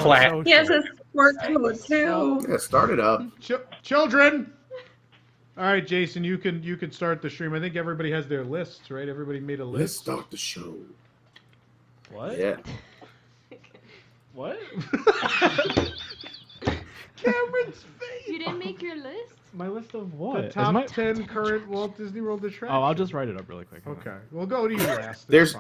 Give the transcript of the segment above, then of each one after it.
Clap. He has a sport code too. Yeah, start it up. Children. All right, Jason, you can start the stream. I think everybody has their lists, right? Everybody made a Let's list. start the show. What? Yeah. What? Cameron's face. You didn't make your list? My list of what? The top 10 current Walt Disney World attractions. Oh, I'll just write it up really quick. Okay, we'll go to you last. There's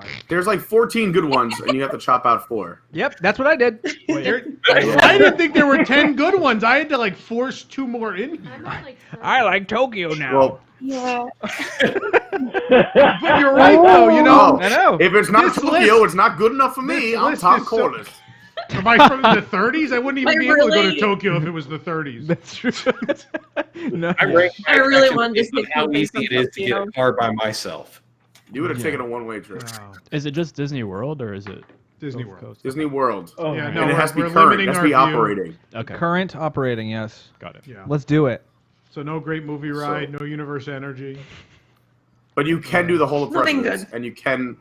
like 14 good ones, and you have to chop out 4. Yep, that's what I did. I didn't think there were 10 good ones. I had to like force 2 more in here. I like Tokyo now. Well, Yeah. But you're right, though. You know, I know. if it's not This Tokyo, list- it's not good enough for me. this I'm list Tom is so- Corliss. am I from the 30s? I wouldn't even I be able to go to really- Tokyo if it was the 30s. That's true. No. I rank my I really attractions wanted to based on see how something easy it is to get Tokyo. a car by myself. You would have taken a one-way trip. Wow. Is it just Disney World or is it Disney both World. coasts? Disney World. Oh, Yeah, right. no, and it has to be we're current. limiting It has to be our view. operating. Okay. Current operating, yes. Got it. Yeah. Let's do it. So no great movie ride, no universe energy. But you can do the whole of Nothing Presidents, good. and you can.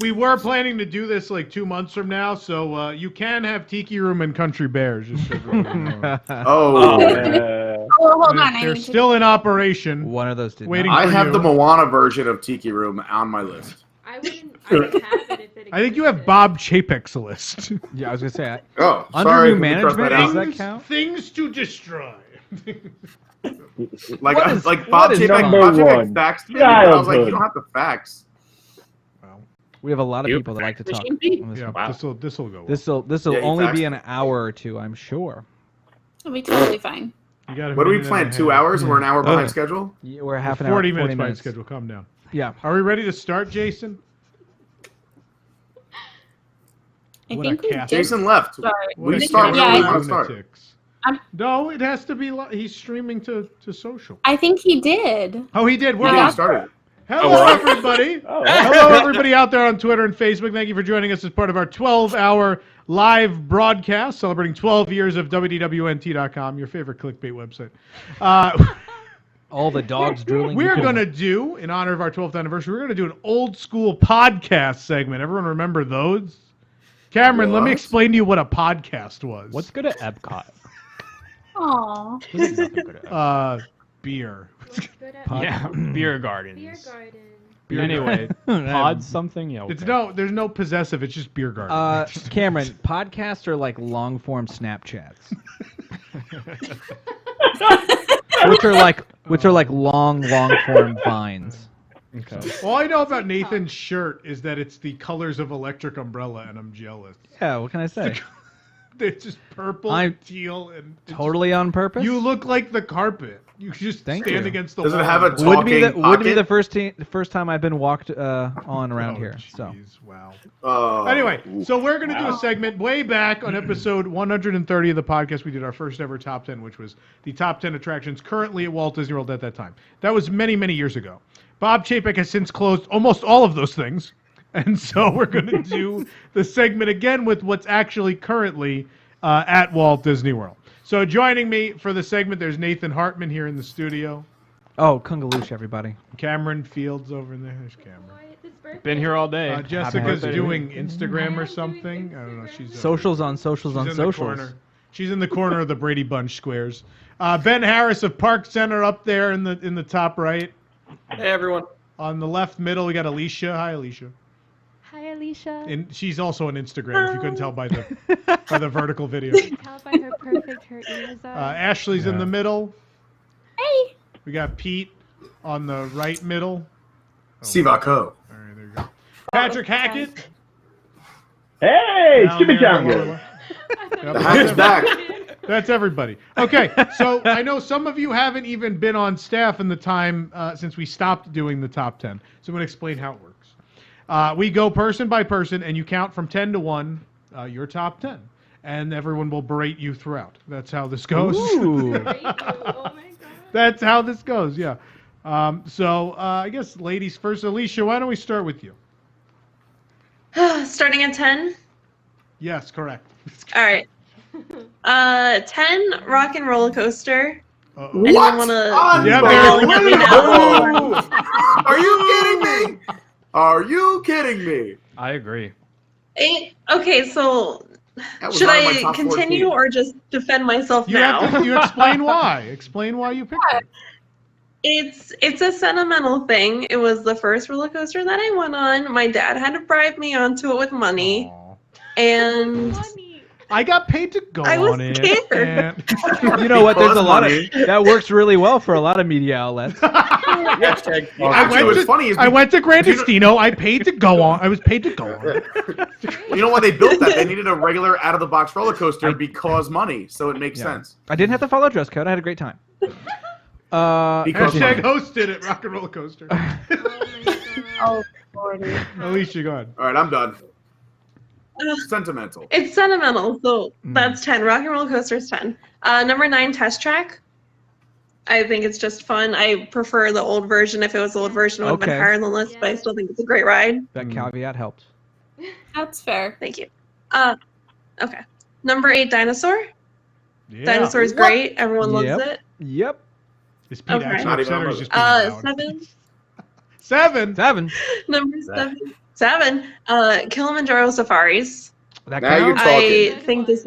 We were planning to do this like 2 months from now, so you can have Tiki Room and Country Bears. Just so everybody knows. Oh, Oh, hold on. I They're need to- still in operation. One of those did not. Waiting I for have you. the Moana version of Tiki Room on my list. I wouldn't have it if it I think you have existed. Bob Chapek's list. Yeah, I was gonna say. Oh, Under sorry. new let me cross management, that out. does that count? Things to destroy. Like, What is- like Bob what is Chapek, number Bob Chapek one? faxed me. I was like, Childhood. you don't have to fax. Well, We have a lot of Yep. people that like to talk. Machine beat. on this yeah, one. this will go. Well. This'll Yeah, he only faxed be an it. hour or two, I'm sure. It'll be totally fine. You got a What do we minute plan? and a 2 half. hours? We're an hour behind schedule? Yeah, we're half an hour. 40 minutes by schedule. Calm down. Yeah. Are we ready to start, Jason? I What a think we cat. did Jason left. start. We What a start cat when we of want to start. lunatics. I'm- No, it has to be. He's streaming to social. I think he did. Oh, he did. We're Yeah. Yeah, we back. started. Hello, we're on. everybody. Oh. Hello, everybody out there on Twitter and Facebook. Thank you for joining us as part of our 12-hour live broadcast celebrating 12 years of WDWNT.com, your favorite clickbait website. All the dogs drooling. We're going to do, in honor of our 12th anniversary, we're going to do an old school podcast segment. Everyone remember those? Cameron, let me What? explain to you what a podcast was. What's good at Epcot? Aw. There's nothing good at Epcot. Beer. What's good at Yeah, beer Beer gardens. garden. Anyway, pod something. Yeah. It's okay. there's no possessive. It's just beer garden. Cameron, podcasts are like long form Snapchats. which are like long form vines. Okay. All I know about Nathan's shirt is that it's the colors of Electric Umbrella, and I'm jealous. Yeah, what can I say? It's just purple, I'm teal, and it's Totally on purpose. You look like the carpet. You just Thank stand you. against the Does it wall. have a and- would be talking the pocket? first time I've been walked on around Oh, here. So jeez, wow. Oh. Anyway, so we're going to do a segment way back on episode 130 of the podcast. We did our first ever top 10, which was the top 10 attractions currently at Walt Disney World at that time. That was many, many years ago. Bob Chapek has since closed almost all of those things. And so we're going to do the segment again with what's actually currently at Walt Disney World. So joining me for the segment, there's Nathan Hartman here in the studio. Kungaloosh, everybody. Cameron Fields over there. There's Cameron. What? It's birthday. Been here all day. Jessica's birthday. doing Instagram or I'm something. doing I don't know. She's Socials on socials she's on in the socials. corner. She's in the corner of the Brady Bunch squares. Ben Harris of Park Center up there in the top right. Hey, everyone. On the left middle, we got Alicia. Hi, Alicia. Hi, Alicia. And she's also on Instagram. If you couldn't tell by the vertical video. You can tell by her perfect her ears are. Ashley's in the middle. Hey. We got Pete on the right middle. Sivaco. All right, there you go. Patrick Hackett. Hey, down Stupid there John. in the lower left. The hack is back. That's everybody. Okay, so I know some of you haven't even been on staff in the time since we stopped doing the top 10. So I'm going to explain how it works. We go person by person, and you count from 10 to 1, your top 10. And everyone will berate you throughout. That's how this goes. Ooh. Great. Oh my god. That's how this goes, yeah. So I guess ladies first. Alicia, why don't we start with you? Starting at 10? Yes, correct. All right. 10, Rock and Roller Coaster. Uh-oh. Anyone What? wanna Yeah, let me know? Unbelievable. Are you kidding me? Are you kidding me? I agree. Okay, so That was Should not in my I top continue 14. or just defend myself You now? have to, you explain why. Explain why you picked it. It's a sentimental thing. It was the first roller coaster that I went on. My dad had to bribe me onto it with money, Aw. and Money. I got paid to go I was on it. scared. and- You know what? There's a Because lot of money. that works really well for a lot of media outlets. Hashtag Actually, what's funny is I went to Do you know- Grandestino. I paid to go on. I was paid to go on it. you know why they built that? They needed a regular out-of-the-box roller coaster because money, so it makes Yeah. sense. I didn't have to follow dress code. I had a great time. Because Hashtag money. hosted at Rock and Roller Coaster. Oh my god. oh, Lordy. Alicia, go ahead. All right, I'm done. Ugh. Sentimental. It's sentimental, so that's 10. Rock and Roller Coaster is 10. Number 9, Test Track. I think it's just fun. I prefer the old version. If it was the old version, it would have been Okay. higher on the list, but I still think it's a great ride. That caveat helped. That's fair. Thank you. Okay. Number 8, Dinosaur. Yeah. Dinosaur is great. Everyone loves Yep. it. Yep. Is Pete Okay. actually Not even upset or on is the- just being loud? 7. 7. 7. Number 7. 7. Kilimanjaro Safaris. That Now you're counts. talking. I think this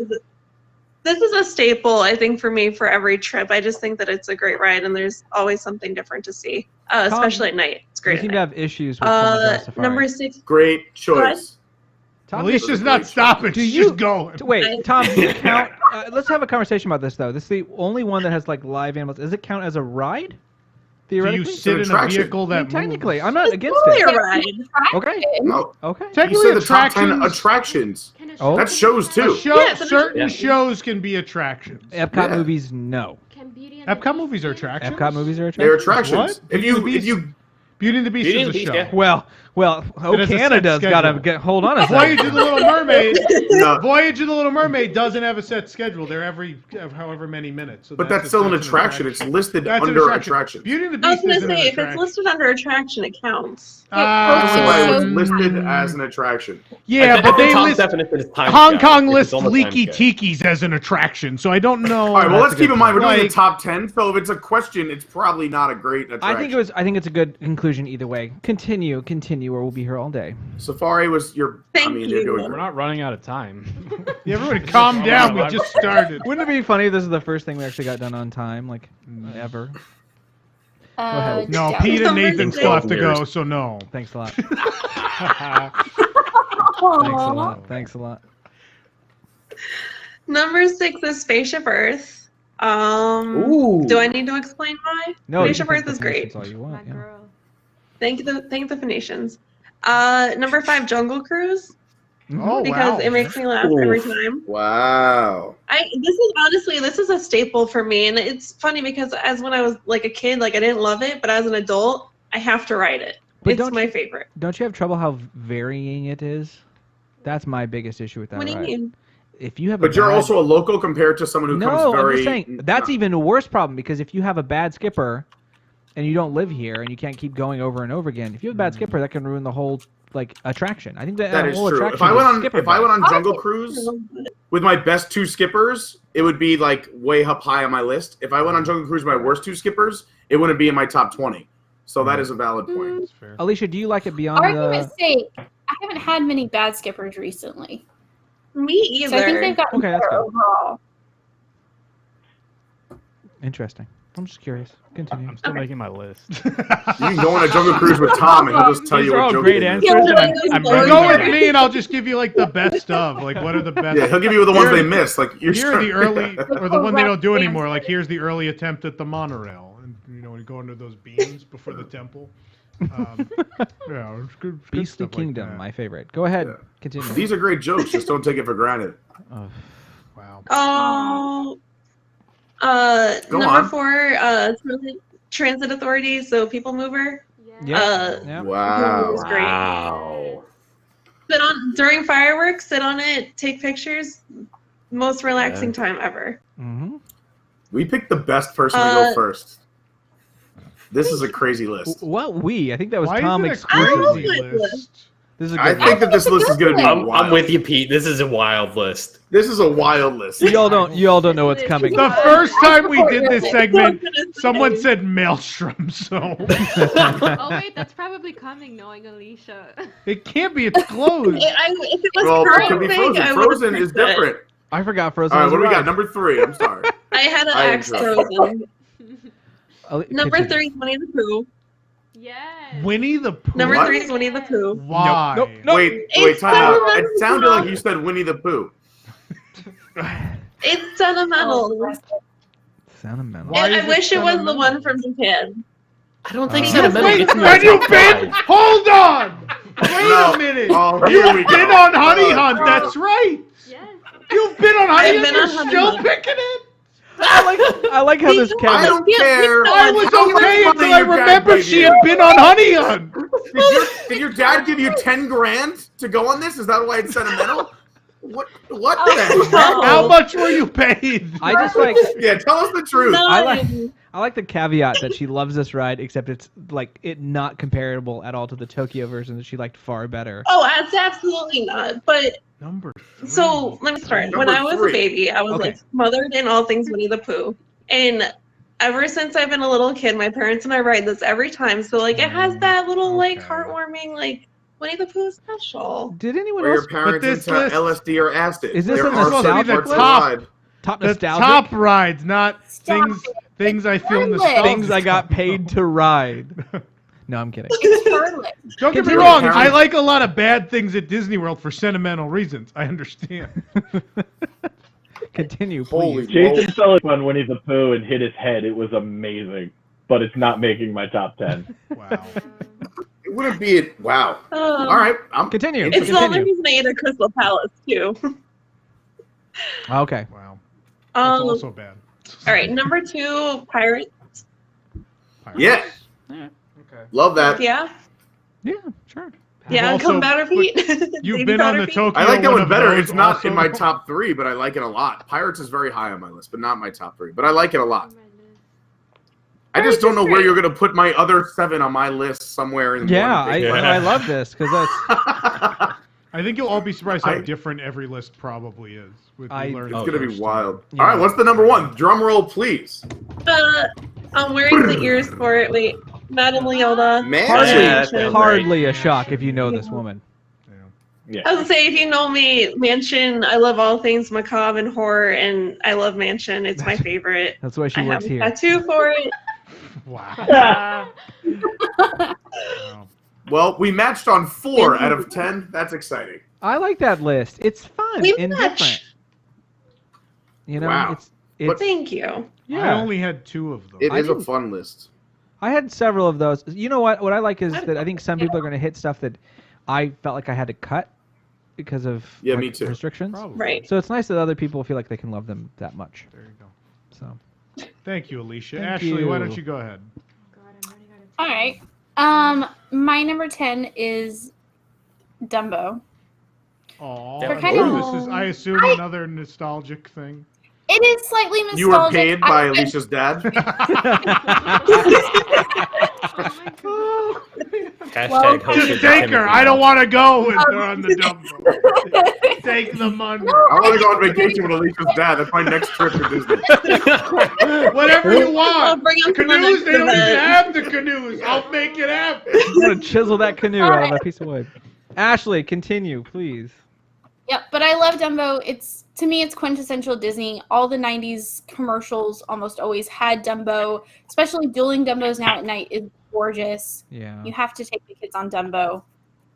is a staple, I think, for me for every trip. I just think that it's a great ride, and there's always something different to see, especially at night. It's You great. seem at to night. have issues with Kilimanjaro Safari. Number 6. Great choice. Tom, Alicia's not stopping. Do She's you- just going. Wait, Tom, do you count? Let's have a conversation about this, though. This is the only one that has like live animals. Does it count as a ride? Do you Theoretically? sit in a attraction. vehicle I mean, that technically, moves? I'm not against Totally it. a ride. Okay. No, Okay. you Technically, said the top 10 attractions. attractions. Can a Oh. That's shows A too. show, Yeah, it's an certain attraction. shows can be attractions. Epcot Yeah. movies, no. Can Beauty and the Epcot Beast movies are be? attractions. Epcot movies are They're attractions. attractions. What? If you Beauty and the Beast Beauty is and a the show. Beast, yeah. Well, It has a set Canada's got to schedule. get. Hold on a Voyage second. of the Little Mermaid. no, Voyage of the Little Mermaid doesn't have a set schedule. They're every however many minutes. So but that's still an attraction. It's listed That's an under attraction. attractions. Beauty and the I was Beast gonna isn't an say, if it's attraction. listed under attraction, it counts. That's why it was So- listed as an attraction. Yeah, I but think they Tom's list definition is time Hong scout. Kong It's lists almost time Leaky scout. Tiki's as an attraction, so I don't know. All right, well, let's a keep good in mind we're doing Like- the top 10, so if it's a question, it's probably not a great attraction. I think it's a good conclusion either way. Continue, or we'll be here all day. Safari was your. Thank I mean, you. you're doing We're great. not running out of time. Yeah, everybody calm down. We just started. Wouldn't it be funny if this is the first thing we actually got done on time, like ever? ahead. No, yeah. Pete and Nathan Years. still have to go, so no. Thanks a lot. Aw. Thanks a lot. Number 6 is Spaceship Earth. Ooh. Do I need to explain why? No, you Spaceship can Earth take is the great. Phoenicians all you My want, yeah. girl. Thank the Phoenicians. Number 5, Jungle Cruise, Oh, because wow. it makes me laugh every time. Wow. This is a staple for me, and it's funny because as when I was like a kid, like I didn't love it, but as an adult, I have to ride it. But It's don't my you- favorite. Don't you have trouble how varying it is? That's my biggest issue with that What do you ride. mean? If you have But a you're bad... also a local compared to someone who No, comes very. I'm just saying that's no. even a worse problem because if you have a bad skipper and you don't live here and you can't keep going over and over again, if you have a bad skipper, that can ruin the whole like attraction. I think That is whole true. attraction If I went is on, skipper if I went on I Jungle like it. Cruise with my best 2 skippers, it would be like way up high on my list. If I went on Jungle Cruise with my worst 2 skippers, it wouldn't be in my top 20. So that is a valid point. That's fair. Alicia, do you like it beyond Argument's the? sake, I haven't had many bad skippers recently. Me either. So I think they've gotten Okay, that's better good. overall. Interesting. I'm just curious. Continue. I'm still making my list. You can go on a Jungle Cruise with Tom, and he'll just tell These you are what all joke great it is. answers, Yeah, and I'm you You running go out. with me, and I'll just give you like the best of. Like, what are the best? Yeah, he'll give you the ones Here- they missed. Like you're Here are the early, or the one they don't do Correct anymore. Like, answer. here's the early attempt at the monorail, and when you go under those beams before the temple. Yeah, it's good. It's good Beastly stuff like Kingdom, that. my favorite. Go ahead. Yeah. Continue. These are great jokes. Just don't take it for granted. Oh, Wow. Oh. Go Number on. 4, transit authorities. So People Mover. yeah. Uh, yeah. Wow. was great. Wow. Sit on during fireworks. Sit on it. Take pictures. Most relaxing time ever. Mm-hmm. We picked the best person to go first. This is a crazy list. What we? I think that was Why Tom is it a exclusively. I love crazy it. list? This is a I good think that this list is going to be I'm wild. with you, Pete. This is a wild list. This is a wild list. You all don't know what's coming. The first time we did this segment, someone said Maelstrom, so Oh wait, that's probably coming knowing Alicia. it can't be. It's closed. If it was Well, it current could be thing, Frozen. I would've Frozen is picked it. different. I forgot Frozen. All right, was what do we a got? ride. Number 3. I'm sorry. I had an I X Frozen. Number Continue. 3 is Winnie the Pooh. Yes. Winnie the Pooh. Number What? 3 is Winnie the Pooh. Why? Nope, nope. Wait, It's time out. It sentimental. sounded like you said Winnie the Pooh. It's sentimental. Sentimental. Why And is I it wish it was the sentimental? one from Japan. I don't think You sentimental Wait, gets me my and you top been? five. Hold on. Wait No. a minute. Oh, here we You've go. been on Honey Hunt. That's right. Yes. You've been on Honey I've Hunt. been You're on Honey still Hunt. picking it. I like how this I Kevin. don't care. I was How much okay money until I your dad remembered gave she you? had been on Honey Hunt. Did your dad give you 10 grand to go on this? Is that why it's sentimental? What Oh, the heck? How much were you paid? I just like Yeah, tell us the truth. I like the caveat that she loves this ride, except it's like it not comparable at all to the Tokyo version that she liked far better. Oh, it's absolutely not. But Number 3. so let me start. When Number I was 3. a baby, I was Okay. like smothered in all things Winnie the Pooh. And ever since I've been a little kid, my parents and I ride this every time. So like it has that little like Okay. heartwarming like Winnie the Pooh special. Did anyone Or else your parents this into list- LSD or acid. Is this There a are some nostalgic parts of the list? ride. top The nostalgic top rides, not Stop things I feel Fun list. nostalgic. things I got paid to ride? No, I'm kidding. It's her list. Don't get me Continue. wrong. Parents- I like a lot of bad things at Disney World for sentimental reasons. I understand. Continue, Holy please. Jason fell on Winnie the Pooh and hit his head. It was amazing, but it's not making my top 10. Wow. It wouldn't be it. Wow. Oh. All right. I'm Continue. It's the only Continue. reason I ate at Crystal Palace too. Okay. Wow. That's Um, also bad. all right, number 2, Pirates. Yeah. Okay. Love that. Yeah, Yeah, sure. yeah, also- come better Pete. You've Baby been on Powder the Pete. Tokyo I like that one of better. those It's not also. in my top 3, but I like it a lot. Pirates is very high on my list, but not my top 3. But I like it a lot. I just don't know where you're gonna put my other 7 on my list somewhere in Yeah, one I, big Yeah. I love this because that's I think you'll all be surprised how I- different every list probably is. With I- you learning It's Oh, gonna be first. wild. Yeah. All right, what's the number 1? Drum roll, please. I'm wearing the ears for it. Wait, Madame Leota. Man. hardly, Yeah, that's hardly a shock if you know this woman. Yeah. I would say if you know me, Mansion. I love all things macabre and horror, and I love Mansion. It's my favorite. That's why she I have works a here. tattoo for it. Wow. Wow. Well, we matched on 4 out of 10. That's exciting. I like that list. It's fun We and match. different. You know, Wow. it's Thank you. I yeah. only had 2 of them. It I is a didn't- fun list. I had several of those. You know what? What I like is that I think some people are going to hit stuff that I felt like I had to cut because of Yeah, like, me too. restrictions. Probably. Right. So it's nice that other people feel like they can love them that much. There you go. So Thank you, Alicia. Thank Ashley, why don't you. you go ahead? All right. My number 10 is Dumbo. Oh, For kind of- this is, I assume, another nostalgic thing. It is slightly nostalgic. You were paid by I- Alicia's dad. Hashtag Well, hosted Just by take Timothy her. I don't Moore. want to go with her on the Dumbo. Take the money. I want to go on vacation with Alicia's dad. That's my next trip to Disney. Whatever you I'll want. bring them to the Canoes, next they don't even event. have the canoes. I'll make it happen. I'm going to chisel that canoe out of a piece of wood. Ashley, continue, please. Yep, but I love Dumbo. It's to me, it's quintessential Disney. All the '90s commercials almost always had Dumbo. Especially dueling Dumbos now at night is gorgeous. Yeah. You have to take the kids on Dumbo.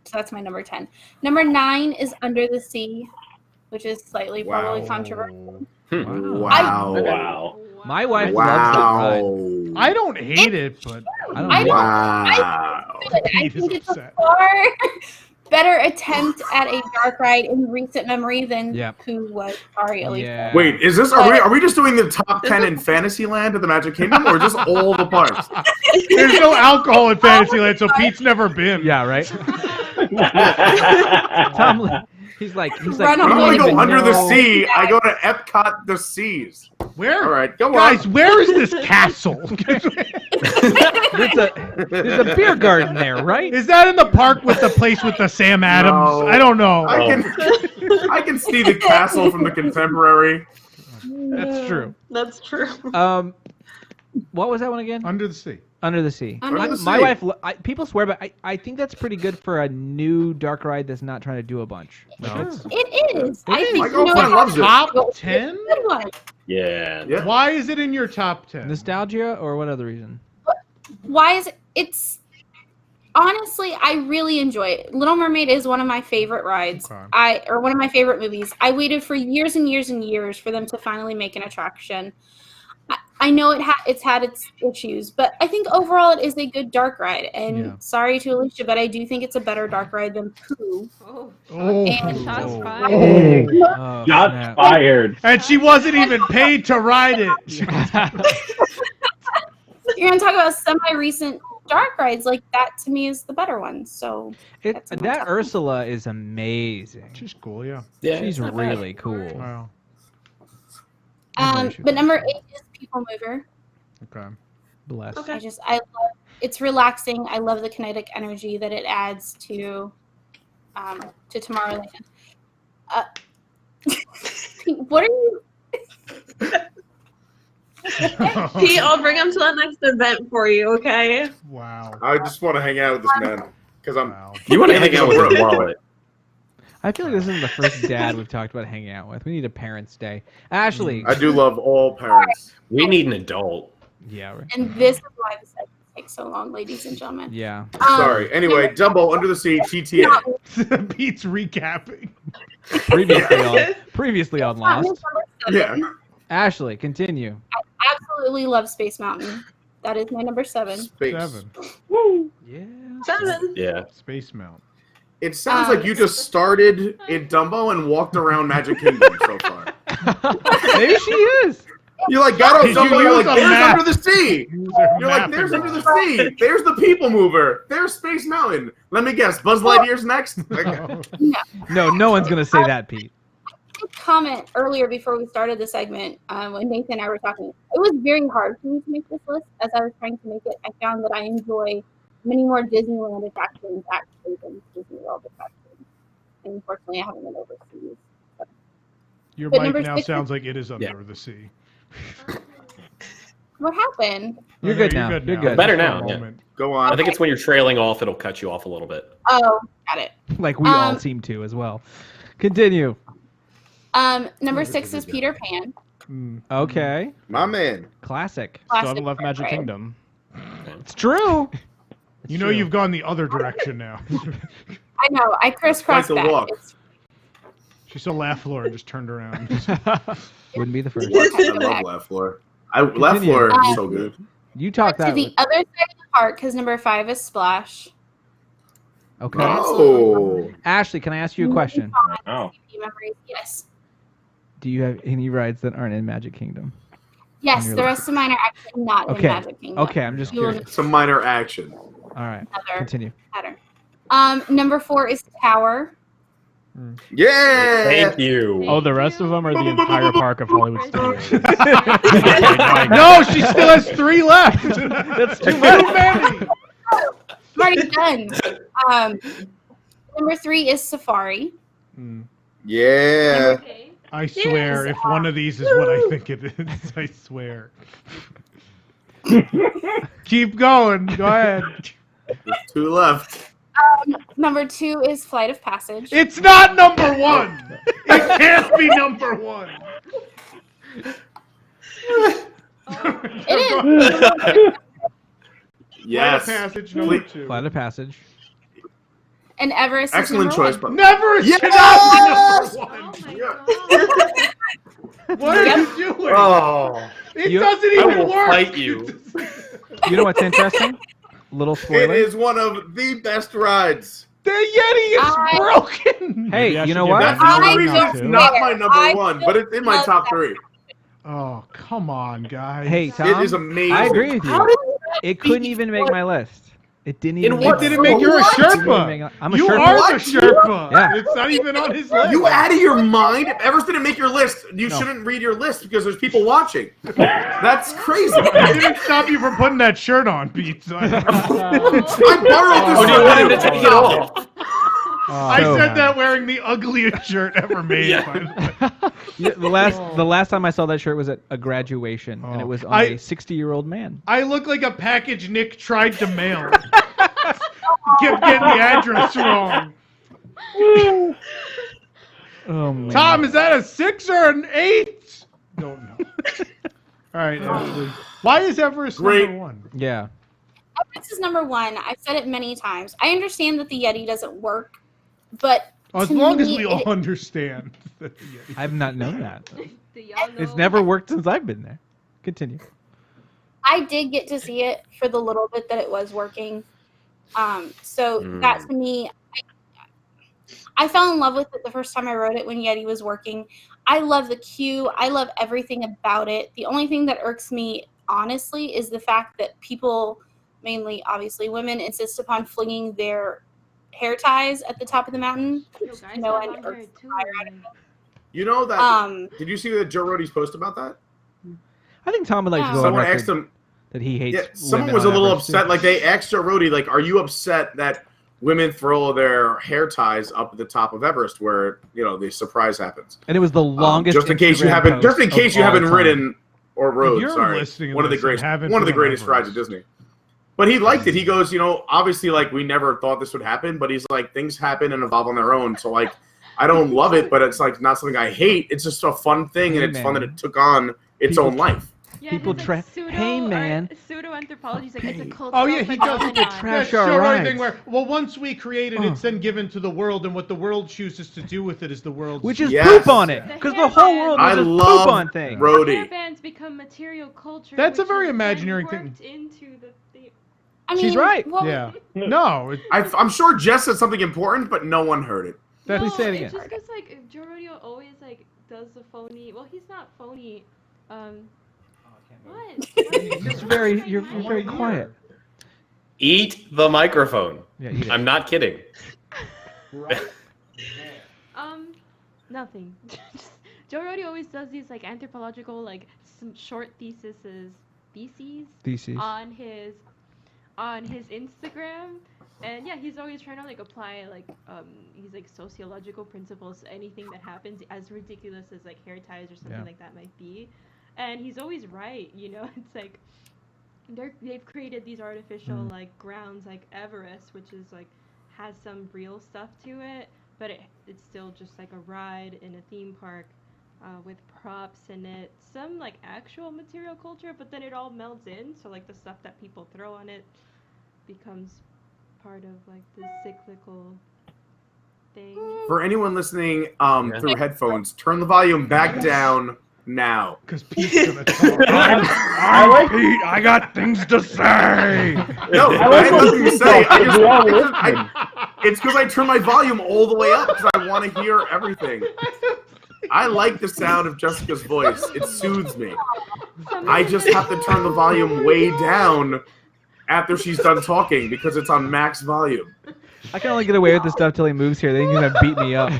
So that's my number 10. Number 9 is Under the Sea, which is slightly probably controversial. Wow. Wow. My wife loves that ride. Wow. I don't hate it, but I don't I know. don't- Wow. I Pete is think it's a upset. far better attempt at a dark ride in recent memory than Yep. who was. Sorry, Alicia. Yeah. Wait, is this are we just doing the top 10 in Fantasyland of the Magic Kingdom or just all the parks? there's no alcohol in Fantasyland, so Pete's never been. Yeah, right? Tom, He's like, Run When I away. want to go even under the know. sea, I go to Epcot the Seas. Where? All right, go Guys, on. where is this castle? There's a beer garden there, right? Is that in the park with the place with the Sam Adams? No. I don't know. I can see the castle from the Contemporary. That's true. That's true. What was that one again? Under the sea. Under the Sea. Under the My Sea. wife, people swear, but I think that's pretty good for a new dark ride that's not trying to do a bunch. Like, it's- It is. I think My you know girlfriend what? loves it. Top 10? Good one. Yeah. Yeah. Why is it in your top 10? Nostalgia or what other reason? Why is it? It's honestly, I really enjoy it. Little Mermaid is one of my favorite rides. Okay. Or one of my favorite movies. I waited for years and years and years for them to finally make an attraction. I know it's had its issues, but I think overall it is a good dark ride. And Yeah. sorry to Alicia, but I do think it's a better dark ride than Pooh. Oh, And- shots Oh. fired. Oh, Shots snap. fired. And she wasn't even paid to ride it. You're gonna talk about semi-recent dark rides, like that to me is the better one. So That's in my That top Ursula is amazing. She's cool, yeah. Yeah. She's not bad. really cool. Wow. but number 8 is People Mover. Okay. Bless. Okay. I love it's relaxing. I love the kinetic energy that it adds to Tomorrowland. What are you? Pete, I'll bring him to the next event for you, okay? Wow. I just want to hang out with this man because I'm. Wow. You want to hang out with his wallet. I feel like this isn't the first dad we've talked about hanging out with. We need a parents' day. Ashley. I do love all parents. We need an adult. Yeah. Right. And this is why this segment takes so long, ladies and gentlemen. Yeah. Sorry. Anyway, Dumbo, Under the Sea, GTA. Pete's recapping. Previously on Lost. Number 7. Yeah. Ashley, continue. I absolutely love Space Mountain. That is my number 7. Space. 7. Yeah. 7. Yeah. Space Mount. It sounds like you just started in Dumbo and walked around Magic Kingdom so far. Maybe she is. You like got off Did you Dumbo, you're use like, a there's map? Under the Sea. You're like, there's Under the Sea. There's the People Mover. There's Space Mountain. Let me guess, Buzz Lightyear's next? Like, No one's gonna say that, Pete. Comment earlier before we started the segment when Nathan and I were talking. It was very hard for me to make this list. As I was trying to make it, I found that I enjoy many more Disneyland attractions actually than Disney World attractions. And unfortunately, I haven't been overseas. Your But mic number now 6 sounds like it is under the sea. What happened? You're No, good now. You're good. Better Just for a now, yeah. moment. go I on. think it's when you're trailing off, it'll cut you off a little bit. Oh, got it. Like we all seem to as well. Continue. Number 6 is Peter Pan. Mm. Okay. My man. Classic. Still Classic haven't left Magic ride. Kingdom. It's true. You know you've gone the other direction now. I know. I crisscrossed Quite the back. walk. She saw Laugh Floor and just turned around. Wouldn't be the first. I love Laugh Floor. Laugh Floor is so good. You talk To that. the other side of the park, because number 5 is Splash. Okay. Oh. Ashley, can I ask you a question? Oh. Memories. Yes. Do you have any rides that aren't in Magic Kingdom? Yes, You're the like- rest of mine are actually not Okay. in Magic Kingdom. Okay, I'm just You will curious. Some minor action. All right. Another Continue. pattern. Number 4 is Tower. Yeah. Thank you. Oh, the rest of them are the entire park of Hollywood Studios. No, she still has 3 left. That's too many. I'm already done. Number 3 is Safari. Yeah. Okay. I swear, if one of these is what I think it is, I swear. Keep going. Go ahead. There's 2 left. Number 2 is Flight of Passage. It's not number 1. It can't be number 1. It is. Yes. Flight of Passage number Please. 2. Flight of Passage. And Everest Excellent is number choice, 1. but Never Yes! cannot be number 1. Oh my Yeah. god. What are you doing? Oh, It You- doesn't I even will work. fight you. You know what's interesting? Little it spoiler. is one of the best rides. The Yeti is I- broken. Hey, Maybe I you should know give what? That's that the number only reason now, it's too. not my number I 1, but it's in my love top that. 3. Oh, come on, guys. Hey, Tom. It is amazing. I agree with How you. did that It couldn't beat even make my list. It didn't In even. what It didn't make you a What? Sherpa. I'm a You Sherpa. are What? the Sherpa. Yeah. It's not even on his list. You out of your mind? If Everest didn't make your list, you shouldn't read your list because there's people watching. That's crazy. I didn't stop you from putting that shirt on, Pete. So I borrowed this Oh, do you from want him you. to take it off? I said that wearing the ugliest shirt ever made. Yeah. By the way. Yeah, the last time I saw that shirt was at a graduation, and it was on a 60-year-old man. I look like a package Nick tried to mail. Kept getting the address wrong. Oh man. Tom, is that a 6 or an 8? Don't know. All right, Ashley. Why is Everest Great. number 1? Yeah. Everest is number 1. I've said it many times. I understand that the Yeti doesn't work, but As to long as me, we all understand. That I've not known that. Do y'all It's know- never worked since I've been there. Continue. I did get to see it for the little bit that it was working. So that to me, I fell in love with it the first time I rode it when Yeti was working. I love the queue. I love everything about it. The only thing that irks me, honestly, is the fact that people, mainly obviously women, insist upon flinging their hair ties at the top of the mountain. Yo, guys No have one long irks hair too, the fire out of man. You know that? Did you see that Joe Rody's post about that? I think Tom would like to go on Someone record asked him. that he hates. Yeah, someone women was a on little Everest, upset. too. Like they asked Joe Rody, like, "Are you upset that women throw their hair ties up at the top of Everest, where the surprise happens?" And it was the longest. Just in case you Instagram haven't, just in post case of you all haven't time. ridden or rode. you're Sorry, listening to one of the this and greatest, haven't one of the been on greatest rides at Everest. Disney. But he liked it. He goes, obviously, like we never thought this would happen, but he's like, things happen and evolve on their own. So like, I don't love it, but it's like not something I hate. It's just a fun thing, and Hey, it's fun that man. it took on its People own life. Yeah, People his, tra- hey, man. Pseudo anthropology is like it's a cultural Oh yeah, he does phenomenon. that trash show our right rides. thing where once we create it, it's then given to the world, and what the world chooses to do with it is the world's. Which is Yes. poop on it, The because hair the whole band. world I was just love poop on things. Rody. Hair bands become material culture. That's a which very is then imaginary thing. worked into the I mean, She's right. What, Yeah. No. I'm sure Jess said something important, but no one heard it. Please say it again. It's just because like Joe Rodeo always like does the phony. Well, he's not phony. What? You're very quiet. Eat the microphone. Yeah, eat it. I'm not kidding. Nothing. Joe Rodeo always does these like anthropological like some short theses on his Instagram, and yeah, he's always trying to like apply like he's like sociological principles to anything that happens, as ridiculous as like hair ties or something like that might be, and he's always right. It's like they've created these artificial like grounds like Everest, which is like has some real stuff to it, but it's still just like a ride in a theme park. With props in it, some like actual material culture, but then it all melds in, so like the stuff that people throw on it becomes part of like the cyclical thing. For anyone listening through headphones, turn the volume back down now. Because Pete's gonna talk. I like Pete, I got things to say. No, I I like had when nothing to Pete say. talks, we all listen. It's because I turn my volume all the way up because I want to hear everything. I like the sound of Jessica's voice. It soothes me. I just have to turn the volume way down after she's done talking because it's on max volume. I can only get away with this stuff till he moves here. Then he's gonna beat me up.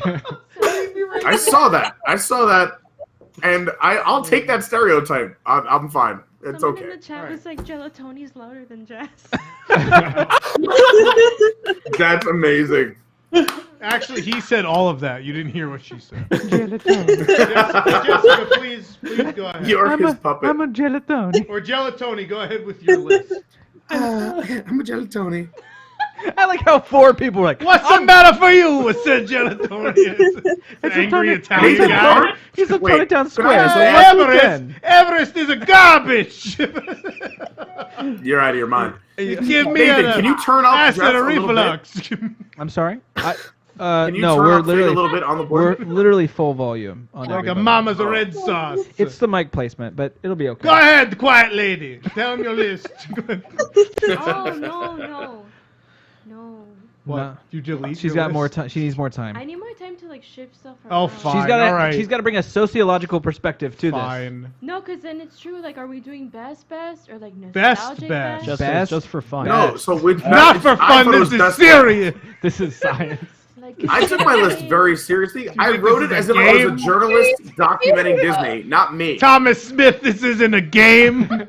I saw that. And I'll take that stereotype. I'm fine. It's Someone in okay. the chat was like, Gelatoni's louder than Jess. That's amazing. Actually, he said all of that. You didn't hear what she said. Jessica, please go ahead. You're his puppet. I'm a gelatoni. Or Gelatoni, go ahead with your list. I'm a Gelatoni. I like how 4 people were like, What's the matter for you? Said Gelatoni. It's an angry Italian guy. He's a Wait, Tony Town can I Square. ask So you- what's with Everest, then? Everest is a garbage. You're out of your mind. Give me Nathan, can you turn up acid Jess a little bit? reflux. I'm sorry. Can you No, turn we're up Fade a literally little bit on the we're board? literally full volume on Like a everybody. mama's red sauce. It's the mic placement, but it'll be okay. Go ahead, quiet lady. Tell him your list. Oh, no. What? No. You delete She's your got list? more time. She needs more time. I need more time to like like shift stuff Oh, around. fine. all right. She's got to bring a sociological perspective to this. Fine. No, because then it's true. Like, are we doing best or like Best. nostalgic Just for fun. No, so with Not for fun. This is serious. This is science. Like, I took my list very seriously. I think wrote this it is as a if I was a game? journalist documenting Disney, not me. Thomas Smith, this isn't a game.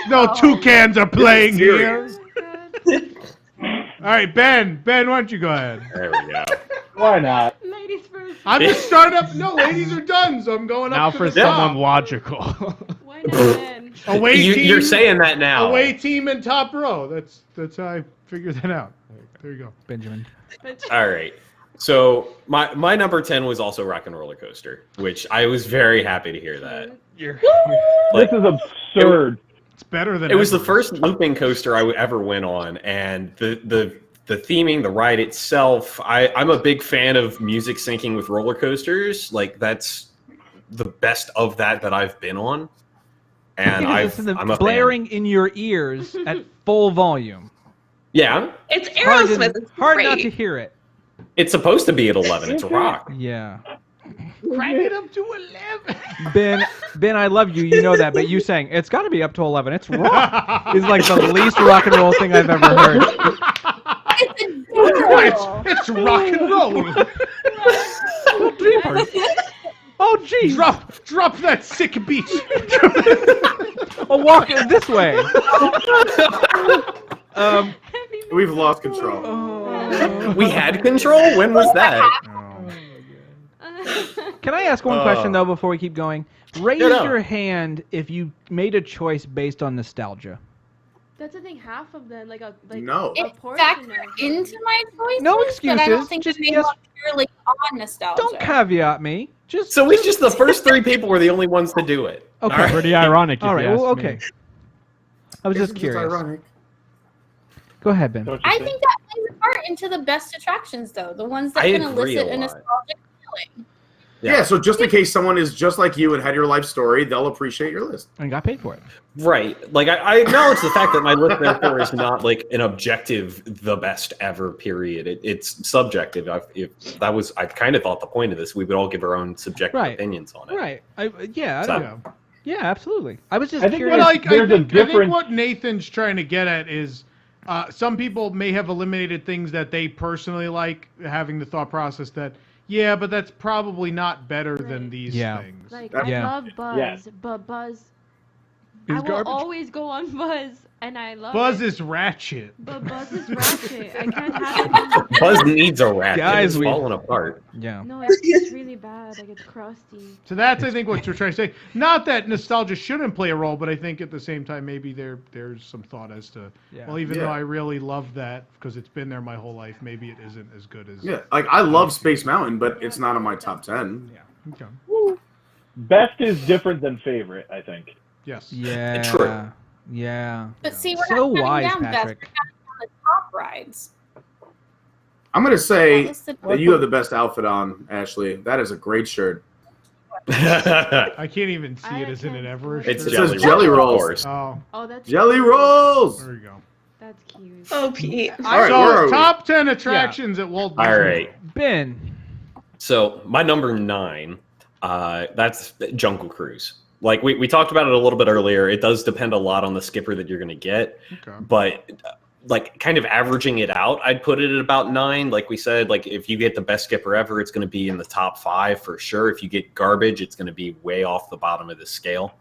No toucans are playing here. All right, Ben. Ben, why don't you go ahead? There we go. Why not? ladies first. I'm just starting up. No, ladies are done, so I'm going Now up to for the top. someone logical. Why not then? Away team. You're saying that now. Away team and top row. That's how I figured that out. There you go. Benjamin. All right. So my number 10 was also Rock and Roller Coaster, which I was very happy to hear that. Like, This is absurd. It's better than it was the Everest. first looping coaster I ever went on, and the theming, the ride itself. I'm a big fan of music syncing with roller coasters. Like that's the best of that I've been on, and I'm a blaring fan. in your ears at full volume. Yeah, It's Hard, Aerosmith. It's hard great. not to hear it. it's supposed to be at 11. It's a rock. Yeah. Crank it up to 11. Ben, I love you. You know that, but you saying it's got to be up to 11. It's rock. Is like the least rock and roll thing I've ever heard. It's rock and roll. Oh, geez. Drop that sick beat. Oh, walk this way. We've lost control. We had control. When was that? Can I ask one question though before we keep going? Raise Yeah, no. your hand if you made a choice based on nostalgia. That's the thing. Half of them, like No. a It portion factored of into my choices, No but I excuses, don't think just they yes- were purely on nostalgia. Don't caveat me. Just So we just the first 3 people were the only ones to do it. okay. All right. Pretty ironic. All if right. you Well, ask okay. me. I was It's just curious. ironic. Go ahead, Ben. Don't you I think that plays a part into the best attractions, though. The ones that I can agree elicit a a lot. nostalgic feeling. Yeah, so just in case someone is just like you and had your life story, they'll appreciate your list. And got paid for it. Right. Like I acknowledge the fact that my list therefore is not like an objective, the best ever. Period. It's subjective. I kind of thought the point of this, we would all give our own subjective Right. opinions on it. Right. So- Yeah, absolutely. I was just I think curious. But like, There's a I think difference- what Nathan's trying to get at is some people may have eliminated things that they personally like, having the thought process that, yeah, but that's probably not better than Right. these Yeah. things. Like Yeah. I love Buzz, Yeah. but Buzz, Is I will garbage. always go on Buzz, and I love Buzz it. is ratchet. But Buzz is ratchet. I can't have it. Buzz needs a rat. Guys, It's we- falling apart. Yeah. No, it's really bad. Like it's crusty. So that's, I think, what you're trying to say. Not that nostalgia shouldn't play a role, but I think at the same time, maybe there's some thought as to, Yeah. well, even Yeah. though I really love that because it's been there my whole life, maybe it isn't as good as. Yeah, like I love Space Mountain, but it's not on my top 10. Yeah. Okay. Best is different than favorite, I think. Yes. Yeah. True. Yeah. But see, we're So not wise, counting down Patrick. best. We're counting on the top rides. I'm gonna say That listed- that you have the best outfit on, Ashley. That is a great shirt. I can't even see it. I Is it an can't Everest? It's It shirt? says jelly, Jelly roll, Rolls. of course. Oh, Oh, that's Jelly Rolls. there you go. That's cute. Oh, Pete. All right, So where are we? top 10 attractions at Walt Disney. All right. Ben. So my number 9, that's Jungle Cruise. Like we talked about it a little bit earlier. It does depend a lot on the skipper that you're going to get, Okay. but like kind of averaging it out, I'd put it at about 9. Like we said, like if you get the best skipper ever, it's going to be in the top 5 for sure. If you get garbage, it's going to be way off the bottom of the scale.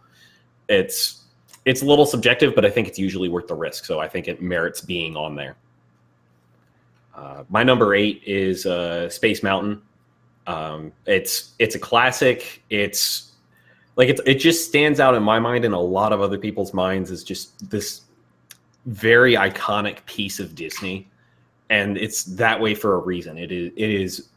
It's a little subjective, but I think it's usually worth the risk. So I think it merits being on there. My number 8 is Space Mountain. It's a classic. It just stands out in my mind and a lot of other people's minds as just this very iconic piece of Disney, and it's that way for a reason. It is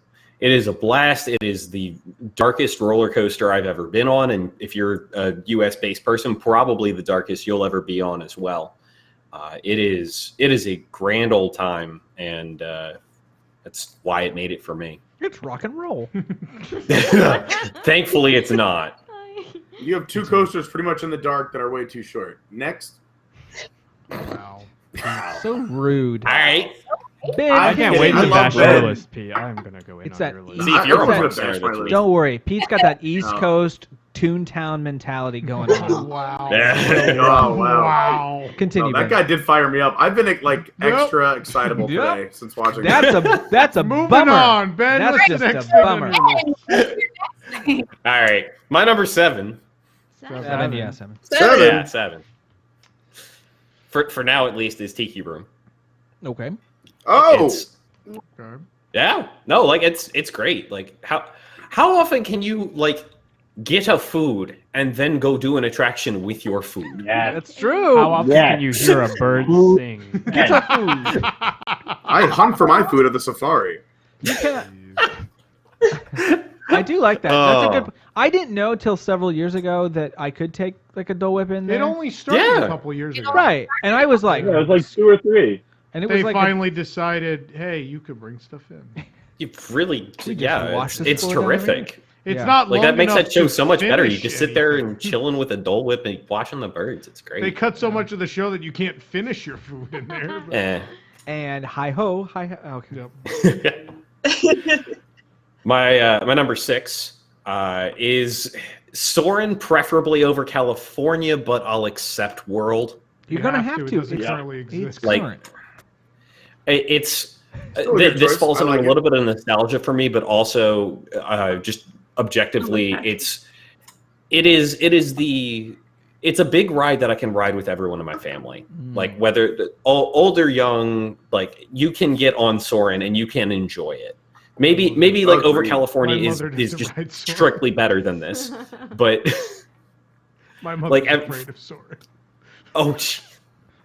a blast. It is the darkest roller coaster I've ever been on, and if you're a US based person, probably the darkest you'll ever be on as well. It is a grand old time, and that's why it made it for me. It's rock and roll. Thankfully, it's not. You have 2 coasters pretty much in the dark that are way too short. Next. Wow. So rude. All right. Big. I can't wait I to love bash Ben. your list, P. I'm gonna go in It's on that your easy- list. See, if you're It's on that- the center of the tweet. Don't worry, Pete's got that East No. Coast Toontown mentality going on. Wow. Yeah. Oh, wow. Wow. Continue. No, that Ben. guy did fire me up. I've been like Yep. extra excitable Yep. today since watching. That's a Moving bummer. on, Ben. That's what's just the a next thing on bummer. your list? All right, my number 7. Seven, yeah, 7. Seven. Yeah, 7. For now at least is Tiki Room. Okay. Oh, It's- Okay. yeah, no, like it's great. Like how often can you like get a food and then go do an attraction with your food? Yes. That's true. How often can you hear a bird sing? Get a food. I hunt for my food at the safari. You can. I do like that. That's a good. I didn't know till several years ago that I could take like a Dole Whip in there. It only started Yeah. a couple years ago. Right, and I was like, Yeah, it was like 2 or 3. and it They was like, finally decided, hey, you could bring stuff in. You really, We just yeah, watch this it's before then, terrific. It's Yeah. not Like long that makes enough that show to so much better. You finish just sit there anything. and chilling with a Dole Whip and watching the birds. It's great. They cut so much of the show that you can't finish your food in there. but- Eh. and hi ho, hi ho. Okay. Yep. My number 6 is Soarin', preferably over California, but I'll accept World. You're You gonna have have to. to. It doesn't It's, currently it's exist. Like- current. It's Still a good this choice. falls I into like a little bit of nostalgia for me, but also just objectively, it's a big ride that I can ride with everyone in my family. Like whether old or young, like you can get on Soarin' and you can enjoy it. Maybe like over Agreed. California My is mother doesn't just ride Soarin'. strictly better than this, but My mother's like, afraid of Soarin'. oh. Gee.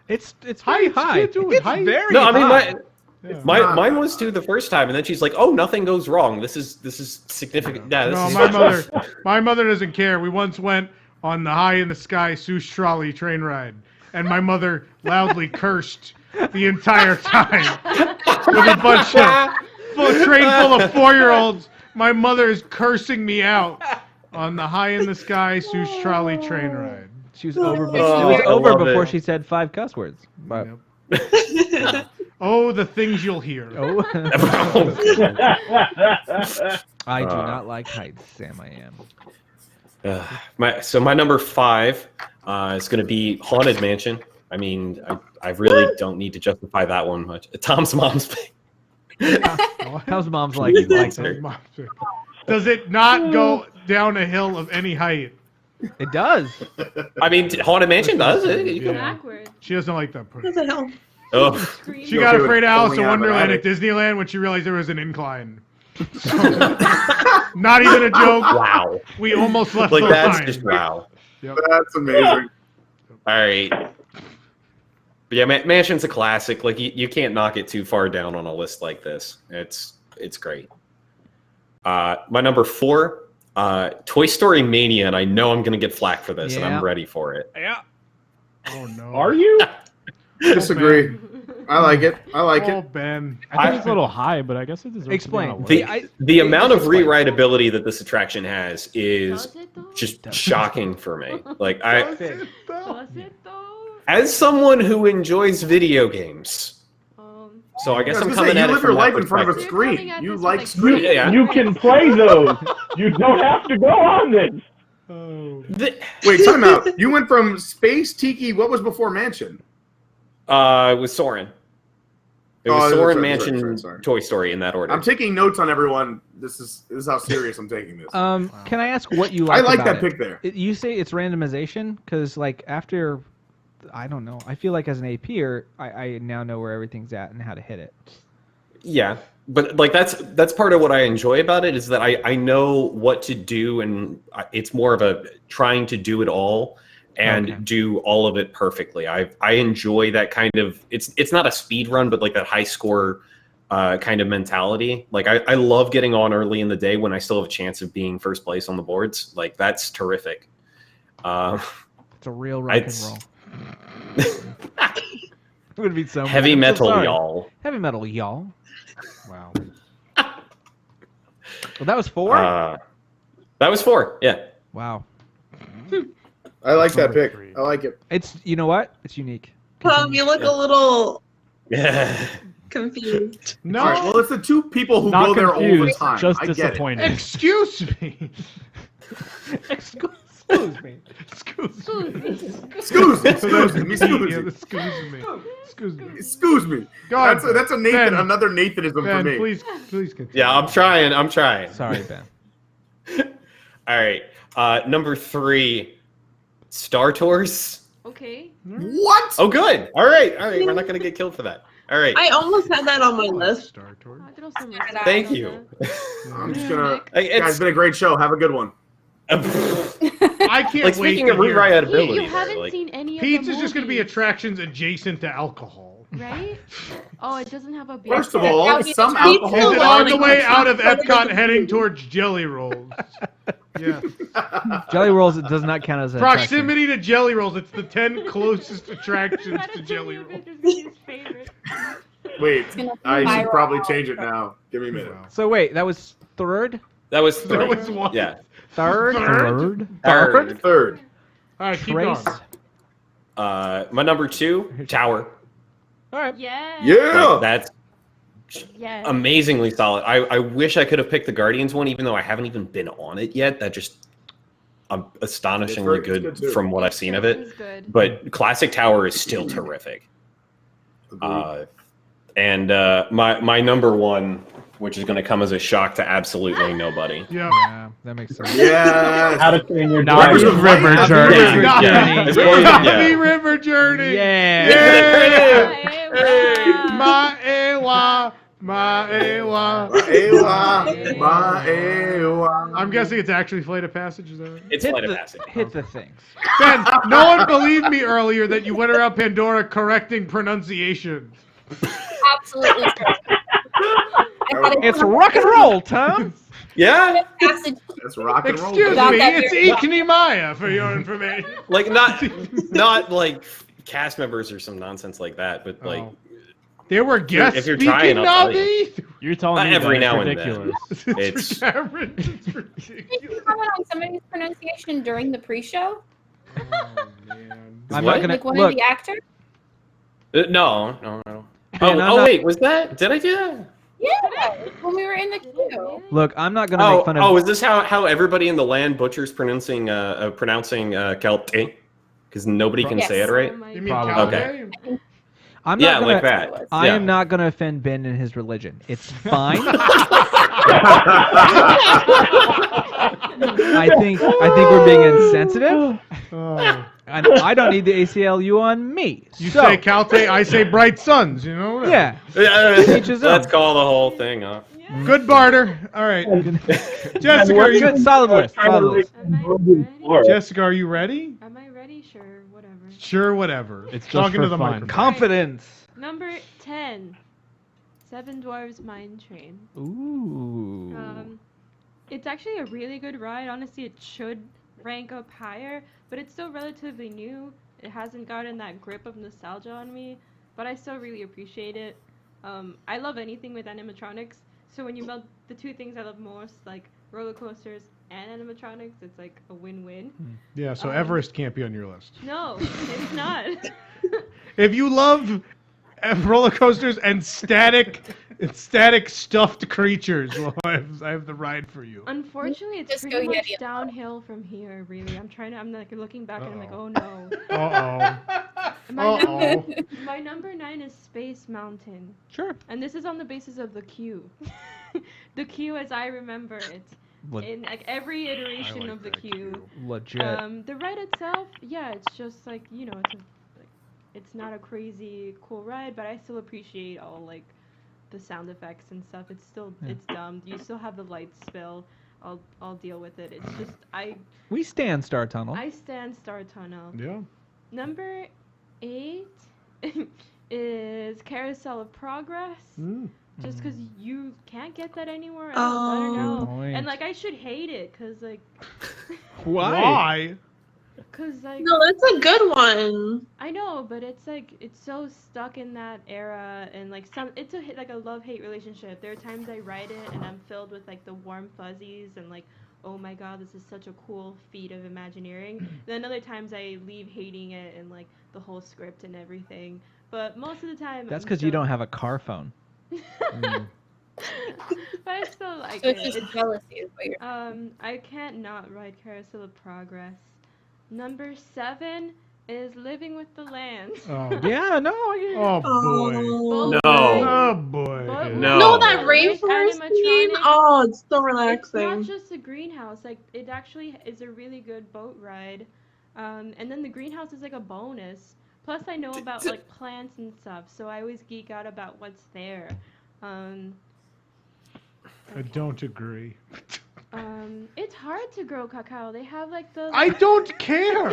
It's very Heights, high. you're doing It's heights. very No, I mean high. Yeah. mine was too the first time, and then she's like, "Oh, nothing goes wrong. This is significant." Yeah, this No, is my mother doesn't care. We once went on the High in the Sky Swoosh Trolley train ride, and my mother loudly cursed the entire time with a bunch of train full of 4-year-olds. My mother is cursing me out on the High in the Sky Swoosh Trolley train ride. She was over. Oh, it was I over love before it. she said 5 cuss words. But, Yep. Oh, the things you'll hear. oh, Oh. I do not like heights, Sam. I am. My number 5 is going to be Haunted Mansion. I mean, I really don't need to justify that one much. Tom's mom's. How's mom's like? Please, Like sir. it? Does it not go down a hill of any height? It does. I mean, Haunted Mansion does it. Yeah. Backward. She doesn't like that part. What the hell? Oh, Scream. She got Okay with afraid of Alice pulling in out of an Wonderland at attic. Disneyland when she realized there was an incline. So, not even a joke. wow! We almost left Like the that's line. just wow. That's amazing. All right. But yeah, Mansion's a classic. Like you can't knock it too far down on a list like this. It's great. My number 4, Toy Story Mania, and I know I'm gonna get flack for this, and Yeah. I'm ready for it. Yeah. Oh no. Are you? Disagree. I like it. I like Oh, it. Ben. I think it's a little high, but I guess it deserves Explain. to be on a list. The amount of explain. rewritability that this attraction has is Does it though? just shocking for me. Like Does it though? as someone who enjoys video games, so I guess I I'm was gonna coming say, at you it live from your that life in front of a perspective. You're coming screen. at You this like like screens. Yeah. You can play those. You don't have to go on this. Oh. Wait, time out. You went from Space Tiki. What was before Mansion? It was Soarin'. It Oh, was that's Soarin', right, Mansion, sorry. Toy Story in that order. I'm taking notes on everyone. This is how serious I'm taking this. Can I ask what you I like like about that it? pick there. You say it's randomization because, like, after I don't know, I feel like as an APer, I now know where everything's at and how to hit it. Yeah, but like that's part of what I enjoy about it is that I know what to do, and it's more of a trying to do it all and do all of it perfectly. I enjoy that kind of it's not a speed run, but like that high score kind of mentality. Like I love getting on early in the day when I still have a chance of being first place on the boards. Like that's terrific. It's a real rock and roll. It would be so Heavy much. I'm so metal, sorry. y'all. Heavy metal, y'all. Wow. Well, that was 4? That was 4. Yeah. Wow. I like that Number pick. 3. I like it. It's, you know what? It's unique. You look a little confused. No. All right, well, it's the two people who Not go there all the confused, time. just I get it. disappointed. Excuse me. Excuse me. Excuse me. Excuse me. For those Excuse me. Excuse me. Excuse me. Excuse me. Excuse me. Go ahead, That's a Nathan, Ben. another Nathanism for Ben, me. please continue. Yeah, I'm trying. Sorry, Ben. All right. Number 3, Star Tours. Okay. What? Oh, good. All right. We're not gonna get killed for that. All right. I almost had that on my list. Star Tours. I throw some respect Thank on you. I'm just gonna. Hey, Guys, it's been a great show. Have a good one. I can't like wait speaking to of hear. rewritability, You haven't like, seen any of Pete's the is just going to be movies, attractions adjacent to alcohol. right? Oh, it doesn't have a beer. First of all, some Pizza alcohol. Is it Hold on on. the way out of Epcot heading towards Jelly Rolls? Yeah. Jelly Rolls it does not count as an attraction. Proximity to Jelly Rolls. It's the 10 closest attractions to Jelly Ratatouille Rolls. is his favorite. Wait, It's gonna be I should viral. probably change it now. Give me a minute. So wait, that was third? that was 3. That was one. Yeah. Third? Third. Third. All right, keep Trace? going. My number 2, Tower. All right. Yeah. Yeah. Like, that's Yeah. amazingly solid. I wish I could have picked the Guardians one, even though I haven't even been on it yet. That just astonishingly It's good too. from what I've seen of it. It's good. But Classic Tower is still terrific. And my number 1, which is going to come as a shock to absolutely nobody. Yeah. Yeah, that makes sense. Yes. How to Train Your Naughty Dragon. River Happy Journey. River Yeah. Journey. It's going to- Happy yeah. River Journey. Yeah. Yeah. Wow. Maewa. Maewa. Maewa, Maewa. I'm guessing it's actually Flight of Passage. Is that right? It's Hit Flight of the, Passage. hit the things. Ben, no one believed me earlier that you went around Pandora correcting pronunciation. Absolutely true. I thought it It's was rock and roll, Tom. Yeah. passage. That's rock and roll. Excuse Without me, that it's very- Ickney for your information. Like not like cast members or some nonsense like that, but like Oh. There were guests if you're speaking, trying, I'll tell Navi. You're telling me every that now it's and then. ridiculous. It's- It's Did ridiculous. you comment on somebody's pronunciation during the pre-show? Oh, man. I'm What? not gonna Like one look. of the actors? no. Ben, I'm not- Wait, was that? Did I do that? Yeah, when we were in the queue. Look, I'm not gonna make fun of. is this how everybody in the land butchers pronouncing Celte? Because nobody can Yes. say it right. Oh my You mean God. Calais? I'm Yeah, not gonna. like that. I Yeah. am not gonna offend Ben and his religion. It's fine. I think we're being insensitive, Oh. and I don't need the ACLU on me. You so, say Caltais, I say Bright Suns, you know? yeah. Each his Let's own. call the whole thing off. Good barter. All right. Jessica, are you, Good, solid list. Solid list. Am I ready? Jessica, are you ready? Am I ready? Sure, whatever. Sure, whatever. It's just Talking for to the fun. microphone. Confidence. Number 10. Seven Dwarfs Mine Train. Ooh. It's actually a really good ride. Honestly, it should rank up higher, but it's still relatively new. It hasn't gotten that grip of nostalgia on me, but I still really appreciate it. I love anything with animatronics, so when you meld the two things I love most, like roller coasters and animatronics, it's like a win-win. Yeah, so Everest can't be on your list. No, it's not. If you love roller coasters and static stuffed creatures, well, I have the ride for you. Unfortunately, it's Just pretty go much Yeti. downhill from here, really. I'm like looking back and I'm like, oh no. Uh-oh. My number 9 is Space Mountain. Sure. And this is on the basis of the queue. The queue as I remember it. In like every iteration like of the that queue. Legit. The ride itself, yeah, it's just like, you know, it's not a crazy cool ride, but I still appreciate all like the sound effects and stuff. It's still it's dumb. You still have the light spill. I'll deal with it. It's just We stand Star Tunnel. I stand Star Tunnel. Yeah. Number 8 is Carousel of Progress. Just because you can't get that anywhere else. I don't know. Good point. And like I should hate it because like Why? Cause like No, that's a good one. I know, but it's like it's so stuck in that era, and like it's like a love-hate relationship. There are times I write it and I'm filled with like the warm fuzzies and like, oh my god, this is such a cool feat of Imagineering. Then other times I leave hating it and like the whole script and everything. But most of the time That's I'm because you still- don't have a car phone. But I still like So it's it. just jealousy is what you're I can't not ride Carousel of Progress. Number 7 is Living with the Land. Oh, Yeah, no. oh boy. Both No. rides- Oh boy. both No. No, rides that with rainforest scene. animatronics. Oh, it's so It's relaxing. not just a greenhouse. Like it actually is a really good boat ride. And then the greenhouse is like a bonus. Plus, I know about like plants and stuff, so I always geek out about what's there. I don't agree. It's hard to grow cacao. They have like the. I don't care.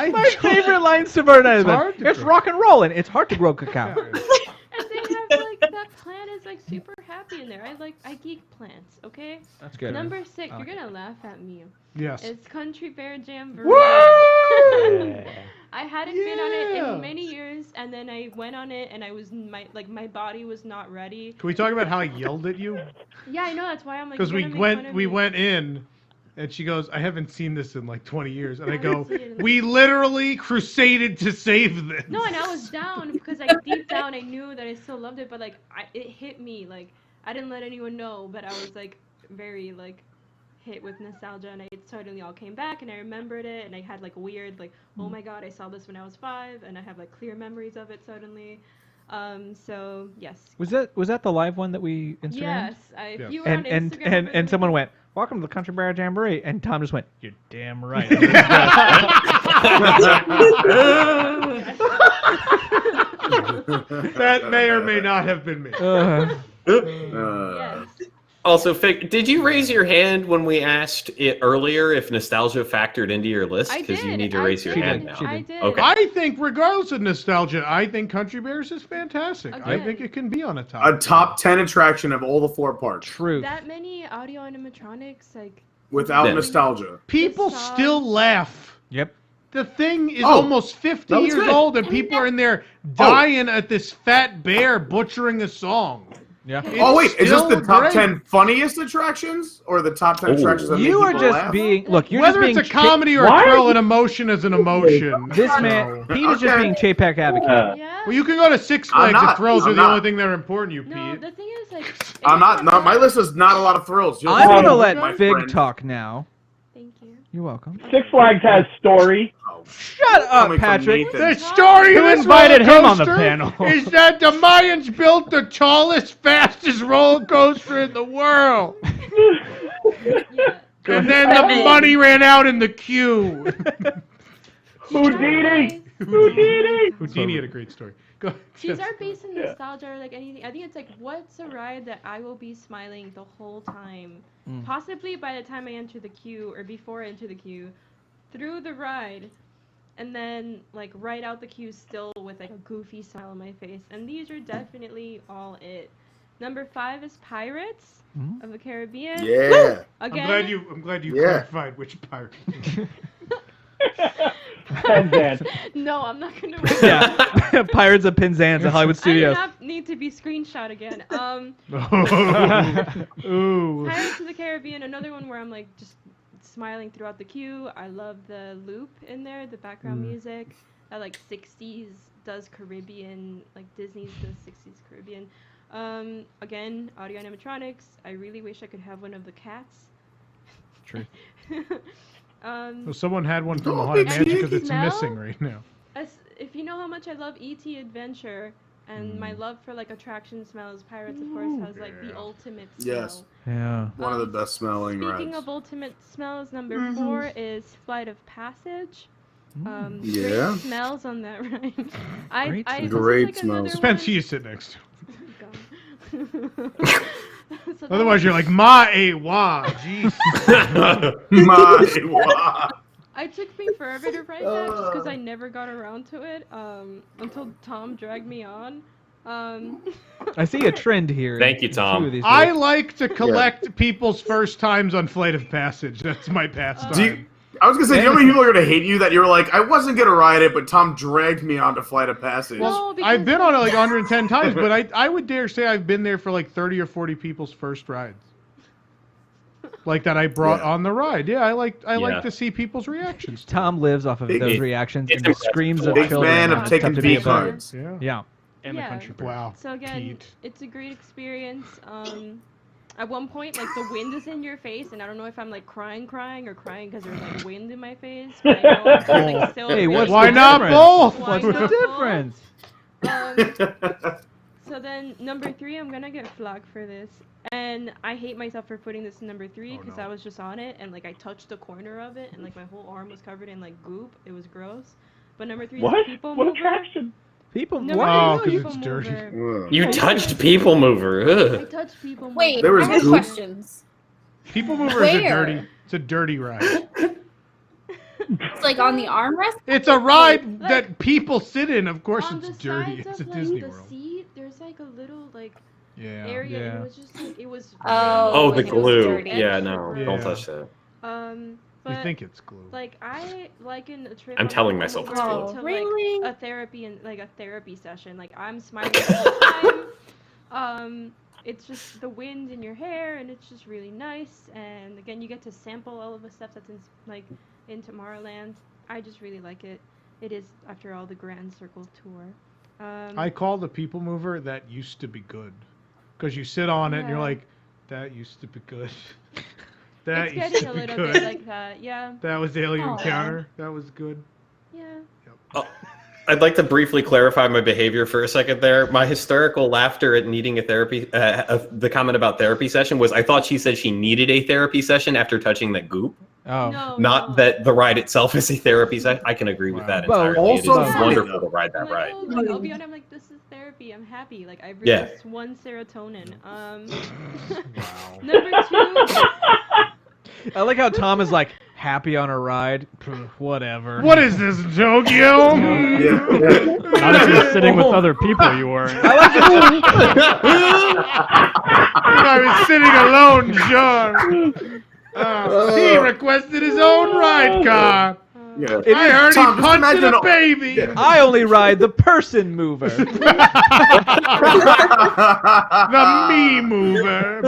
My favorite line to Bernard is hard to it's grow. rock and rollin'. It's hard to grow cacao. And they have like that plant is like super happy in there. I geek plants. Okay. That's good. Number 6, I like you're gonna laugh at me. Yes. It's Country Bear Jamboree. Woo! I hadn't been on it Yeah. in many years, and then I went on it, and I was my body was not ready. Can we talk about how I yelled at you? Yeah, I know. That's why I'm like. Because you're we gonna make fun of me. went in, and she goes, "I haven't seen this in like 20 years," and I haven't go, seen it in, "We literally crusaded to save this." No, and I was down because like deep down I knew that I still loved it, but like it hit me like I didn't let anyone know, but I was like very like hit with nostalgia, and it suddenly all came back, and I remembered it, and I had like weird like oh my god, I saw this when I was 5, and I have like clear memories of it suddenly. So yes. Was that the live one that we Instagrammed? Yes, Yes. if you were on Instagram And someone went, "Welcome to the Country Bear Jamboree," and Tom just went, "You're damn right." That may or may not have been me. Yes. Also, did you raise your hand when we asked it earlier if nostalgia factored into your list? I Because you did, need to I raise your did, hand now. I did. Okay. I think, regardless of nostalgia, I think Country Bears is fantastic. I Again. think it can be on a top. A top 10 attraction of all the 4 parks Truth. That many audio animatronics, like without Yeah. nostalgia. People This song- still laugh. Yep. The thing is Oh, almost 50 that was years good. old, and people are in there dying at this fat bear butchering a song. Yeah. Oh wait, is this still the top great. 10 funniest attractions or the top 10 attractions that You make are people just laugh? being you're Whether just being it's a comedy or a What? thrill, an emotion is an emotion. This So- man, Pete is just Okay. being Chapek advocate. yeah. Well, you can go to Six I'm Flags. not. If thrills I'm are the not. only thing that are important to you, No, Pete. the thing is like. I'm not. if No, you're my list is not a lot of thrills. Just I'm gonna my let Fig friend. talk now. Thank you. You're welcome. Six Flags has story. Shut up, Coming from Patrick. Nathan. The story of Who this invited roller him on the coaster panel? is that the Mayans built the tallest, fastest roller coaster in the world, Yeah. and then the money ran out in the queue. Houdini! Houdini! Houdini had a great story. Go ahead. These are based in nostalgia or like anything. I think it's like, what's a ride that I will be smiling the whole time? Possibly by the time I enter the queue or before I enter the queue, through the ride, and then like right out the queue still with like a goofy smile on my face. And these are definitely all it. Number 5 is Pirates of the Caribbean. Yeah. Again, I'm glad you Yeah. clarified which pirate. Penzance. No, I'm not gonna. Yeah. Pirates of Penzance at Hollywood I do Studios. not need to be screenshot again. Ooh. Pirates of the Caribbean, another one where I'm like just smiling throughout the queue. I love the loop in there, the background music. That like 60s does Caribbean, like Disney's does 60s Caribbean. Again, audio animatronics. I really wish I could have one of the cats. True. Well, someone had one from the Oh, Haunted big Mansion because it's smell? missing right now. If you know how much I love E.T. Adventure and my love for like attraction smells, Pirates of course has like the ultimate smell. Yes. Yeah. One of the best smelling Speaking rides. of ultimate smells, number 4 is Flight of Passage. Yeah. Great smells on that ride. Great this is, Great like, smells. another Depends who one- you sit next to. So Otherwise, that- you're like, ma-a-wa, jeez. My wow. It took me forever to write that just because I never got around to it until Tom dragged me on. I see a trend here. Thank you, in Tom. two of these I lists. like to collect people's first times on Flight of Passage. That's my pastime. I was gonna say, do you know how many people are gonna hate you that you were like, I wasn't gonna ride it, but Tom dragged me onto Flight of Passage. No, because I've been on it like 110 times, but I would dare say I've been there for like 30 or 40 people's first rides. Like that I brought Yeah. on the ride. Yeah, I like Yeah. to see people's reactions. Tom lives off of Big- those it- reactions it's and the screams of Big children. fan when of it's taking tough to be V a bug. cards. Yeah. Yeah. And Yeah. the country fair. Wow. So again, Pete. it's a great experience. At one point, like the wind is in your face, and I don't know if I'm like crying or crying because there's like wind in my face. But I know I'm like still. Hey, really why the not difference? both? Why What's the not both? difference? So then number 3, I'm gonna get flagged for this, and I hate myself for putting this in number 3 because I was just on it and like I touched the corner of it and like my whole arm was covered in like goop. It was gross. But number 3 What? is People What Mover. attraction? People. Number Wow. 3 is 'cause People it's dirty. Mover. You touched People Mover. I Ugh. touched People Mover. Wait, There was I have goop. questions. People Mover is a Where? dirty. It's a dirty ride. It's like on the armrest. It's a ride Like- that people sit in. Of course, On it's the dirty. sides It's a of, like, Disney the World. seat, there's like a little like Yeah. area. And Yeah. it was just like it was. Oh, Oh, the and it was glue. dirty. Yeah, no, Yeah. don't touch that. But You think it's glue? like I liken a trip. I'm on telling People myself it's Mover glue. to, like, Really? a therapy and like a therapy session. Like I'm smiling all the time. It's just the wind in your hair, and it's just really nice. And again, you get to sample all of the stuff that's in Tomorrowland. I just really like it. It is, after all, the Grand Circle tour. I call the People Mover that used to be good, because you sit on it and you're Yeah. like, that used to be good. That It's used getting to a be little good. bit like that, yeah. That was Alien Aw. Encounter. That was good. Yeah. I'd like to briefly clarify my behavior for a second there. My hysterical laughter at needing a therapy, the comment about therapy session was, I thought she said she needed a therapy session after touching that goop. Oh. No, Not no. that the ride itself is a therapy session. I can agree with that Well, entirely. also it is funny, wonderful though. to ride I'm that like, ride. oh, like, I'll be on. I'm like, this is therapy. I'm happy. Like I've Yeah. released 1 serotonin. Wow. Number 2. I like how Tom is like happy on a ride. Pff, whatever. What is this, Tokyo? Not if you're sitting with other people, you weren't. I was sitting alone, sure. He requested his own ride car. Yeah. I heard Tom, he just punched imagine a all- baby. Yeah. I only ride the person mover. The me mover.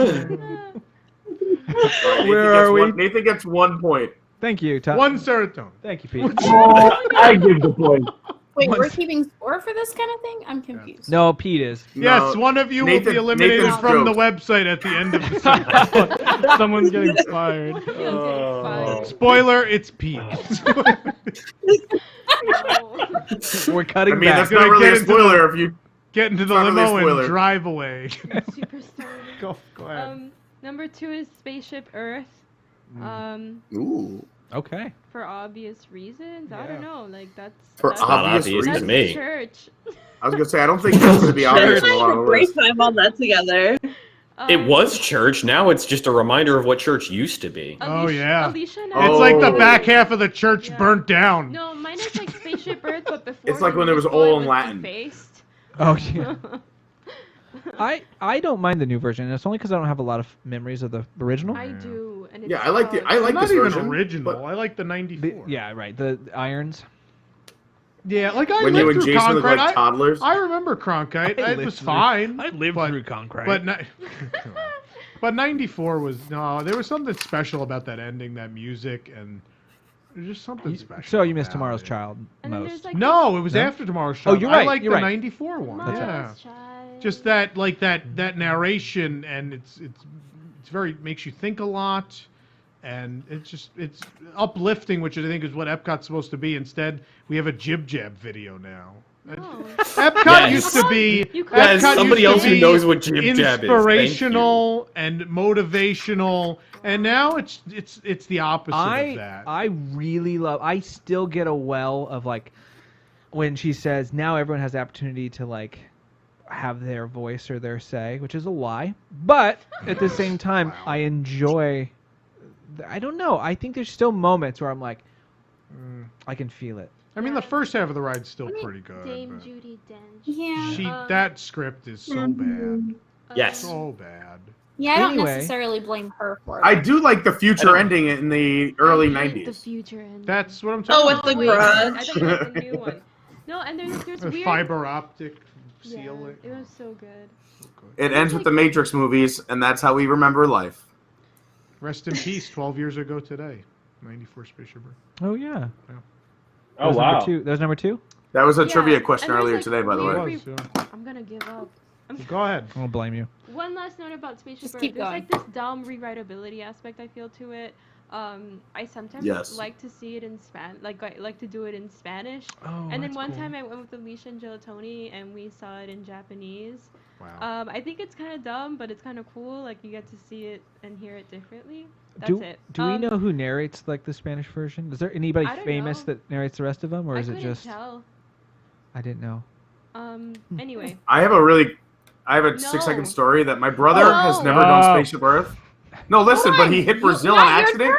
Where are we? Nathan gets 1 point. Thank you, Tom. 1 serotonin. Thank you, Pete. I give the point. Wait, we're Once- keeping score for this kind of thing? I'm confused. No, Pete is. Yes, No, one of you will Nathan- be eliminated Nathan's from the joke. website at the end of the segment. Someone's getting fired. Spoiler, it's Pete. We're cutting I mean, back. that's not Gonna really get a into spoiler if you. Get into the Not really a limo spoiler. and drive away. Superstar. Go ahead. Number 2 is Spaceship Earth. Ooh. Okay. For obvious reasons. I don't know. Like that's For that's, Not obvious obvious to that's reasons. me. church. I was gonna say I don't think it's gonna be obvious in a lot of Great ways. time on that together. It was church. Now it's just a reminder of what church used to be. Oh, yeah. Alicia and Oh. It's like the back half of the church Yeah. burnt down. No, mine is like Spaceship Earth, but before. It's like when it was this all boy in Latin. defaced. Oh yeah. I don't mind the new version. It's only because I don't have a lot of memories of the original. I do, and it's Yeah, I like Not this even version. original. but I like the 94. Yeah, right. The irons. Yeah, like I when you lived and through Jason look Cronkite. like toddlers. I remember Cronkite. I It lived was through- fine. I lived but, through Concrete. But, but 94 was no. There was something special about that ending, that music, and there's just something special. So you missed about Tomorrow's it. Child And then most. there's like No, it was No? after Tomorrow's Oh, Child. you're I right, like you're the right. 94 one. Tomorrow's Yeah. Child. Just that, like that narration, and it's very makes you think a lot, and it's uplifting, which I think is what Epcot's supposed to be. Instead, we have a jib jab video now. Oh. Epcot Yes. used to be You could- Yes, Epcot somebody used to else who be knows what jib jab is. Thank you. inspirational and motivational, and now it's the opposite of that. I really love. I still get a well of like when she says now everyone has the opportunity to like have their voice or their say, which is a lie. But at the same time, I enjoy. I don't know. I think there's still moments where I'm like, I can feel it. I mean, the first half of the ride's still I mean, pretty good. Dame but Judi Dench. Yeah. that script is so bad, Yes. so bad. Yeah, I don't Anyway. necessarily blame her for it. I do like the future I don't- ending in the early I hate The 90s. future ending. That's what I'm Oh, talking with the wait, I garage. thought you meant the new one. No, and there's about. weird. Fiber optic Yeah, ceiling. it was so good. It ends with the Matrix movies, and that's how we remember life. Rest in peace. 12 years ago today, 94 Spaceship Earth. Oh yeah. Oh That was wow. Number two. That was number 2. That was a Yeah, trivia question and there's, earlier like, today, by the weird way. It was, yeah. I'm gonna give up. Go ahead. I don't blame you. One last note about Spaceship Just Earth. keep There's going. like this dumb rewritability aspect I feel to it. I sometimes Yes. like to see it in I like to do it in Spanish. Oh, And then one time I went with Alicia and Gelatoni and we saw it in Japanese. Wow. I think it's kind of dumb, but it's kind of cool. Like you get to see it and hear it differently. That's Do it. we know who narrates like the Spanish version? Is there anybody I don't famous know. that narrates the rest of them, or I is it couldn't just? tell. I didn't know. Anyway. I have a 6-second No. story that my brother Oh, has no. never done Spaceship Earth. No, listen, but he hit Brazil on Not your accident.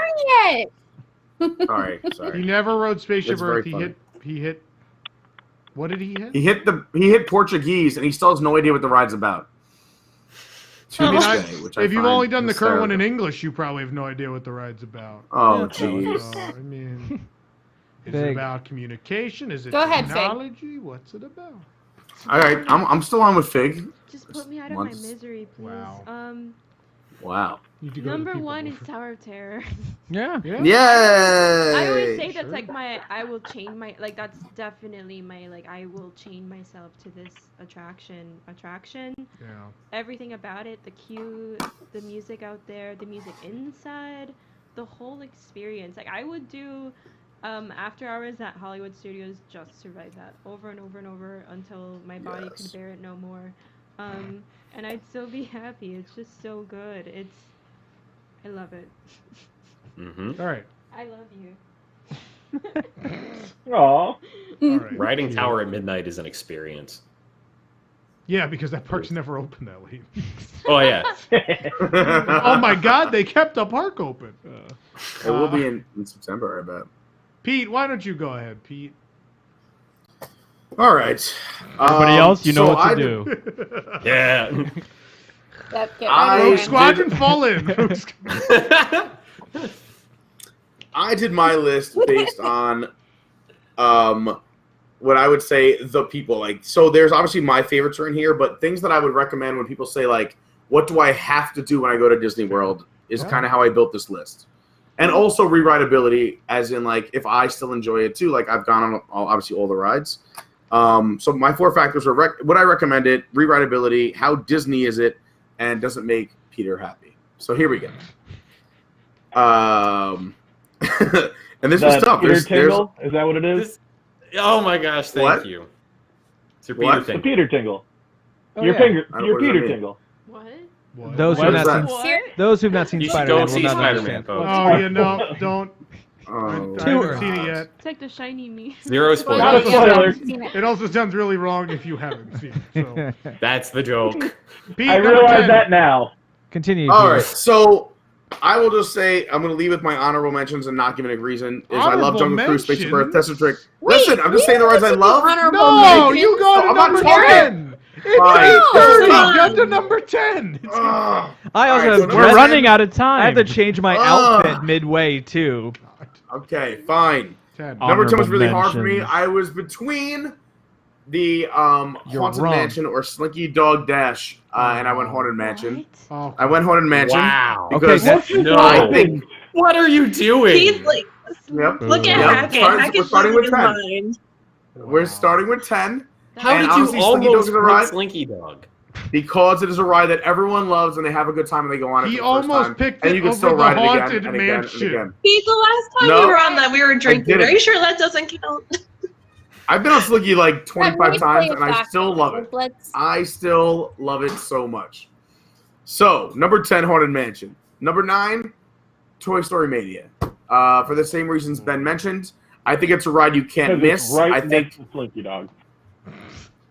turn yet. All right, He sorry. never rode Spaceship It's very Earth. He hit. What did he hit? He hit Portuguese, and he still has no idea what the ride's about. To I mean, this day, which I if you've find only done the current one in hysterical. English, you probably have no idea what the ride's about. Oh, Yeah. jeez. So, I mean, is it Fig. about communication? Is it Go ahead, Fig. technology? What's it about? All right, I'm still on with Fig. Just put me out of Once- my misery, please. Wow. Wow. You need to go to the Number people one is mover. Tower of Terror. Yeah. Yeah. Yay! I always say that's Sure. like I will chain my, like that's definitely my, like I will chain myself to this attraction. Yeah. Everything about it, the queue, the music out there, the music inside, the whole experience. Like I would do after hours at Hollywood Studios just to ride that over and over and over until my body could bear it no more. And I'd still be happy. It's just so good. I love it. Mm-hmm. All right. I love you. Aw. All right. Riding Tower at midnight is an experience. Yeah, because that park's never open that late. Oh yeah. Oh my God, they kept the park open. It will be in September, I bet. Pete, why don't you go ahead, Pete? All right. Everybody else, you know so what to I do. Yeah. Get I- ready. Rogue Squadron, fall in. I did my list based on what I would say the people like. So there's obviously my favorites are in here, but things that I would recommend when people say like, what do I have to do when I go to Disney World is kind of how I built this list. And also rewritability, as in like if I still enjoy it too. Like I've gone on obviously all the rides. So my 4 factors are would I recommend it, rewritability, how Disney is it, and does it make Peter happy? So here we go. And this was tough. Peter Tingle? Is that what it is? Oh my gosh, thank What? you. It's your What? Peter The thing. Peter Tingle. Oh, Your yeah. finger. I don't- Your what does that Peter mean? Tingle. What? What? Those What who've is not that? seen What? those who've not seen You should Spider-Man go will see not Spider-Man, understand. folks. Oh, you know, don't. Oh, I Too haven't seen it God. yet. It's like the shiny me. Zero Not a spoilers. spoiler. Seen it. It also sounds really wrong if you haven't seen it. So, That's the joke. Pete, I number realize 10. that now. Continue. All Peter. right, so I will just say I'm going to leave with my honorable mentions and not giving a reason. Is I love Honorable Jungle Cruise, Spaceship Earth, mentions? Test of Trick. Wait, Listen, I'm just we saying the rides I haven't love. seen honorable No, mentions. you go to I'm not number talking. 10. It's Fine. Pete. Just Got stop. to number 10. It's- Ugh. I also All right, have so dress- We're number running 10. out of time. I have to change my outfit midway too. Okay, fine. 10. Number 10 was Honorable really hard for me. mentions. I was between the Haunted wrong. Mansion or Slinky Dog Dash, and I went Haunted Mansion. Oh, I went Haunted Mansion. Wow. Because that's- No. I think What are you doing? He's like, Yep. look at Yep. Hackett. We're Hackett's starting with losing his 10. mind. We're starting with 10 How And did honestly, you Slinky Dog almost is a ride. pick Slinky Dog? because it is a ride that everyone loves and they have a good time and they go on it He for the first almost time. picked And it you can over still the ride it again Haunted and again and Mansion. again. Pete, the last time No, we were on that, we were drinking. didn't. Are you sure that doesn't count? I've been on Slinky like Let 25 me times play and I back still then. love it. Let's. I still love it so much. So, number 10, Haunted Mansion. Number 9, Toy Story Mania. For the same reasons Ben mentioned, I think it's a ride you can't Because it's miss. right I next think. to Slinky Dog.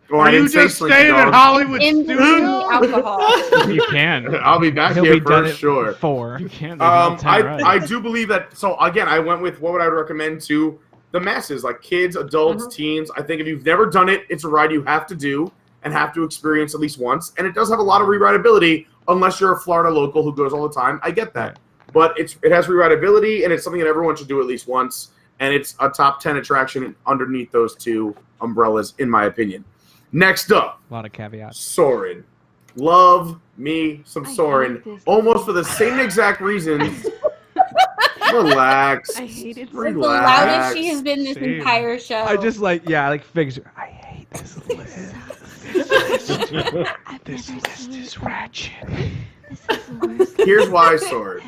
Well, I Are you didn't say just Slinky staying Dog. at Hollywood In the Studios? alcohol. You can. I'll be back He'll here be done for at sure. 4. You can't. There's no 10 rides. I do believe that. So again, I went with what would I recommend to the masses, like kids, adults, teens. I think if you've never done it, it's a ride you have to do and have to experience at least once. And it does have a lot of rewritability, unless you're a Florida local who goes all the time. I get that, but it has rewritability, and it's something that everyone should do at least once. And it's a top 10 attraction underneath those two umbrellas, in my opinion. Next up, A lot of caveats. Soarin'. Love me some I hate Soarin'. this. Almost for the same exact reasons. Relax. I hate it so The Relax. loudest she has been this Same. entire show. I just like figures. I hate this list. This list is ratchet. This is the worst. Here's why, Sword.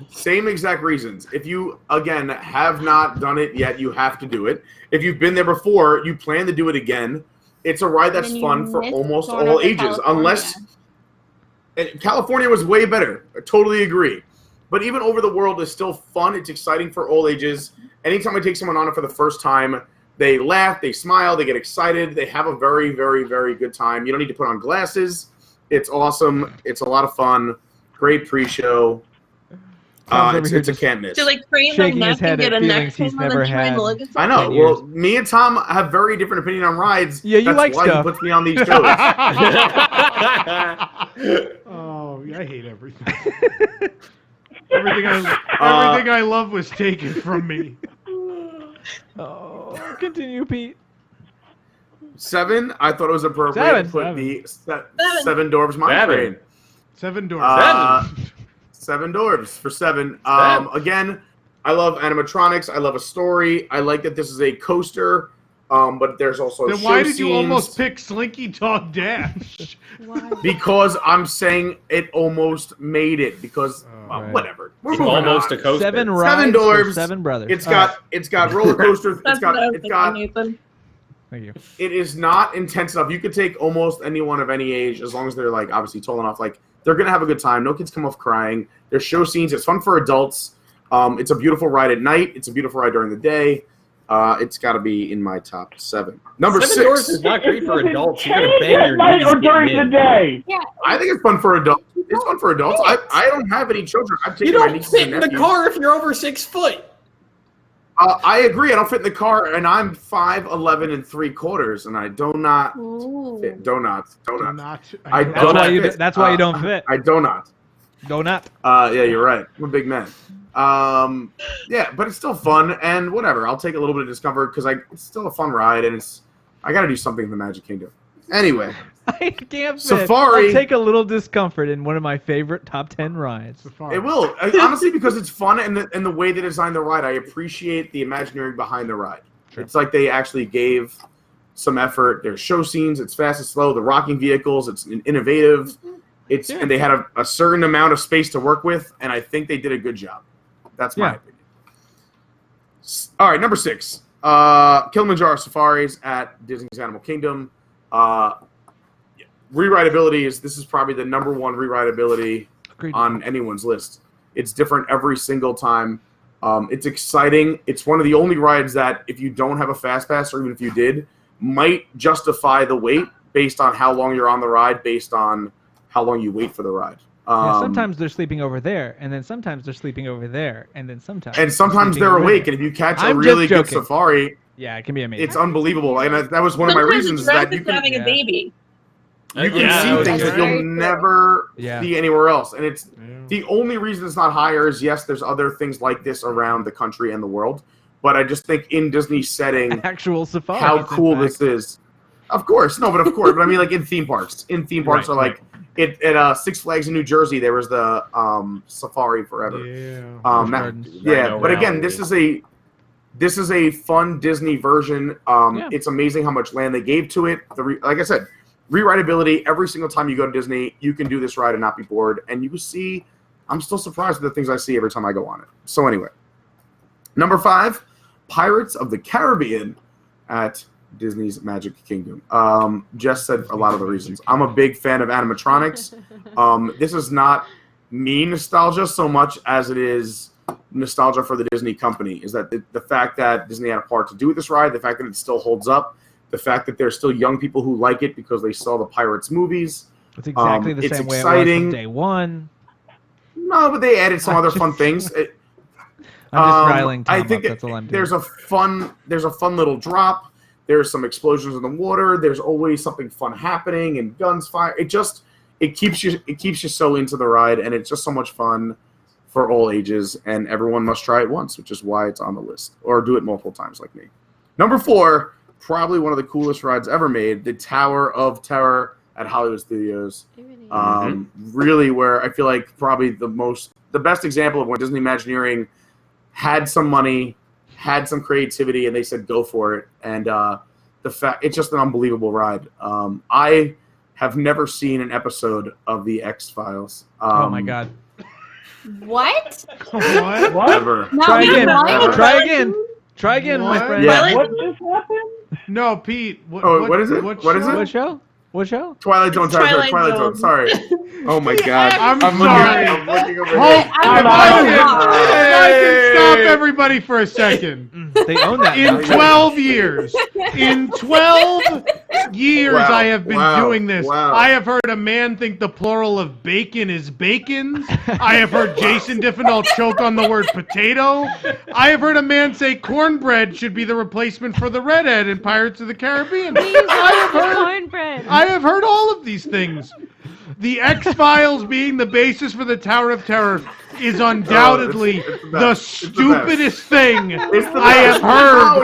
Same exact reasons. If you, again, have not done it yet, you have to do it. If you've been there before, you plan to do it again. It's a ride that's And you fun for missed almost going all up to ages. California. Unless California was way better. I totally agree. But even Over the World is still fun. It's exciting for all ages. Anytime I take someone on it for the first time, they laugh, they smile, they get excited. They have a very, very, very good time. You don't need to put on glasses. It's awesome. It's a lot of fun. Great pre-show. It's a can't miss. To like crane Shaking their his neck and head get at a feelings neck he's trauma and never then try and had. look at I know. 10 years. Well, me and Tom have very different opinion on rides. Yeah, you That's like why stuff. he puts me on these shows. Oh, I hate everything. Everything I love was taken from me. Oh, continue, Pete. 7, I thought it was appropriate to put the Seven Dwarfs Mine Train. 7 Dwarfs. 7 Dwarfs for 7. Again, I love animatronics. I love a story. I like that this is a coaster, but there's also Then show why did you scenes. almost pick Slinky Dog Dash? Because I'm saying it almost made it. Because right. whatever. We're It's moving almost on. a coaster. 7 rides 7 for Dwarfs. 7 brothers. It's got roller coasters. That's what I was thinking, Nathan. Thank you. It is not intense enough. You could take almost anyone of any age, as long as they're like obviously tall enough. Like they're gonna have a good time. No kids come off crying. There's show scenes. It's fun for adults. It's a beautiful ride at night. It's a beautiful ride during the day. It's got to be in my top 7. Number 6. Dwarfs is not great for adults. You're gonna bang your Night knees or getting during the in. day. Yeah. I think it's fun for adults. It's fun for adults. I don't have any children. I've You taken my don't nieces fit and in the nephews. car if you're over 6 foot. I agree. I don't fit in the car, and I'm 5'11" and 3/4, and I do not fit. Donuts. I That's don't why you. fit. That's why you don't fit. I do not. Go not. Yeah, you're right. I'm a big man. Yeah, but it's still fun and whatever. I'll take a little bit of discomfort because it's still a fun ride, and I got to do something in the Magic Kingdom. Anyway, I can't fit. Safari. I'll take a little discomfort in one of my favorite top 10 rides. Safari. It will honestly because it's fun and the way they designed the ride. I appreciate the Imagineering behind the ride. Sure. It's like they actually gave some effort. There's show scenes. It's fast and slow. The rocking vehicles. It's innovative. And they had a certain amount of space to work with, and I think they did a good job. That's my opinion. All right, number 6. Kilimanjaro Safaris at Disney's Animal Kingdom. Rewritability this is probably the number 1 rewritability on anyone's list. It's different every single time. It's exciting. It's one of the only rides that if you don't have a fast pass, or even if you did, might justify the wait based on how long you're on the ride, based on how long you wait for the ride. Sometimes they're sleeping over there, and then sometimes they're sleeping over there, and then sometimes they're awake. And if you catch a really good safari, yeah, it can be amazing. It's unbelievable. And that was one of my reasons is that you can having a baby. You can see things that you'll never see anywhere else. And it's the only reason it's not higher is, yes, there's other things like this around the country and the world. But I just think in Disney's setting, actual safari, how cool this is. Of course. No, but of course. But I mean, like in theme parks. In theme parks are like, at Six Flags in New Jersey, there was the Safari Forever. Yeah. But again, this is a fun Disney version. It's amazing how much land they gave to it. Like I said, rewritability. Every single time you go to Disney, you can do this ride and not be bored. And you see, I'm still surprised with the things I see every time I go on it. So anyway, number 5, Pirates of the Caribbean at Disney's Magic Kingdom. Jess said a lot of the reasons. I'm a big fan of animatronics. This is not me nostalgia so much as it is nostalgia for the Disney company. Is that the fact that Disney had a part to do with this ride, the fact that it still holds up, the fact that there's still young people who like it because they saw the Pirates movies. It's exactly the same way it was from day one. No, but they added some other fun things. I'm just riling Tom I think up. That's all I'm doing. there's a fun little drop. There's some explosions in the water. There's always something fun happening and guns fire. It keeps you so into the ride, and it's just so much fun for all ages, and everyone must try it once, which is why it's on the list, or do it multiple times like me. Number 4, probably one of the coolest rides ever made, the Tower of Terror at Hollywood Studios. Really, where I feel like probably the best example of when Disney Imagineering had some money, had some creativity, and they said go for it. And it's just an unbelievable ride. I have never seen an episode of the X-Files. Oh my god. What? What? Ever. No, Try again. what? Try again. Try again, my What? friend. Yeah. What just happened? No, Pete. What is it? What is it? What show? What show? Twilight Zone. Twilight Twilight Zone. Zone. Sorry. Oh my god. I'm looking- sorry. I'm looking over Hold here. I'm I can Hey! stop everybody for a second. They own that. In now. 12 years, in 12 years, Wow, I have been wow, doing this. wow. I have heard a man think the plural of bacon is bacons. I have heard Jason Diffendahl choke on the word potato. I have heard a man say cornbread should be the replacement for the redhead in Pirates of the Caribbean. Cornbread. I have heard all of these things. The X-Files being the basis for the Tower of Terror is undoubtedly it's the the best. It's the stupidest thing It's the I best. have No,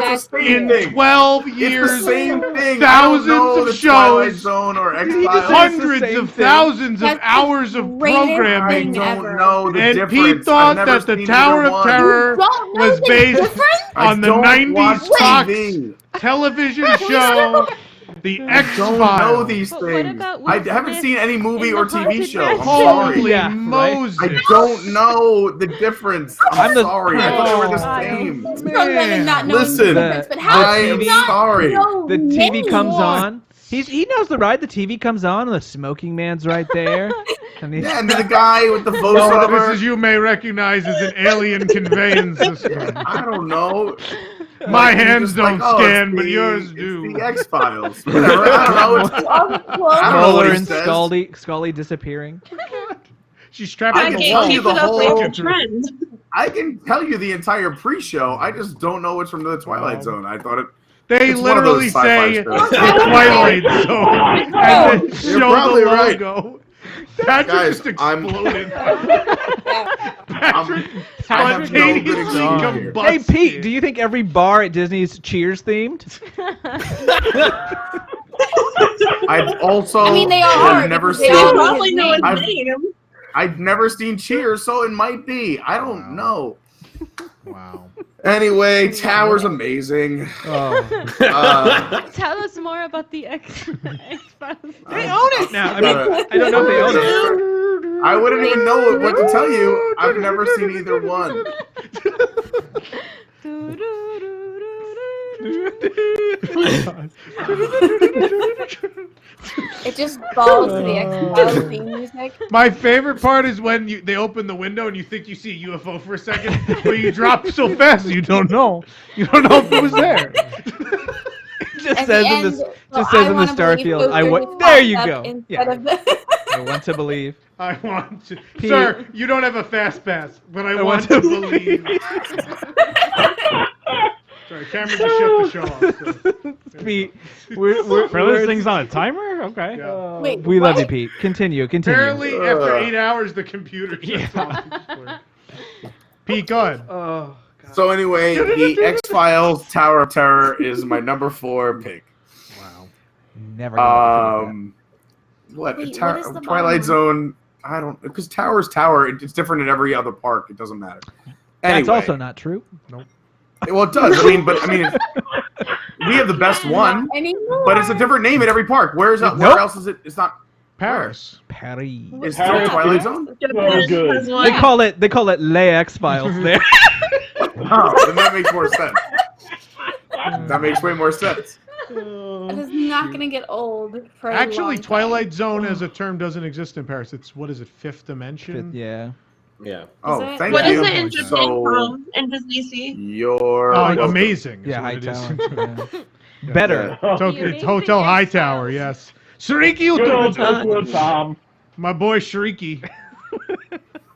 heard it's the same in thing. 12 It's years. the same thing. Thousands I don't know of the Twilight shows. Zone or just X-Files. said- Hundreds It's the of same thing. thousands of That's the hours of greatest I programming. thing don't ever. know the And difference. Pete I've thought never that the seen Tower either of one. Terror Don't know was the based difference? I on the don't 90s watch Fox TV. television show, The I don't know X-Files. these But what things. about I Will haven't Smith seen any movie in or the TV Haunted show. I'm Mansion? sorry. Holy Yeah, right. Moses. I don't know the difference. I'm I'm the- sorry. I thought they were the Oh, same. From them and not knowing Listen, the difference, but how I do am you not sorry. know The TV names? comes on. He knows the ride. The TV comes on, and the smoking man's right there. And he's, Yeah, and then the guy with the This voiceover. is you may recognize as an alien conveyance system. I don't know. My Like, hands just like, don't oh, it's scan, but the- yours it's do. the X-Files. Whatever. I don't know. It's, All the clothes. I don't know Mueller what he and says. Scully disappearing. She's trapped I in can the tell wall. you the keep it up whole- with the trend. I can tell you the entire pre-show. I just don't know what's from the Twilight Zone. I thought it. They It's one of those literally sci-fi say shows. the Twilight Zone and then You're show probably the right. logo. Patrick Guys, just I'm- exploded. Yeah. Patrick I have no good spontaneously excuse here. combusted. Hey Pete, do you think every bar at Disney's Cheers themed? I've also I mean, they all are, never because they seen. all You probably know his I've- name. I've never seen Cheers, so it might be. I don't know. Wow. Anyway, Tower's amazing. Oh. Tell us more about the X-Files. They own it now. I mean, I don't know if they own it. I wouldn't even know what to tell you. I've never seen either one. It just falls to the X-Files theme music. My favorite part is when they open the window and you think you see a UFO for a second, but you drop so fast you don't know. You don't know if it was there. It just At says the in end, the well, just says I in the wanna believe Starfield. I Booker want. was There you popped go. up instead Yeah. of the- I want to believe. I want to. Pete. Sir, you don't have a fast pass, but I want want to to believe. Sorry, Cameron just shut the show off. So. Pete, we're For this thing's on a timer? Okay. Yeah. Wait, we love you, what? Pete. Continue. Apparently, after Ugh. 8 hours, the computer shuts off. Pete, go ahead. Oh. So anyway, the X-Files Tower of Terror is my number 4 pick. Wow. Never. Gonna What? Wait, Tower- what is the Twilight bottom? Zone. I don't, because Tower's Tower. It's different in every other park. It doesn't matter. Anyway, That's also not true. well, it does. I mean, we have the best one, Anymore. but it's a different name at every park. Where else is it? It's not. Paris. Paris. Is Paris it is- Twilight Zone? So good. Has They one. call it Les X Files there. Oh, then that makes more sense. That makes way more sense. It is not going to get old for a Actually, long time. Twilight Zone as a term doesn't exist in Paris. It's, what is it, fifth dimension? Yeah. Yeah. Oh, it? thank What you. is it in Japan So from in Disney Sea? you're Oh, welcome. amazing. is Yeah, what High it is. Tower. Yeah. Better. Yeah. So The it's amazing Hotel X-Files. Hightower, yes. Shriki Good old Utah. Tokyo Tom. My boy Shriki.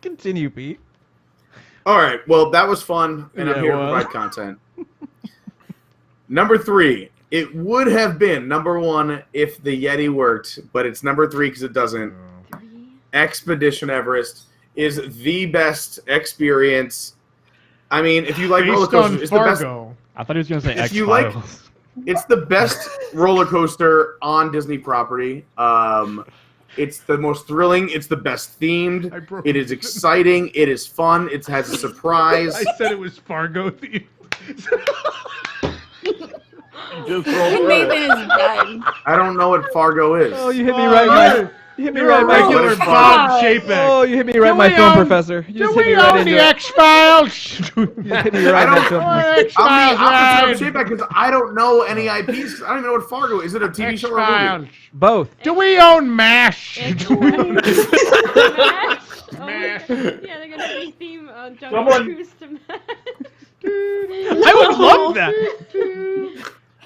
Continue, Pete. All right. Well, that was fun, and Yeah, I'm here it to was. provide content. Number 3. It would have been number 1 if the Yeti worked, but it's number 3 because it doesn't. Expedition Everest is the best experience. I mean, if you like roller Based on coasters, it's the best. Fargo. I thought he was going to say If X-Files. you like- It's the best roller coaster on Disney property. It's the most thrilling. It's the best themed. It is exciting. It is fun. It has a surprise. I said it was Fargo themed. Just roll through Nathan it. is done. I don't know what Fargo is. Oh, you hit me right in my. You hit me right in my regular phone. Bob Chapek. Oh, you hit me right in my phone, Professor. You just hit me right into the it. X-Files? You hit me right in that phone. I'm the opposite of Chapek because I don't know any IPs. I don't even know what Fargo is. Is it a TV show or a movie? Both. Do we own MASH? Mash? Mash. Yeah, they're gonna be theme Jungle Someone- Cruise to Mash. I would love that.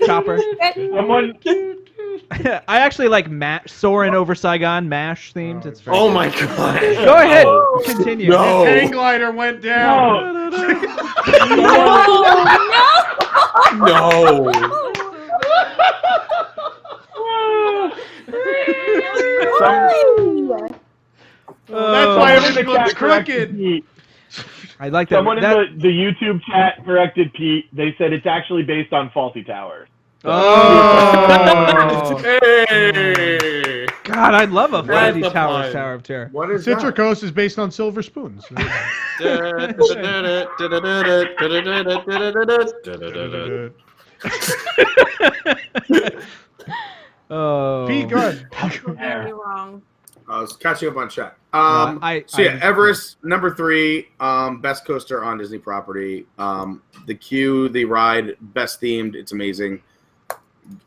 Chopper. Someone, I actually like Soarin' over Saigon MASH themed. It's very Oh good. my god. Go ahead. Continue. No. Hang glider went down. No. That's why everything looks crooked. Pete. I like that. Someone in the YouTube chat corrected Pete. They said it's actually based on Faulty Towers. Oh. Hey. God, I'd love a That's Faulty the Towers fun. Tower of Terror. What is that? Citricose is based on silver spoons. Oh. Pete, go ahead. Very wrong. I was catching up on chat. I Everest, number 3, best coaster on Disney property. The queue, the ride, best themed. It's amazing.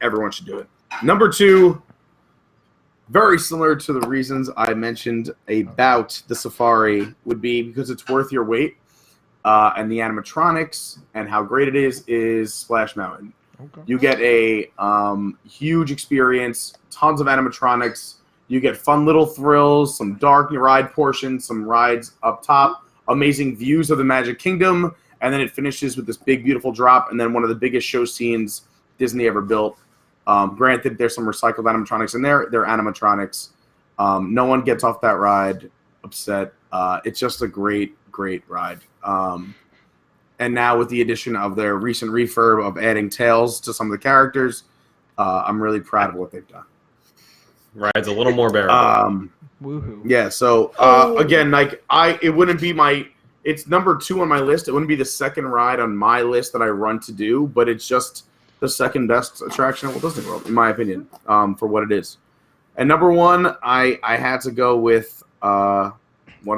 Everyone should do it. Number 2, very similar to the reasons I mentioned about the Safari, would be because it's worth your wait. And the animatronics and how great it is Splash Mountain. Okay. You get a huge experience, tons of animatronics. You get fun little thrills, some dark ride portions, some rides up top, amazing views of the Magic Kingdom, and then it finishes with this big, beautiful drop, and then one of the biggest show scenes Disney ever built. Granted, there's some recycled animatronics in there. They're animatronics. No one gets off that ride upset. It's just a great, great ride. And now with the addition of their recent refurb of adding tails to some of the characters, I'm really proud of what they've done. Ride's a little more bearable. Woohoo. Yeah, so again, like it wouldn't be it's number 2 on my list. It wouldn't be the second ride on my list that I run to do, but it's just the second best attraction at Walt Disney World, in my opinion, for what it is. And number 1, I had to go with one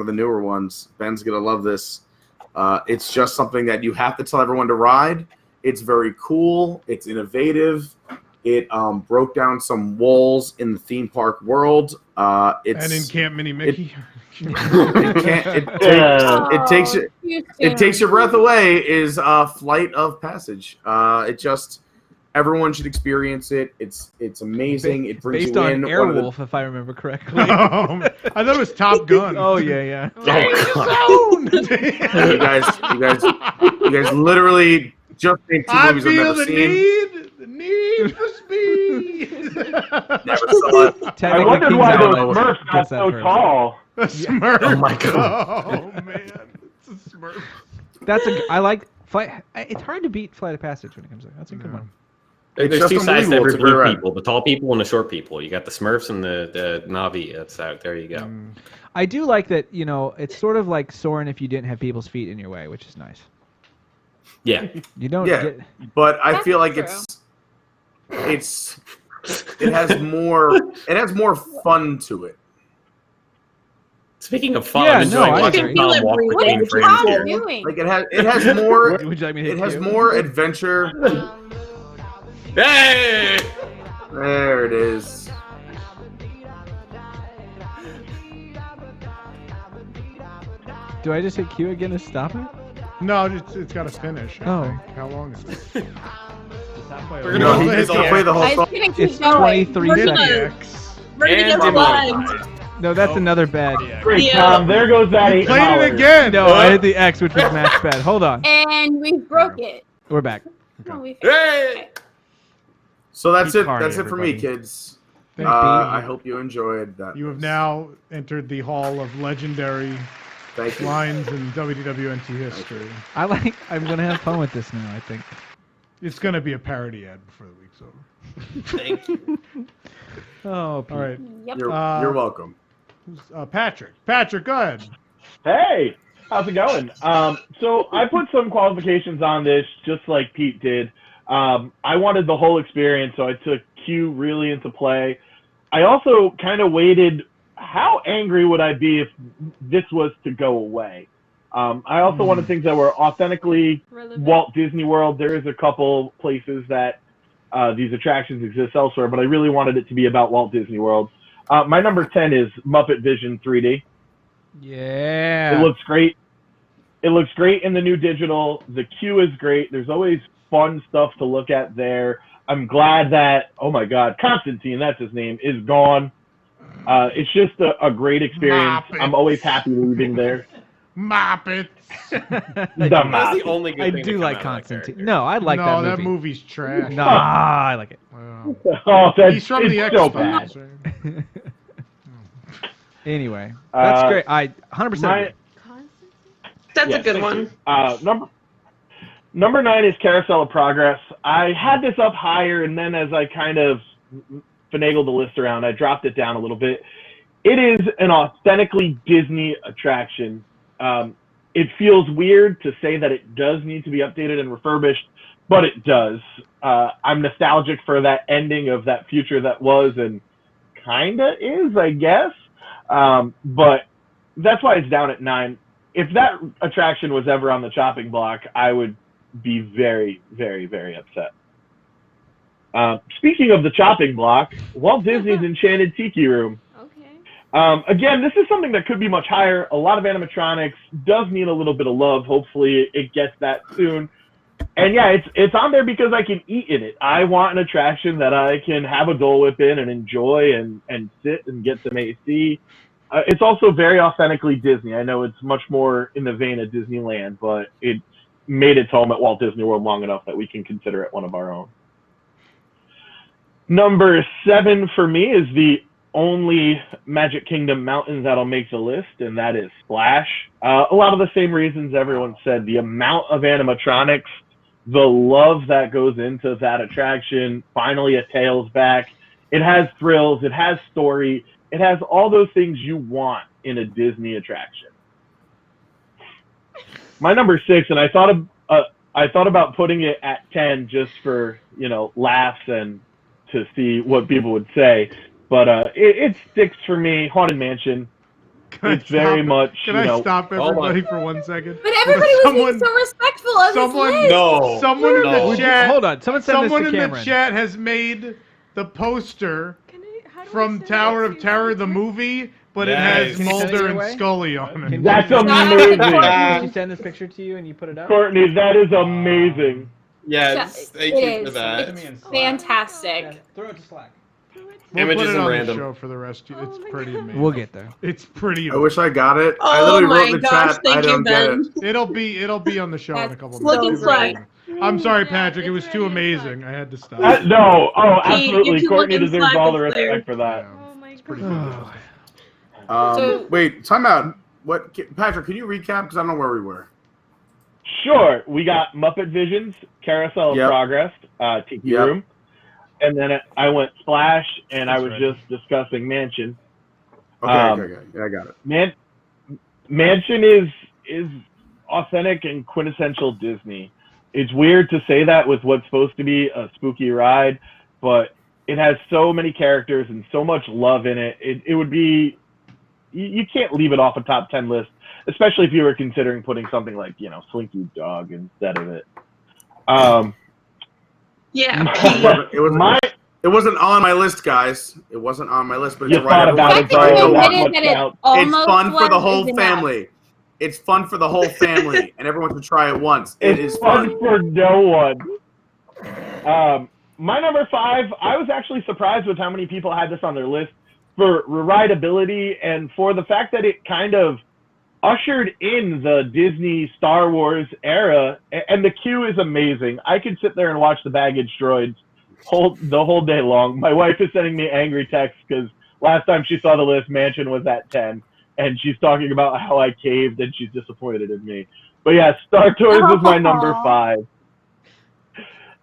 of the newer ones. Ben's gonna love this. It's just something that you have to tell everyone to ride. It's very cool. It's innovative. It broke down some walls in the theme park world. And in Camp Mini Mickey. It takes your breath away. Is Flight of Passage. It just everyone should experience it. It's amazing. It brings Based you on in. Airwolf, if I remember correctly. I thought it was Top Gun. Oh yeah. You guys literally just named 2 I movies I've feel never the seen. need for speed. Never saw it. I Technically, wondered King's why Island those Smurfs got gets that so for- tall. A Smurf. Oh my god. Oh man, it's a Smurf. That's I like Flight. It's hard to beat Flight of Passage when it comes to. That's a good one. It's There's just 2 sides to unbelievable. every It's a great blue ride. people, the tall people and the short people. You got the Smurfs and the Navi. That's out. There you go. I do like that. It's sort of like soaring if you didn't have people's feet in your way, which is nice. Yeah. You don't Yeah. get. But I That's feel like true. it has more fun to it. Speaking of fun, Yeah, I'm no, enjoying I watching agree. Tom walk What between is frames Tom here. doing? Like it has more Would you like me to it hit has you? more adventure. Hey! There it is. Do I just hit Q again to stop it? No, it's got to finish. Oh. I think. How long is it? We're No, gonna he's hit gonna play the whole I was song. gonna keep It's going. 23 We're seconds. gonna- X. We're gonna And get demo. slimed. No, that's another bed. Great, Yeah. Tom. There goes that $8. Played it again. No, I hit the X, which was match bed. Hold on. And we broke it. We're back. No, we Hey! So that's Keep it. partying, That's it for me, everybody. kids. Thank I hope you enjoyed that. you. You have now entered the hall of legendary Thank you. lines in WDWNT history. I'm gonna have fun with this now. I think. It's going to be a parody ad before the week's over. Thank you. Oh, Pete. All right. Yep. You're welcome. Patrick. Patrick, go ahead. Hey, how's it going? So I put some qualifications on this, just like Pete did. I wanted the whole experience, so I took Q really into play. I also kind of weighted how angry would I be if this was to go away. I also wanted things that were authentically Relevant. Walt Disney World. There is a couple places that these attractions exist elsewhere, but I really wanted it to be about Walt Disney World. My number 10 is Muppet Vision 3D. Yeah. It looks great. It looks great in the new digital. The queue is great. There's always fun stuff to look at there. I'm glad that, oh my God, Constantine, that's his name, is gone. It's just a great experience. Muppets. I'm always happy leaving there. Muppets. That's the only good I thing do to come like out of that Constantine. character. No, I like no, that movie. movie's trash. Nah, I like it. Wow. Oh, that's, He's from it's the so X-Files. bad. right? Anyway, that's great. I 100% agree. Constantine? That's Yes, a good thank one. you. Number 9 is Carousel of Progress. I had this up higher, and then as I kind of finagled the list around, I dropped it down a little bit. It is an authentically Disney attraction. It feels weird to say that it does need to be updated and refurbished, but it does. I'm nostalgic for that ending of that future that was and kinda is, I guess. But that's why it's down at 9. If that attraction was ever on the chopping block, I would be very, very, very upset. Speaking of the chopping block, Walt Disney's Enchanted Tiki Room. Okay. Again, this is something that could be much higher. A lot of animatronics does need a little bit of love. Hopefully it gets that soon. And yeah, it's on there because I can eat in it. I want an attraction that I can have a Dole Whip in and enjoy and sit and get some AC. It's also very authentically Disney. I know it's much more in the vein of Disneyland, but it made its home at Walt Disney World long enough that we can consider it one of our own. Number 7 for me is the only Magic Kingdom mountain that'll make the list, and that is Splash. A lot of the same reasons everyone said. The amount of animatronics, the love that goes into that attraction. Finally, a Tails back. It has thrills. It has story. It has all those things you want in a Disney attraction. My number 6, and I thought about putting it at 10 just for, laughs and to see what people would say. But it sticks for me. Haunted Mansion. It's very much. Can I stop everybody for 1 second? But everybody was being so respectful of his list. Someone in the chat. Hold on. Someone send this to Someone in Cameron. the chat has made the poster from Tower of Terror, the movie, but it has Can you send it Mulder your and way? Scully on it. That's amazing. Can she send this picture to you and you put it up? Courtney, that is amazing. Yes, thank you for that. It's fantastic. Throw it to Slack. We'll Images put it and on random. the show for the rest of you. It's pretty amazing. We'll get there. It's pretty I wish I got it. I Oh literally wrote my in the gosh, chat, thank I you, don't get Ben. it. It'll be on the show in a couple of Look minutes. and Slack. I'm sorry, Patrick. It was too amazing. I had to stop. No, Pete, you absolutely. can Courtney look in deserves Slack, all the it's there. respect for that. Oh my It's pretty god. good. Wait, time out. What, Patrick, can you recap? Because I don't know where we were. Sure. We got Muppet Visions, Carousel of Yep. Progress, Tiki Yep. Room. And then I went Splash, and I That's was right. just discussing Mansion. Okay, okay. Yeah, I got it. Mansion is authentic and quintessential Disney. It's weird to say that with what's supposed to be a spooky ride, but it has so many characters and so much love in it. It would be, you can't leave it off a top 10 list, especially if you were considering putting something like, Slinky Dog instead of it. Yeah. It wasn't on my list, guys. It wasn't on my list, but it's You a ride. thought about The it, fact that you though. admitted that it It's almost fun for the was whole is enough. family. It's fun for the whole family, and everyone should try it once. It is fun. for no one. My number 5, I was actually surprised with how many people had this on their list for rideability and for the fact that it kind of ushered in the Disney Star Wars era, and the queue is amazing. I could sit there and watch the baggage droids the whole day long. My wife is sending me angry texts because last time she saw the list, Mansion was at 10, and she's talking about how I caved and she's disappointed in me. But yeah, Star Tours is my number 5.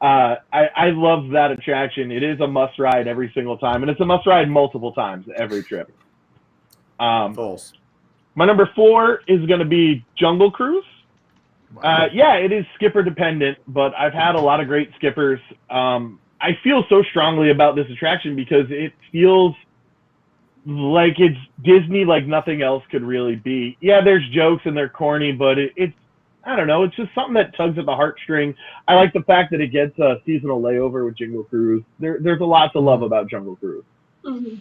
I love that attraction. It is a must ride every single time, and it's a must ride multiple times every trip. False. My number 4 is going to be Jungle Cruise. Yeah, it is skipper dependent, but I've had a lot of great skippers. I feel so strongly about this attraction because it feels like it's Disney like nothing else could really be. Yeah, there's jokes and they're corny, but it's I don't know. It's just something that tugs at the heartstring. I like the fact that it gets a seasonal layover with Jungle Cruise. There's a lot to love about Jungle Cruise. Mhm.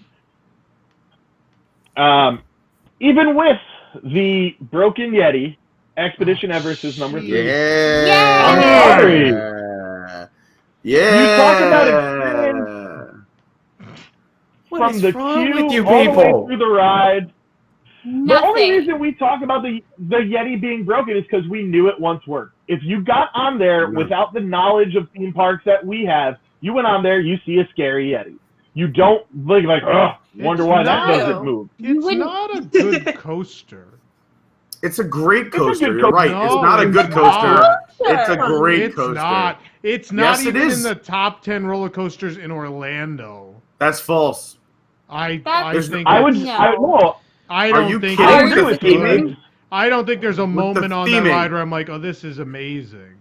Even with the broken Yeti, Expedition Everest is number 3. Yeah. I'm sorry. Yeah. You talk about experience What from is the wrong queue with you all the way people? through the ride. The only Nothing. reason we talk about the Yeti being broken is because we knew it once worked. If you got on there without the knowledge of theme parks that we have, you went on there, you see a scary Yeti. You don't like, oh, wonder why that doesn't move. It's not a good coaster. It's a great a coaster. good You're right. coaster. It's not a No, good it's coaster. not. It's a great It's coaster. not. It's not Yes, it even is. in the top 10 roller coasters in Orlando. That's false. I That's- think I would. No. I Are don't you think kidding? it's With the good. theming? I don't think there's a the moment on that theming. ride where I'm like, oh, this is amazing.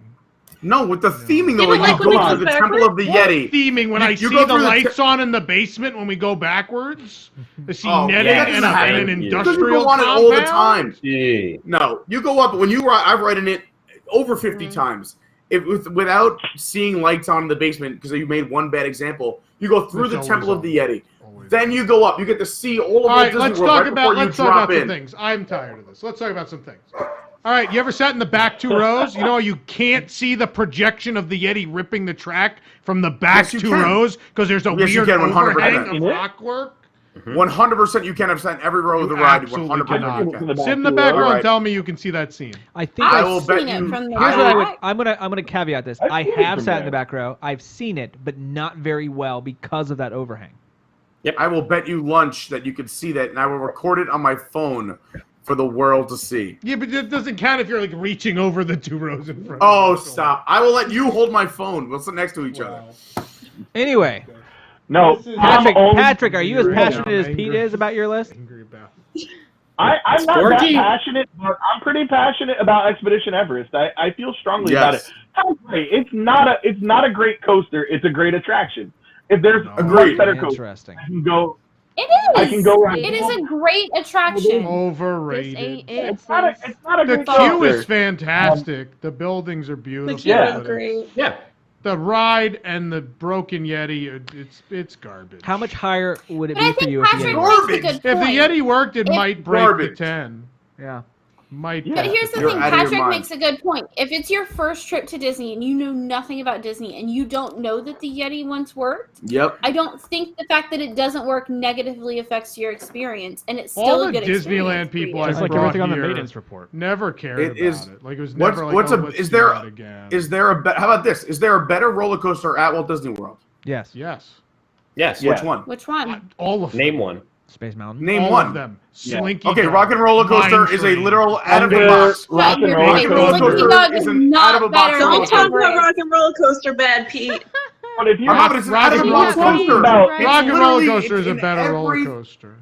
No, with the theming though, You where don't you like go when it to goes the Temple of the What Yeti. theming when You- I you see go the through the lights on in the basement when we go backwards? I see Oh, netting yeah, and, that an doesn't happen. industrial Because you go on it all the compound? time. Gee. No, you go up when you ride. I've ridden it over 50 times. Without seeing lights on in the basement because you made one bad example. You go through It's the Temple always of the Yeti. Always Then you go up. You get to see all of All Walt right, Disney let's World talk right about before you some drop in. things. I'm tired of this. Let's talk about some things. All right, you ever sat in the back 2 rows? You know you can't see the projection of the Yeti ripping the track from the back Yes, you 2 can. rows because there's a Yes, you weird can, 100%. overhang of rockwork? 100% you can have sat in every row of the You ride. absolutely 100% you cannot. can. Sit in the back row and Alright. tell me you can see that scene. I think I I've will bet seen it you- from the Here's what I would. back. I'm gonna caveat this. I've I seen it have from sat in the there. back row. I've seen it, but not very well because of that overhang. I will bet you lunch that you can see that, and I will record it on my phone for the world to see. Yeah, but it doesn't count if you're like reaching over the 2 rows in front. Oh, of you. stop. I will let you hold my phone. We'll sit next to each other. Anyway, No, Patrick, are you as Right passionate now, as I'm Pete angry. is about your list? Angry about. I'm not that Sporky. passionate, but I'm pretty passionate about Expedition Everest. I feel strongly about it. Yes. It's not a great coaster. It's a great attraction. If there's a Agreed. much better coaster, Interesting. I can go. It is. I can go right It is now. a great attraction. This Overrated. ain't it. It's not a The great queue coaster. is fantastic. The buildings are The beautiful. queue Yeah. is great. Yeah. The ride and the broken Yeti, it's garbage. How much higher would it But I be for think you if the Patrick Yeti? makes a Garbage. good If the point. Yeti worked, it If- might break Garbage. the 10. Yeah. Might. But break here's the You're thing, out of your Patrick mind. makes a good point. If it's your first trip to Disney and you know nothing about Disney and you don't know that the Yeti once worked, Yep. I don't think the fact that it doesn't work negatively affects your experience, and it's still All a the good Disneyland experience for people you. I Just like brought everything on the here maintenance report. never cared It about is- it. Like it was What's never what's like, a oh, let's is do there that again. is there a how about this? Is there a better roller coaster at Walt Disney World? Yes. Yes. Yes. Yeah. Which one? Which one? All of them. Name one. Space Mountain. Name all one. of them. Yeah. Slinky. Okay, Dog, Rock and Roller Coaster Mine is a Train. literal out of the Thunder, box. Rock and You're Roller right. Roller Coaster. Slinky Coaster Dog is is an not out-of-the-box better roller Don't than talk coaster. about Everest. Rock and Roller Coaster bad, Pete. But if you I'm not, but it's an Rock out of and the Roller box Coaster. coaster. About- It's Rock and Roller literally- Coaster is it's a in better roller every- coaster.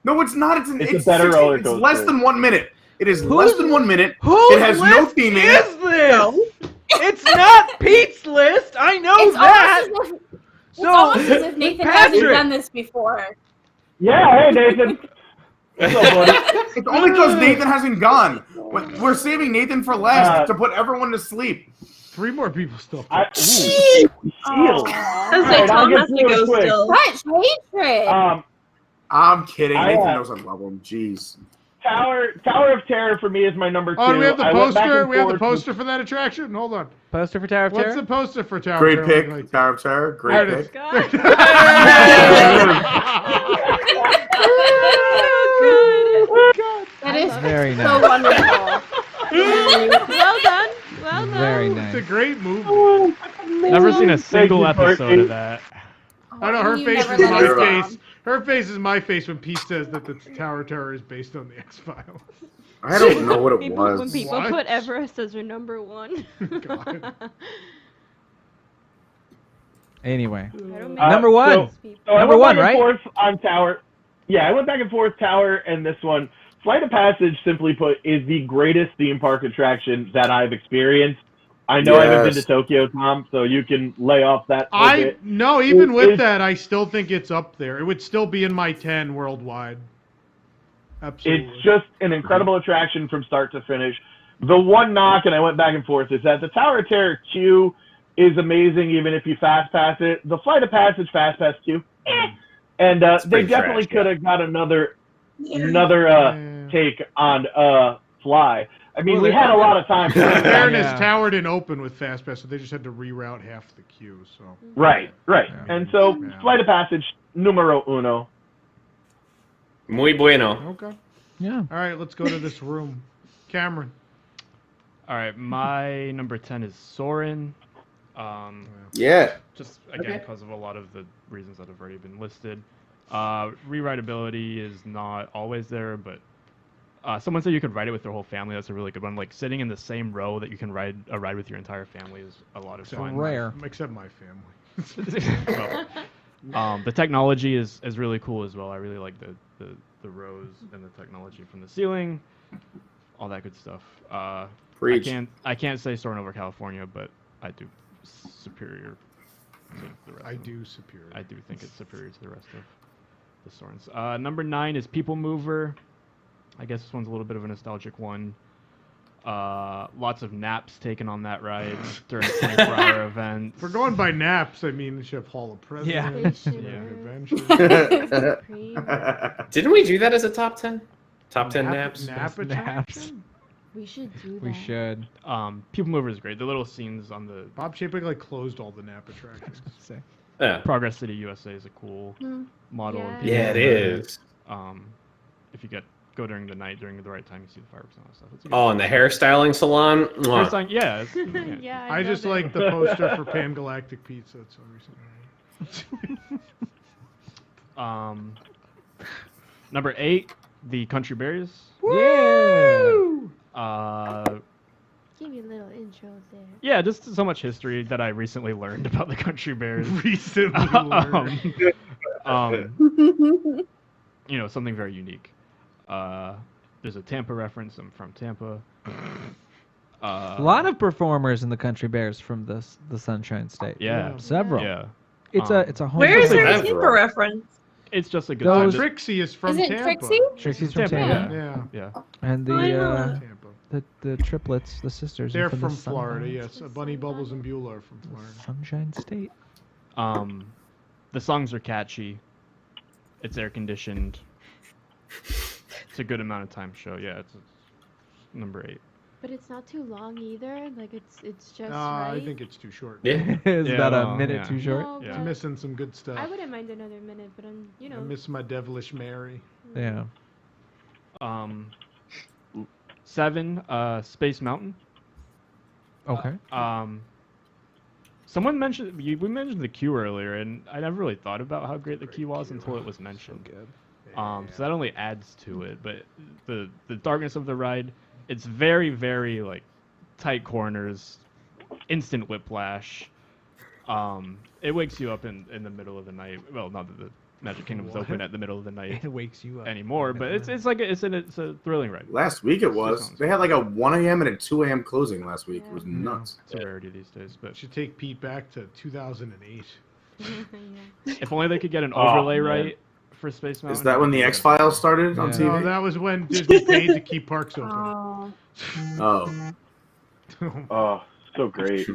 No, it's not. It's a better roller It's less coaster. than 1 minute. It is less than 1 minute. Whose It has no list theming. is this? It's not Pete's list. I know It's that. almost as if, it's So, almost as if Nathan hasn't Patrick. done this before. Yeah, hey Nathan. What's up, buddy? It's only because Nathan hasn't gone. We're saving Nathan for last to put everyone to sleep. 3 more people still. Seal. I was like, Alright, I'll Tom get has to through it go quick. still. Such hatred. I'm kidding. I, Nathan knows I love him. Jeez. Tower of Terror for me is my number 2. Oh, do we have the I went back poster? and We have the forth poster for that attraction? Hold on. Poster for Tower of What's Terror? the poster for Tower Great of Terror? pick. Like, Tower of Terror. there Great it is. pick. God. That is Very so nice. wonderful. Well done. Well done. Very It's nice. a great movie. Never seen a single you, episode Courtney. of that. I know her You face never is let my us down. face. Her face is my face when Pete says that the Tower of Terror is based on the X-Files. I don't know what it When was. people What? put Everest as their number 1. God. Anyway, Number number one. So I Number went one, back and right? forth on Tower. Yeah, I went back and forth Tower and this one. Flight of Passage, simply put, is the greatest theme park attraction that I've experienced. I know I haven't been to Yes. Tokyo, Tom, so you can lay off that a bit. No, even with It's- that, I still think it's up there. It would still be in my 10 worldwide. Absolutely. It's just an incredible attraction from start to finish. The one knock, and I went back and forth, is that the Tower of Terror queue is amazing, even if you fast pass it. The Flight of Passage fast pass queue, and they pretty definitely trash, could have got another Yeah. take on Fly. I mean, Well, we they- had a lot of time. In fairness, Yeah. Tower didn't open with Fast Pass, so they just had to reroute half the queue. So Right. Yeah. And so, Yeah. Flight of Passage, numero uno. Muy bueno. okay, Yeah. all right, let's go to this room. Cameron. All right, my number 10 is Soren. Yeah. Just again because of a lot of the reasons that have already been listed. Rewritability is not always there, but someone said you could ride it with their whole family. That's a really good one. Like sitting in the same row that you can ride a ride with your entire family is a lot of fun. Rare. Except my family. Well, the technology is really cool as well. I really like the rows and the technology from the ceiling, all that good stuff. Preach. I can't say Soarin' over California, but I do superior to the rest. I do superior. I do think it's superior to the rest of the Sorens. Number 9 is People Mover. I guess this one's a little bit of a nostalgic one. Lots of naps taken on that ride during 24-hour events. If we're going by naps, I mean, they should have Hall of Presidents. Yeah. Adventure. Didn't we do that as a top 10? Top 10 naps? Nap Naps. attraction? We should do that. We should. People Mover is great. The little scenes on the Bob Chapek like closed all the nap attractions. Say. Yeah. Progress City USA is a cool model. of Yeah. People Yeah, it Mover. is. If you go during the night, during the right time, you see the fireworks and all that stuff. It's a good Oh, and the hairstyling salon? Mwah. First time- yeah. It's, Yeah, I just love it. like the poster for Pan Galactic Pizza. That's the only reason. Number 8, the Country Bears. Yeah. Give me a little intro there. Yeah, just so much history that I recently learned about the Country Bears. Recently learned. You know, something very unique. There's a Tampa reference. I'm from Tampa. A lot of performers in the Country Bears from the Sunshine State. Yeah. Several. Yeah. It's a home. Where is Those there are a Tampa several. reference? It's just a good Those- time. Trixie is from Is it Tampa. Trixie? Trixie's from Tampa, Tampa. Yeah. Yeah. And Oh, I know Tampa. the triplets, the sisters. are They're the from Florida, Sunshine- yes. Bunny Bubbles and Beulah are from Florida. Sunshine State. The songs are catchy. It's air conditioned. It's a good amount of time show. Yeah, it's number 8. But it's not too long either. Like it's just I right. think it's too short. Yeah. It's Yeah, about a well, minute yeah. too short. No, Yeah. It's but missing some good stuff. I wouldn't mind another minute, but I'm, I miss my Devilish Mary. Yeah. 7, Space Mountain. Okay. Someone mentioned we mentioned the queue earlier, and I never really thought about how great the queue was until it was mentioned. So that only adds to it. But the darkness of the ride, it's very, very like tight corners, instant whiplash. It wakes you up in the middle of the night. Well, not that the Magic Kingdom is open at the middle of the night It wakes you up anymore, but it's a thrilling ride. Last week it was. They had like a 1 a.m. and a 2 a.m. closing last week. It was nuts. It's a rarity these days, but Should take Pete back to 2008. if only they could get an Oh, overlay man. right for Space Mountain. Is that when the X Files started on Yeah. TV? No, that was when Disney paid to keep parks open. Oh. Oh. Oh, so great.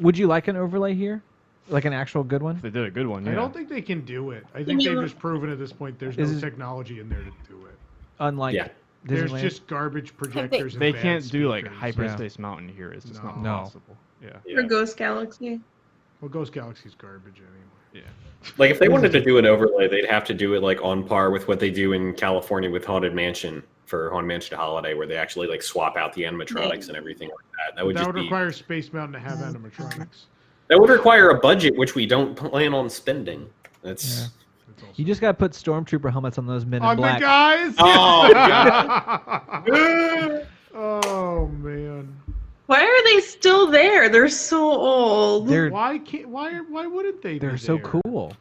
Would you like an overlay here? Like an actual good one? If they did a good one, yeah. I don't think they can do it. I think they've just proven at this point there's no Is it- technology in there to do it. Unlike Yeah. There's Disneyland? just garbage projectors. And They bad can't do like speakers. Hyperspace Mountain here. It's just not No. possible. Yeah. Yeah. Or Ghost Galaxy. Well, Ghost Galaxy's garbage anyway. Yeah. Like if they wanted to do an overlay, they'd have to do it like on par with what they do in California with Haunted Mansion for Haunted Mansion Holiday, where they actually like swap out the animatronics and everything like that. That would That just would be require Space Mountain to have animatronics. that would require a budget which we don't plan on spending. That's Yeah. That's also- You just gotta put stormtrooper helmets on those men in On the black. guys! Oh, Oh man. Why are they still there? They're so old. Why wouldn't they? They're be so there? cool.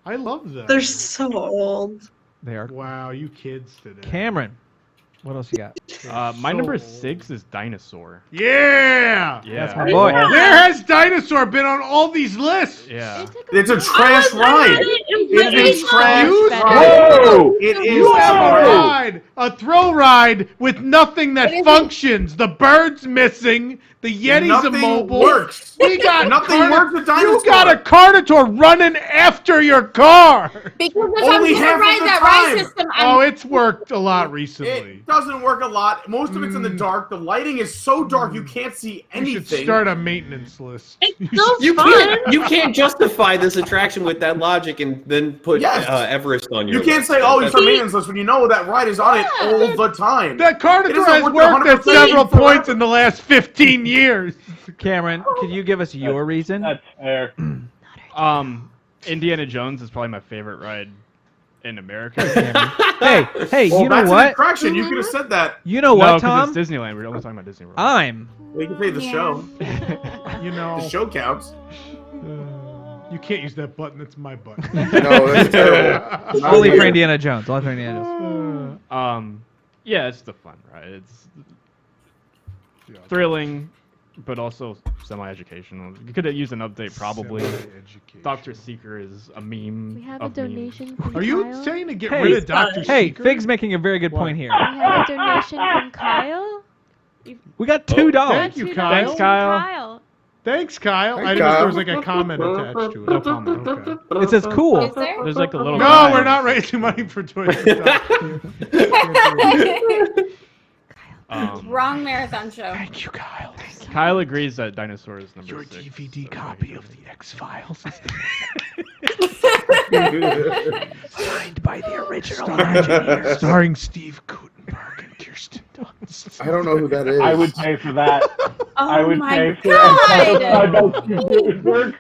I love them. They're so old. They are. Wow, you kids today. Cameron, what else you got? My So number old. 6 is Dinosaur. Yeah. Yeah. That's my boy. Where has Dinosaur been on all these lists? Yeah. It's a trash ride. It is trash You ride. Whoa! It is You have a trash. ride, a throw ride with nothing that It isn't- functions. The bird's missing. The Yeti's Nothing immobile. works. We got Nothing works with You Dinosaur. got a Carnotaur running after your car. Because if Only I'm half gonna of ride the that time. ride system, Oh, it's worked a lot recently. It doesn't work a lot. Most of it's in the dark. The lighting is so dark you can't see You anything. should start a maintenance list. It's still You fun. can't justify this attraction with that logic and then put Yes. Everest on your You can't list. say, "Oh, it's a That's- maintenance list," when you know that ride is on it all the time. That Carnotaur doesn't has work worked at 100% several forever. points in the last 15 years. Cameron, could you give us your reason? That's fair. Indiana Jones is probably my favorite ride in America. Hey, Well, you know that's an what? attraction. You could have said that. You know No, what, 'cause Tom? it's Disneyland. We're only talking about Disney World. I'm. We can say the Yeah. show. You know, The show counts. you can't use that button. That's my button. No, that's terrible. Only for Indiana Jones. Only for Indiana Jones. Yeah, it's the fun ride. It's thrilling, but also semi-educational. You could have used an update probably. Semi-educational. Dr. Seeker is a meme. We have a of memes. donation from Are you Kyle. saying to get Hey, rid of Dr. Hey, Seeker? Fig's making a very good What? point here. We have a donation from Kyle. We got $2. Thank you, $2 Kyle. Thanks, from Kyle. Kyle. Thanks, Kyle. Thanks, I didn't know if Kyle. there was like a comment attached to it. No comment. Okay. It says cool. Is there? There's like a little. No, guy. we're not raising money for Toys Wrong marathon show. Thank you, Kyle. Kyle agrees that Dinosaur is number Your 6. DVD so copy maybe of it the is. X-Files signed by the original engineer, starring Steve Gutenberg and Kirsten Dunst. I don't know who that is. I would pay for that. Oh I would my pay for God.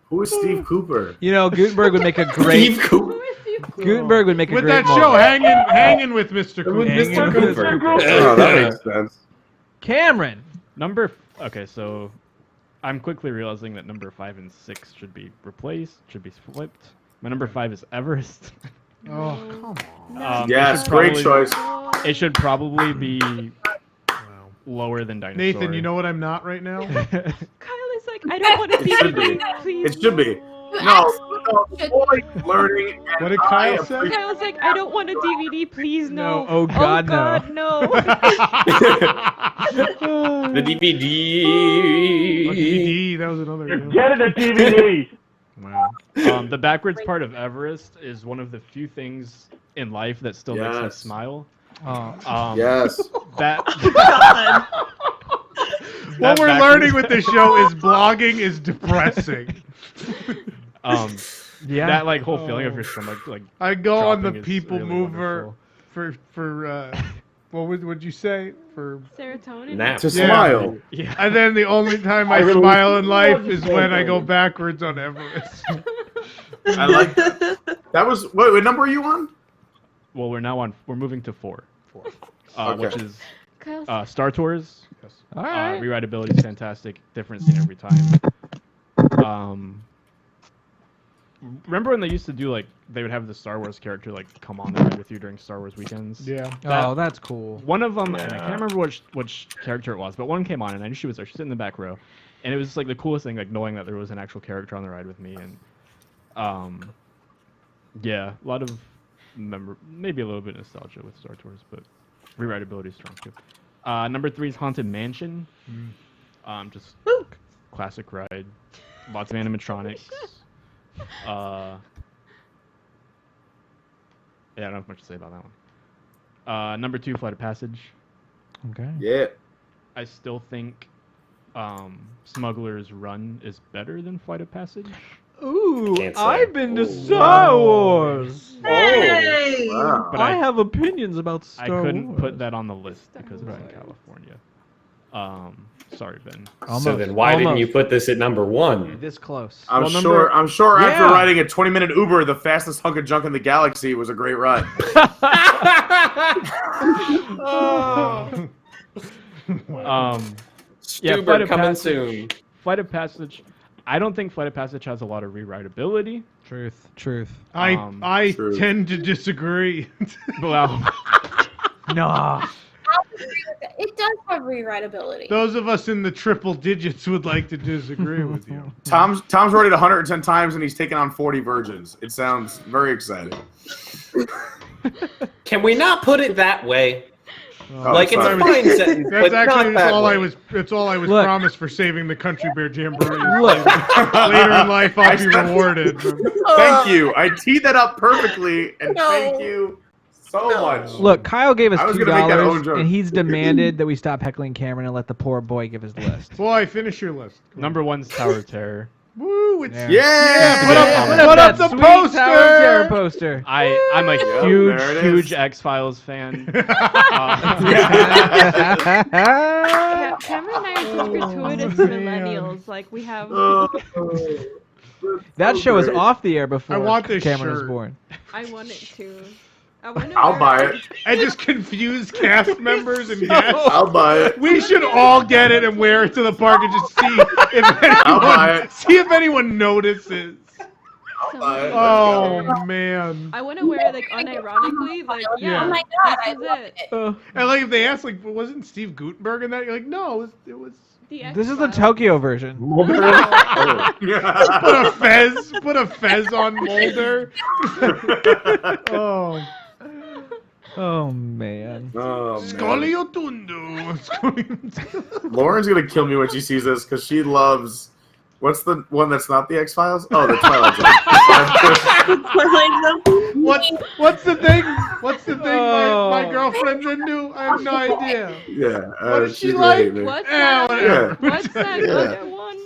Who is Steve Cooper? You know, Gutenberg would make a great. Steve Cooper. Gutenberg would make a With great that show, moment. hanging with Mr. Cooper. Mr. Cooper. Oh, that makes sense. Cameron. Okay, so I'm quickly realizing that number 5 and 6 should be replaced, should be flipped. My number 5 is Everest. Oh, come on. It Yes, should great probably- choice. It should probably be Wow. lower than Dinosaur. Nathan, you know what I'm not right now? Kyle is like, I don't want to be should be. please. It should be. You No, absolutely learning. And What did I Kyle say? appreciate- Kyle's like, I don't want a DVD, please no. No, oh God, no. no. The DVD. Oh, DVD, that was another one. Get it a DVD. Wow. The backwards part of Everest is one of the few things in life that still makes me Yes. smile. Oh. Yes. That What that we're backwards- learning with this show is blogging is depressing. Yeah. That like whole feeling of your stomach like I go on the dropping is People really Mover wonderful. for what would you say for? Serotonin. Nap. To Yeah. smile. Yeah. And then the only time I really- smile in life is when I go backwards on Everest. I like that. That was what number are you on? Well, we're moving to 4. Okay. Which is Kyle's Star Tours. All right. Rewritability is fantastic. Different scene every time. Remember when they used to do like they would have the Star Wars character like come on the ride with you during Star Wars weekends? Yeah. Oh, that's cool. One of them, and I can't remember which character it was, but one came on and I knew she was there. She's sitting in the back row, and it was like the coolest thing, like knowing that there was an actual character on the ride with me, and yeah, a lot of maybe a little bit of nostalgia with Star Tours, but rewritability is strong too. Number 3 is Haunted Mansion. Just classic ride, lots of animatronics. Yeah, I don't have much to say about that one. Number 2, Flight of Passage. Okay. Yeah. I still think Smuggler's Run is better than Flight of Passage. Ooh, Can't say. I've been to Star Wars. Hey! Wow. But I I have opinions about I Star couldn't Wars. put that on the list because it's in California. Sorry, Ben. So then why didn't you put this at number 1? This close. I'm Well, sure Yeah. after riding a 20-minute Uber, the fastest hunk of junk in the galaxy was a great ride. Yeah, Stuber Flight of coming Passage. soon. Flight of Passage. I don't think Flight of Passage has a lot of rewritability. Truth. I True. tend to disagree. Well, Nah. I'll agree with that. It does have rewritability. Those of us in the triple digits would like to disagree with you. Tom's wrote it 110 times and he's taken on 40 virgins. It sounds very exciting. Can we not put it that way? Oh, Like, it's sorry. a fine sentence, That's but actually not that all way. It's all I was Look. promised for saving the Country Bear Jamboree. Look. Later in life, I'll be rewarded. Thank you. I teed that up perfectly, and thank you so much. Look, Kyle gave us I was gonna make that own $2, joke. and he's demanded that we stop heckling Cameron and let the poor boy give his list. Boy, finish your list. number one's Tower of Terror. Woo! It's Yeah. Yeah! Put up the that sweet Tower of Terror poster. poster. I'm a Yeah, huge, there it huge is. X-Files fan. Cameron and I are just gratuitous man. millennials. Like we have. That show was off the air before I want this Cameron was shirt. born. I want it too. I want to I'll buy it. I just confuse cast members and guests. I'll buy it. We should all get it and wear it to the park and just see if I'll buy anyone, it. see if anyone notices. I'll buy it. Oh man! I want to wear it like unironically. Like yeah. Oh my god, I This is love it. it. And like if they ask, like, wasn't Steve Gutenberg in that? You're like, no, it was. The This is the X-Files. Tokyo version. Oh. Put a fez on Mulder. Oh, Oh man. Oh, man. Scoliotundo. Lauren's gonna kill me when she sees this because she loves. What's the one that's not the X-Files? Oh, the Twilight Zone. What's the thing? What's the thing Oh. my girlfriend's into? I have no idea. Yeah. What does she she's like? gonna hate me. What's Eh, that? whatever. What's that Yeah. other one?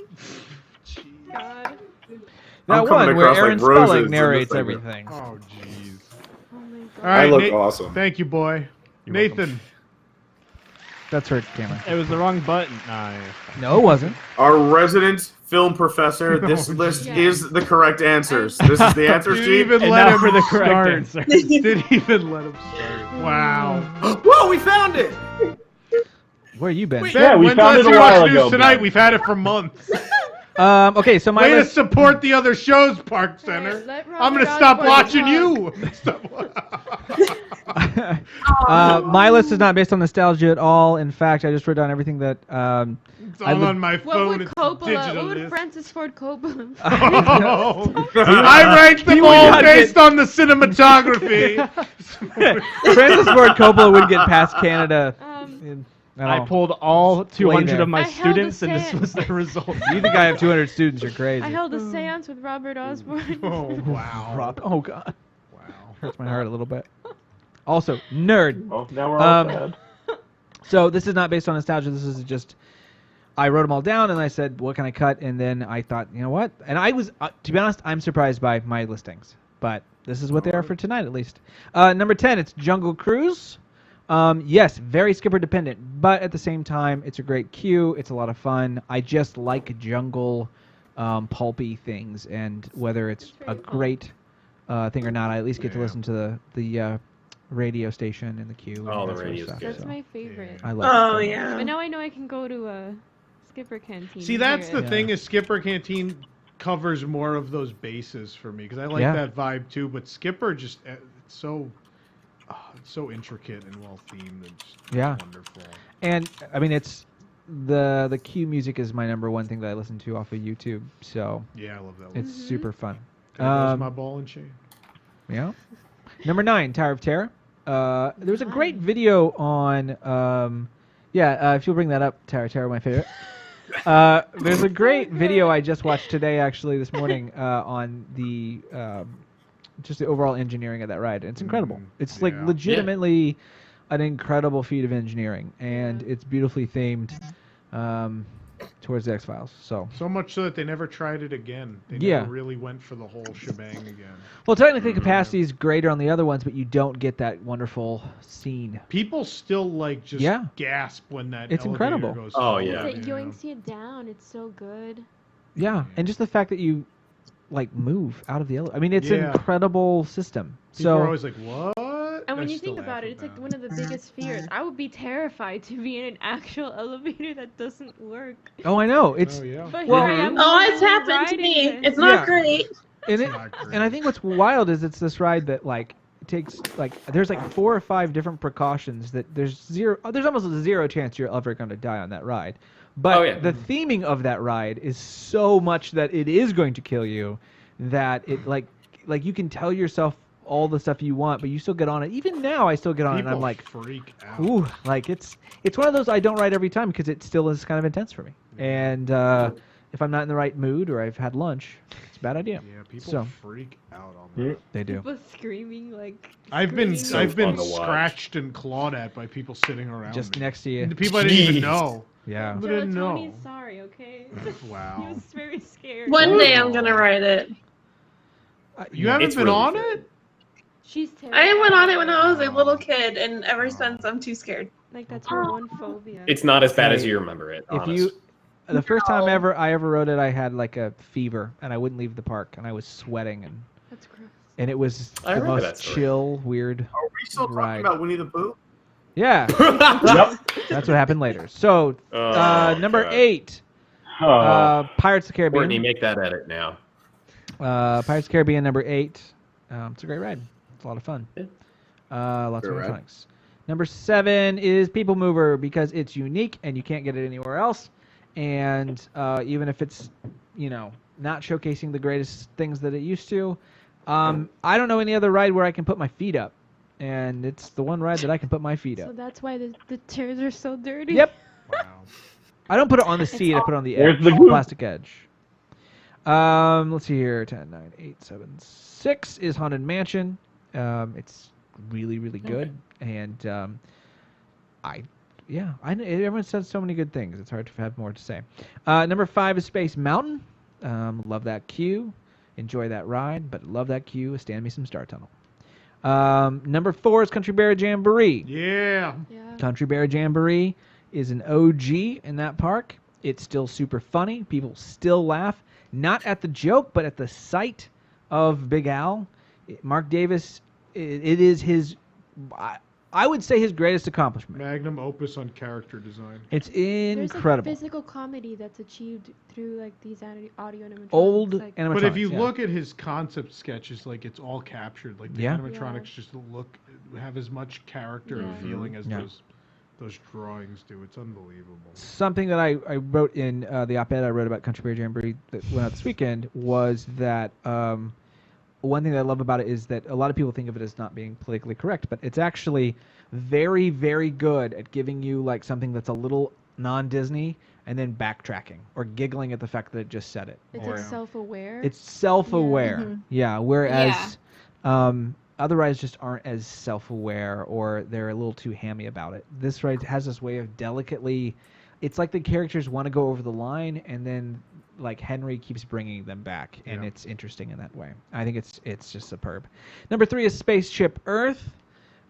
God. That I'm coming one where across like Aaron roses Spelling in narrates this segment. everything. Oh jeez. Oh my god. All right, I look Nate- awesome. Thank you, boy. You're Nathan. That's her, Cameron. It was the wrong button. Nah, No, it wasn't. Our resident film professor. This Oh, list yeah. is the correct answers. This is the answer Didn't sheet. even and let now him for the correct start. answer. Didn't even let him start. Wow. Whoa, we found it! Where you been? Yeah, we when's found last it a you watched while news ago, tonight? Ben. We've had it for months. Okay, so my Way to list. support the other shows, Park Center. let I'm gonna Robert stop Osborne watching talk. you. My list is not based on nostalgia at all. In fact, I just wrote down everything that. It's I all live- on my What phone. would It's Coppola? digital. What would list. Francis Ford Coppola? Oh. I ranked them would all not based on the cinematography. Francis Ford Coppola would get past Canada. I pulled all 200 there. of my I held a students, and this stand. was the result. You think I have 200 students? You're crazy. I held a séance with Robert Osborne. Oh wow. Rob. Oh God, Wow. hurts my heart a little bit. Also, nerd. Oh, now we're all Um, sad. So this is not based on nostalgia. This is just. I wrote them all down and I said, what can I cut? And then I thought, you know what? And I was, to be honest, I'm surprised by my listings. But this is what they are for tonight, at least. Number 10, it's Jungle Cruise. Yes, very skipper dependent. But at the same time, it's a great cue. It's a lot of fun. I just like jungle pulpy things. And whether it's That's a very cool. great thing or not, I at least get to Yeah. listen to the radio station and the queue. And Oh, the that sort of radio's stuff, good. That's so my favorite. I love Oh it. yeah. But now I know I can go to a Skipper Canteen. See, and that's hear the it. thing is Skipper Canteen covers more of those bases for me because I like Yeah. that vibe too. But Skipper just it's so intricate and well themed and just Yeah. wonderful. And I mean, it's the cue music is my number one thing that I listen to off of YouTube. So Yeah, I love that one. it's super fun. There goes um, my ball and chain. Yeah. Number 9, Tower of Terror. There was a great video on. If you'll bring that up, Tower of Terror, my favorite. There's a great video I just watched today, actually, this morning, on the just the overall engineering of that ride. And it's incredible. It's like yeah. legitimately an incredible feat of engineering, and it's beautifully themed towards the X-Files. So, So much so that they never tried it again. They Yeah. never really went for the whole shebang again. well, technically capacity is greater on the other ones, but you don't get that wonderful scene. People still like just Yeah. gasp when that It's elevator incredible. goes Oh, forward, yeah. It's like you know? yoinks you down. It's so good. Yeah, and just the fact that you like move out of the elevator. I mean, it's an Yeah. incredible system. People are So always like, "What?" And when I you still think about laugh it, it's like about. one of the biggest fears. I would be terrified to be in an actual elevator that doesn't work. Oh, I know. It's Oh yeah. But Well- here I am. Oh, it's literally happened to riding me. this. It's not Yeah. great. and It's it, not great. and I think what's wild is it's this ride that like it takes like there's like 4 or 5 different precautions that there's almost a zero chance you're ever going to die on that ride. But Oh, yeah. the theming of that ride is so much that it is going to kill you that it like you can tell yourself all the stuff you want, but you still get on it. Even now, I still get on it, and I'm like, freak out. ooh, like it's one of those I don't ride every time because it still is kind of intense for me. And if I'm not in the right mood or I've had lunch, it's a bad idea. Yeah, people So freak out on that. they do. People screaming like. I've been screaming. fun to watch. scratched and clawed at by people sitting around Just me. next to you. And the people I didn't even Jeez. know. Yeah. People didn't know. Tony's sorry, okay? Wow. He was very scared. One day I'm gonna ride it. You haven't It's been really on good. it? She's terrified. I went on it when I was a little kid, and ever since I'm too scared. Like that's her one phobia. It's not as bad as Hey, you remember it. If honest. you, the first time I ever rode it, I had like a fever and I wouldn't leave the park and I was sweating That's gross. and it was I the remember that most story. chill, weird. Are we still Right. talking about Winnie the Pooh? Yeah, Yep. that's what happened later. So Oh, number God. Oh. Pirates of the Caribbean. Courtney, make that edit now. Pirates of the Caribbean number 8. It's a great ride. It's a lot of fun. Yeah. Lots of Great ride. electronics. Number 7 is People Mover because it's unique and you can't get it anywhere else. And even if it's, not showcasing the greatest things that it used to, I don't know any other ride where I can put my feet up. And it's the one ride that I can put my feet So up. that's why the chairs are so dirty. Yep. Wow. I don't put it on the seat. I put it on the There's edge, the goop. plastic edge. Let's see here. 10, 9, 8, 7, 6 is Haunted Mansion. It's really, really good. And everyone says so many good things. It's hard to have more to say. Number 5 is Space Mountain. Love that queue. Enjoy that ride, but love that queue. Stand me some Star Tunnel. Number 4 is Country Bear Jamboree. Yeah. Yeah. Country Bear Jamboree is an OG in that park. It's still super funny. People still laugh, not at the joke, but at the sight of Big Al. Mark Davis, it is his, I would say his greatest accomplishment. Magnum opus on character design. It's There's incredible. like physical comedy that's achieved through like these audio animatronics. Old like, animatronics. But if you yeah. look at his concept sketches, like it's all captured. Like the Yeah. animatronics just have as much character and Yeah. feeling as Yeah. those drawings do. It's unbelievable. Something that I wrote in the op-ed I wrote about Country Bear Jamboree that went out this weekend was that one thing that I love about it is that a lot of people think of it as not being politically correct, but it's actually very, very good at giving you like something that's a little non-Disney and then backtracking or giggling at the fact that it just said it. it's Or like self-aware. it's self-aware. Mhm. Yeah, whereas other rides just aren't as self-aware or they're a little too hammy about it. This ride has this way of delicately, it's like the characters want to go over the line and then like Henry keeps bringing them back and Yeah. it's interesting in that way. I think it's just superb. Number 3 is Spaceship Earth.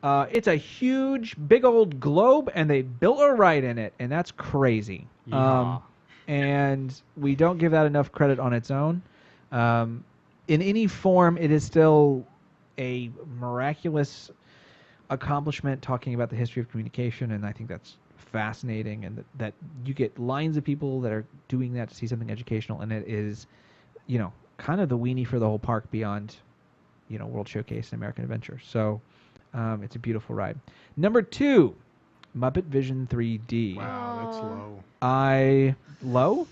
It's a huge, big old globe, and they built a ride in it, and that's crazy. Yeah. And we don't give that enough credit on its own. In any form, it is still a miraculous accomplishment talking about the history of communication, and I think that's fascinating, and that you get lines of people that are doing that to see something educational, and it is, kind of the weenie for the whole park beyond, World Showcase and American Adventure. So it's a beautiful ride. Number 2, Muppet Vision 3D. Wow, that's Aw. low. Low?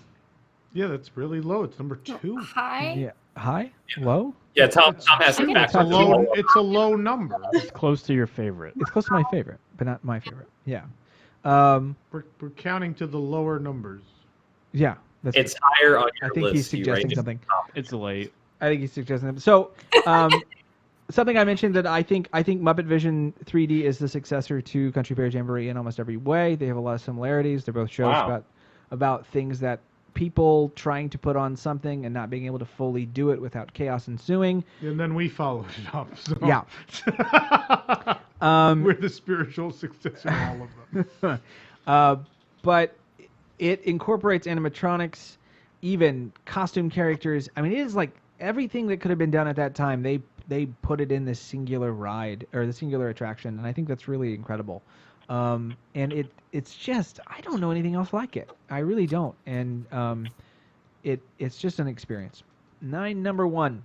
Yeah, that's really low. It's number 2. Hi. Yeah. High? Low? Yeah, Tom has it It's a backwards. low. It's a low number. It's close to your favorite. It's close to my favorite, but not my favorite. Yeah. We're counting to the lower numbers. Yeah. That's It's higher on I your think list. he's You suggesting rated something. It's late. I think he's suggesting something. So, something I mentioned that I think Muppet Vision 3D is the successor to Country Bear Jamboree in almost every way. They have a lot of similarities. They're both shows Wow. about things that people trying to put on something and not being able to fully do it without chaos ensuing. And then we followed it up. So. Yeah. We're the spiritual successor of all of them. But it incorporates animatronics, even costume characters. I mean, it is like everything that could have been done at that time. They put it in this singular ride or the singular attraction, and I think that's really incredible. And it's just I don't know anything else like it. I really don't, and it's just an experience. Number 1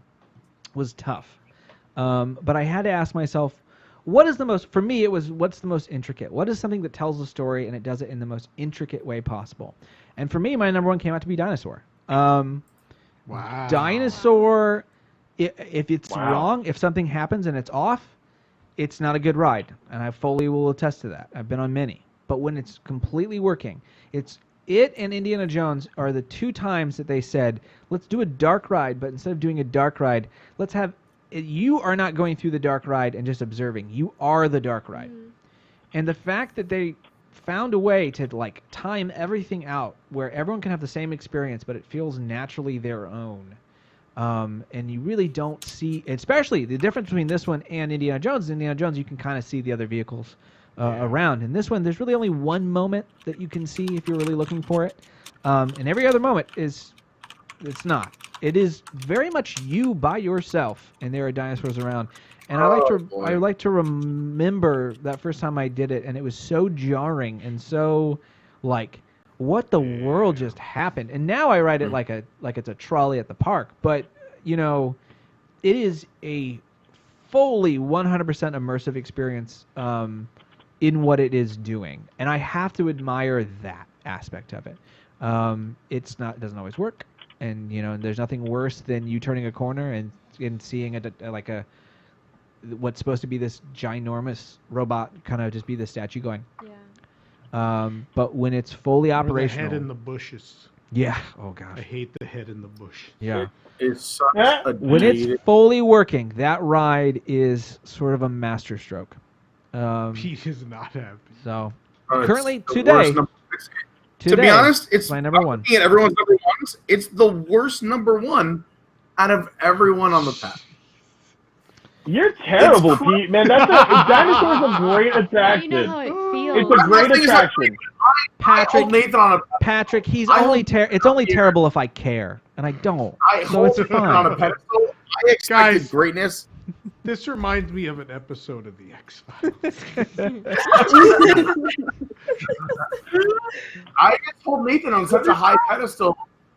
was tough, but I had to ask myself, what is the most? For me, it was what's the most intricate. What is something that tells a story and it does it in the most intricate way possible? And for me, my number 1 came out to be Dinosaur. Wow. Dinosaur. If it's wrong, if something happens and it's off, it's not a good ride, and I fully will attest to that. I've been on many, but when it's completely working, it and Indiana Jones are the 2 times that they said, let's do a dark ride, but instead of doing a dark ride, let's have you are not going through the dark ride and just observing. You are the dark ride. And the fact that they found a way to like time everything out where everyone can have the same experience, but it feels naturally their own. And you really don't see, especially the difference between this one and Indiana Jones. Indiana Jones, you can kind of see the other vehicles around. In this one, there's really only one moment that you can see if you're really looking for it. And every other moment it's not. It is very much you by yourself, and there are dinosaurs around. And I like to remember that first time I did it, and it was so jarring and so like, what the world just happened? And now I ride it like it's a trolley at the park. But you know, it is a fully 100% immersive experience in what it is doing, and I have to admire that aspect of it. It doesn't always work, and you know, there's nothing worse than you turning a corner and seeing what's supposed to be this ginormous robot kind of just be the statue going. Yeah. But when it's fully operational, the head in the bushes. Yeah. Oh gosh. I hate the head in the bush. Yeah. It's such a when it's fully working, that ride is sort of a masterstroke. Pete is not happy. So it's currently the today, worst to be honest, it's my number 1. Looking at everyone's number 1s, it's the worst number 1 out of everyone on the path. You're terrible, Pete. Man, Dinosaur's a great attraction. You know how it feels. It's a great attraction. Patrick, it's only terrible if I care, and I don't. So it's fine. On a pedestal. I expected greatness. This reminds me of an episode of The X-Files. I just told Nathan on such a high pedestal.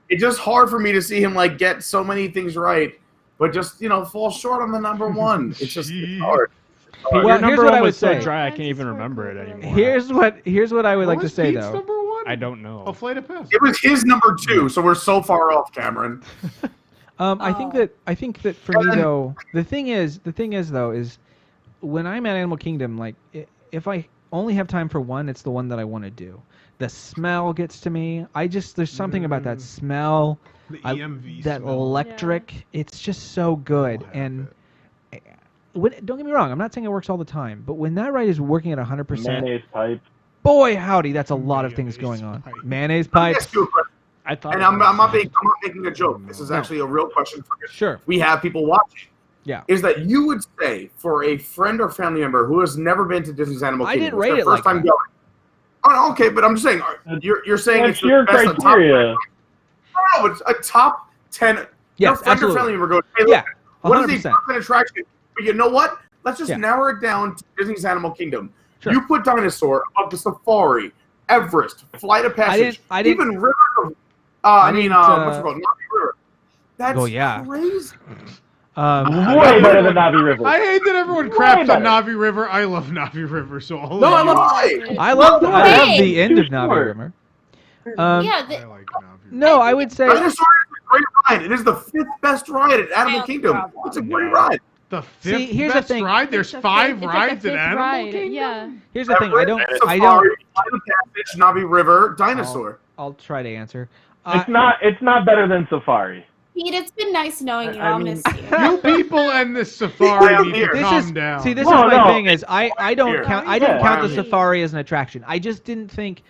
It's just hard for me to see him like get so many things right, but just fall short on the number 1. It's just hard. Well, here's what I would say. So dry, I can't even remember it anymore. Here's what I would like to say Pete's though. Number 1? I don't know. A Flight of Passage. It was his number 2, so we're so far off, Cameron. I think that for me though, the thing is though is when I'm at Animal Kingdom, like if I only have time for one, it's the one that I want to do. The smell gets to me. There's something about that smell, the EMV that smell. electric. Yeah. It's just so good. And don't get me wrong, I'm not saying it works all the time, but when that ride is working at 100%, mayonnaise pipe. Boy, howdy, that's a lot of things going on. Mayonnaise pipes. I thought. And I'm not making a joke. This is actually a real question for you. Sure. We have people watching. Yeah. Is that you would say for a friend or family member who has never been to Disney's Animal Kingdom, I didn't rate it first like time that. going. Oh, okay, but I'm just saying you're saying That's it's your the best criteria. No, it's a top 10. Yes, your friend absolutely. or family member goes, hey, Yeah, look, what is 100%. the top 10 attraction? But you know what? Let's just narrow it down to Disney's Animal Kingdom. Sure. You put Dinosaur above the Safari, Everest, Flight of Passage, even River of what's it called? Navi River. That's crazy. Way better than Navi River. I hate that everyone craps on Navi River. I love Navi River, so I love the end of Navi River. I like Navi. No, I would say Dinosaur is a great ride. It is the 5th best ride at Animal Kingdom. It's a great ride. The 5th best ride. There's 5 rides at Animal Kingdom. Yeah. Here's the thing. I don't. Safari, Flight of Passage, Navi River, Dinosaur. I'll try to answer. It's not better than Safari. Pete, it's been nice knowing you. I'll miss you. You people and the Safari need to calm down. See, this is my thing. Is I don't count. I didn't count the Safari as an attraction. I just didn't think.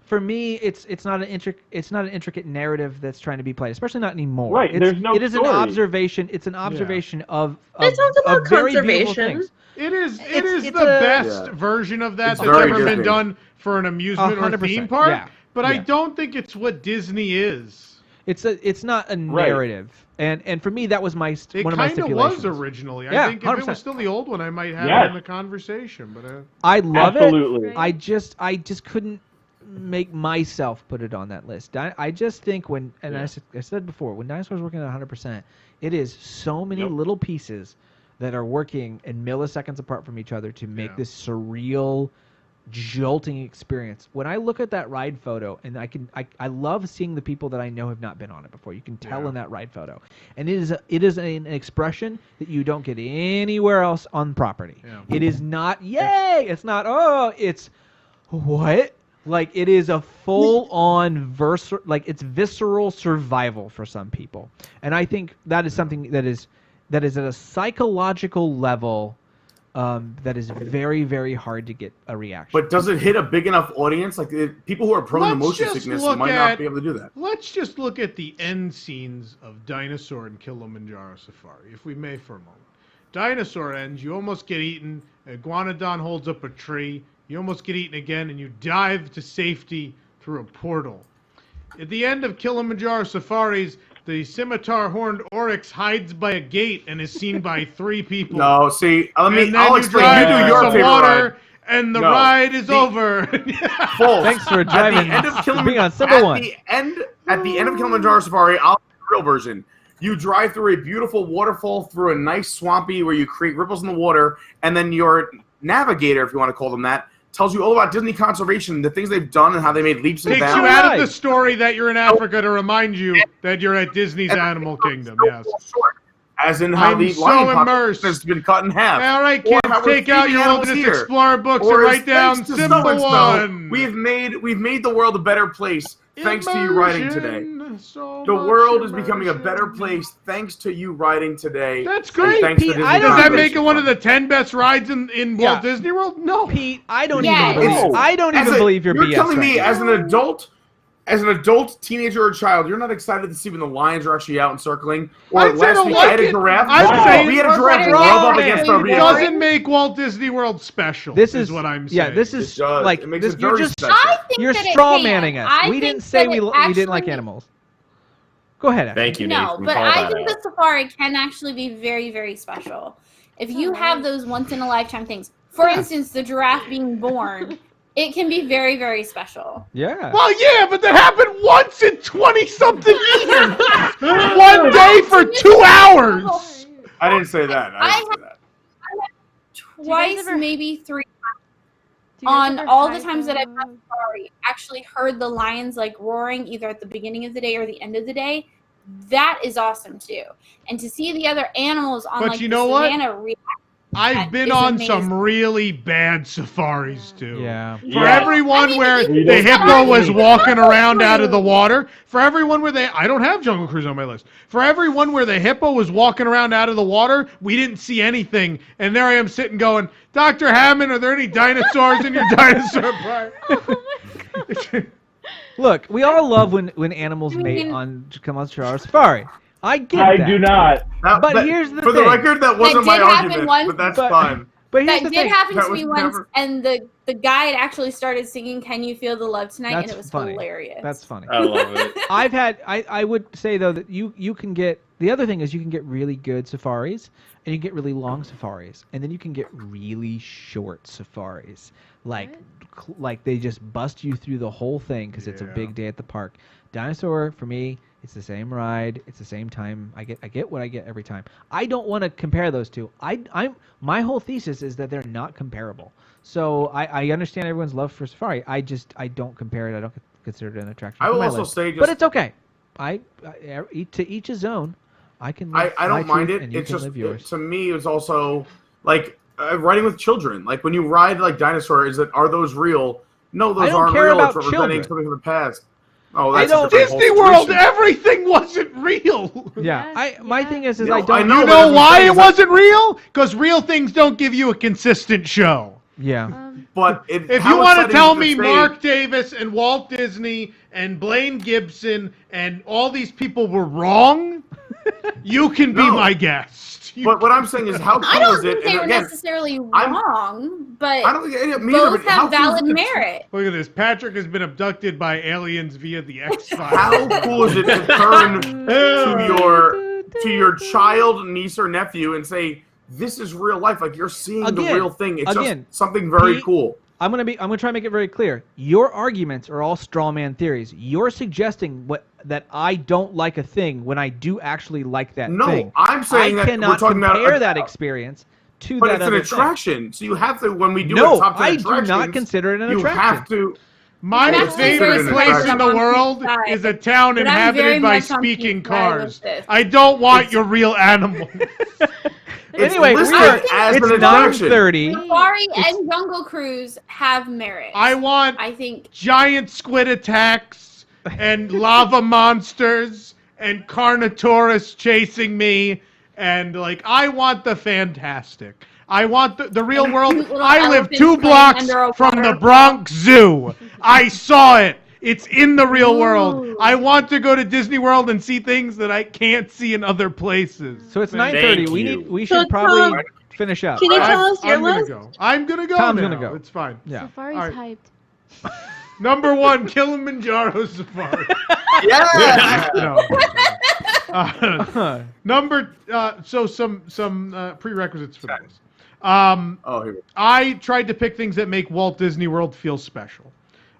For me, it's not an intricate narrative that's trying to be played, especially not anymore. Right, there's no It is story. an observation. It's an observation of It talks about very beautiful conservation. things. It is It's the best version of that that's very ever been different. done for an amusement or 100%, theme park. yeah. But I don't think it's what Disney is. It's not a narrative. And for me, that was one of my stipulations. It kind of was originally. I think if 100%. it was still the old one, I might have it in the conversation. But I love Absolutely. it. I just couldn't make myself put it on that list. I just think I said before, when Dinosaur's working at 100%, it is so many little pieces that are working in milliseconds apart from each other to make this surreal, jolting experience. When I look at that ride photo, and I love seeing the people that I know have not been on it before. You can tell in that ride photo, and it is an expression that you don't get anywhere else on property. It is not yay. It's not it's what. Like, it is a full-on it's visceral survival for some people, and I think that is something that is at a psychological level that is very, very hard to get a reaction. But does it hit a big enough audience? Like, people who are prone to motion sickness might not be able to do that. Let's just look at the end scenes of Dinosaur and Kilimanjaro Safari, if we may for a moment. Dinosaur ends, you almost get eaten, Iguanodon holds up a tree, you almost get eaten again, and you dive to safety through a portal. At the end of Kilimanjaro Safaris, the scimitar-horned oryx hides by a gate and is seen by 3 people. No, see, I'll explain. You do your favorite water, ride. And the ride is over. Thanks for driving. Being on Simple One. At the end of Kilimanjaro Safari, I'll do the real version. You drive through a beautiful waterfall through a nice swampy where you create ripples in the water, and then your navigator, if you want to call them that, tells you all about Disney conservation, the things they've done, and how they made leaps and bounds. Takes you out of the story that you're in Africa to remind you that you're at Disney's Animal Kingdom. Yes. As in how the lion population has been cut in half. All right, kids, take out your Wilderness Explorer books and write down Simple One. We've made the world a better place thanks to you riding today. The world is becoming a better place thanks to you riding today. That's great, Pete. Does that make it one of the 10 best rides in Walt Disney World? No, Pete. I don't even believe you're BS. You're telling me, as an adult, teenager, or child, you're not excited to see when the lions are actually out and circling? Or last week, I had a giraffe. We had a giraffe rub up against our vehicle. It doesn't make Walt Disney World special. This is what I'm saying. Yeah, this is like it makes this. it very You're just special. you're straw manning us. We didn't say we didn't like animals. Go ahead. Ashley. Thank you, Nate. No, but I think the safari can actually be very, very special. If you have those once-in-a-lifetime things, for instance, the giraffe being born, it can be very, very special. Yeah. Well, yeah, but that happened once in 20-something years. One day for 2 hours. I didn't say that. I didn't say that. Twice, maybe 3 on all the times that I've done safari, actually heard the lions like roaring either at the beginning of the day or the end of the day. That is awesome too. And to see the other animals on like the savannah react. I've been on some really bad safaris too. Yeah. For everyone where the hippo was walking around out of the water, for everyone where I don't have Jungle Cruise on my list. For everyone where the hippo was walking around out of the water, we didn't see anything. And there I am sitting going, Dr. Hammond, are there any dinosaurs in your dinosaur park? Look, we all love when animals mate come on our safari. I get that. I do not. But here's the thing. For the record, that wasn't my argument, but that's fine. But that did happen to me once, and the guide actually started singing "Can You Feel the Love Tonight," and it was hilarious. That's funny. I love it. I would say though that you can get, the other thing is you can get really good safaris and you can get really long safaris, and then you can get really short safaris. Like they just bust you through the whole thing because it's a big day at the park. Dinosaur, for me, it's the same ride. It's the same time. I get what I get every time. I don't want to compare those two. My whole thesis is that they're not comparable. So I understand everyone's love for safari. I don't compare it. I don't consider it an attraction. I will also say, but it's okay. To each his own. I don't mind it. It's just to me, it's also like riding with children. Like when you ride like dinosaur, are those real? No, those aren't real. It's representing something from the past. Oh, that's Disney World, everything wasn't real. Yeah, my thing is I don't. know You know why it wasn't real? Because real things don't give you a consistent show. Yeah. But if you want to tell me Mark Davis and Walt Disney and Blaine Gibson and all these people were wrong, you can be my guest. But what I'm saying is, how cool I don't is it? think they And were again, necessarily I'm- wrong, but I don't think any of me either, both but how have cool is valid it merit. Look at this. Patrick has been abducted by aliens via the X-Files. How cool is it to turn to your child, niece, or nephew and say, "This is real life. Like you're seeing the Again, real thing." It's again, just something very Pete, cool. I'm gonna try to make it very clear. Your arguments are all straw man theories. You're suggesting that I don't like a thing when I do actually like that No, thing. I'm saying I that cannot we're talking compare about that experience to But that it's an other attraction, so you have to. When we do No, a top 10 I do not attractions, consider it an you attraction. have to. My It's favorite considered an place in attraction. the world is a town But I'm very inhabited by much on speaking Pete's side with cars. this. I don't want your real animals. Anyway, listed as it's an attraction. 9:30. Safari and Jungle Cruise have merit. I want I think giant squid attacks and lava monsters and Carnotaurus chasing me, and I want the fantastic. I want the real And world. cute little I live elephants 2 playing blocks under a from the waterfall. Bronx Zoo. I saw it. It's in the real world. I want to go to Disney World and see things that I can't see in other places. So it's Thank 9:30. you. We So should probably Tom, finish up. Can you tell us your I'm gonna list? go. I'm gonna go. Tom's now. gonna go. It's fine. Yeah. Safari's All right. hyped. Number 1, Kilimanjaro Safari. Yeah. No. So some prerequisites for this. Oh, here we go. I tried to pick things that make Walt Disney World feel special.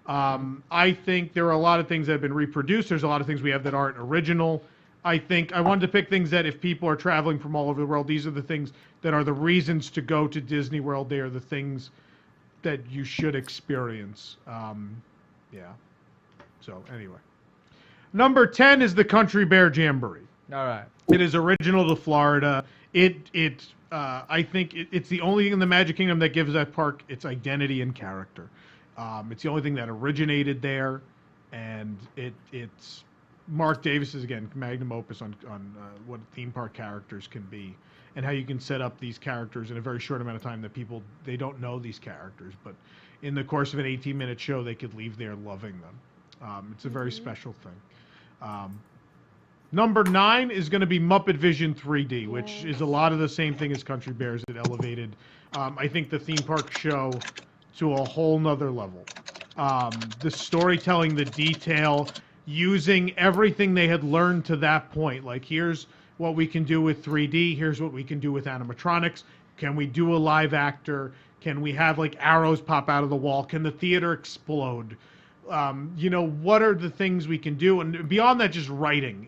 I think there are a lot of things that have been reproduced. There's a lot of things we have that aren't original. I think I wanted to pick things that if people are traveling from all over the world, these are the things that are the reasons to go to Disney World. They are the things that you should experience. Yeah. So anyway. Number 10 is the Country Bear Jamboree. All right. It is original to Florida. I think it's the only thing in the Magic Kingdom that gives that park its identity and character. It's the only thing that originated there, and it's Mark Davis's again magnum opus on what theme park characters can be, and how you can set up these characters in a very short amount of time that people they don't know these characters, but in the course of an 18-minute show they could leave there loving them. It's a very special thing. Number 9 is going to be Muppet Vision 3D, which is a lot of the same thing as Country Bears. It elevated, I think, the theme park show to a whole nother level. The storytelling, the detail, using everything they had learned to that point. Like, here's what we can do with 3D. Here's what we can do with animatronics. Can we do a live actor? Can we have, arrows pop out of the wall? Can the theater explode? What are the things we can do? And beyond that, just writing.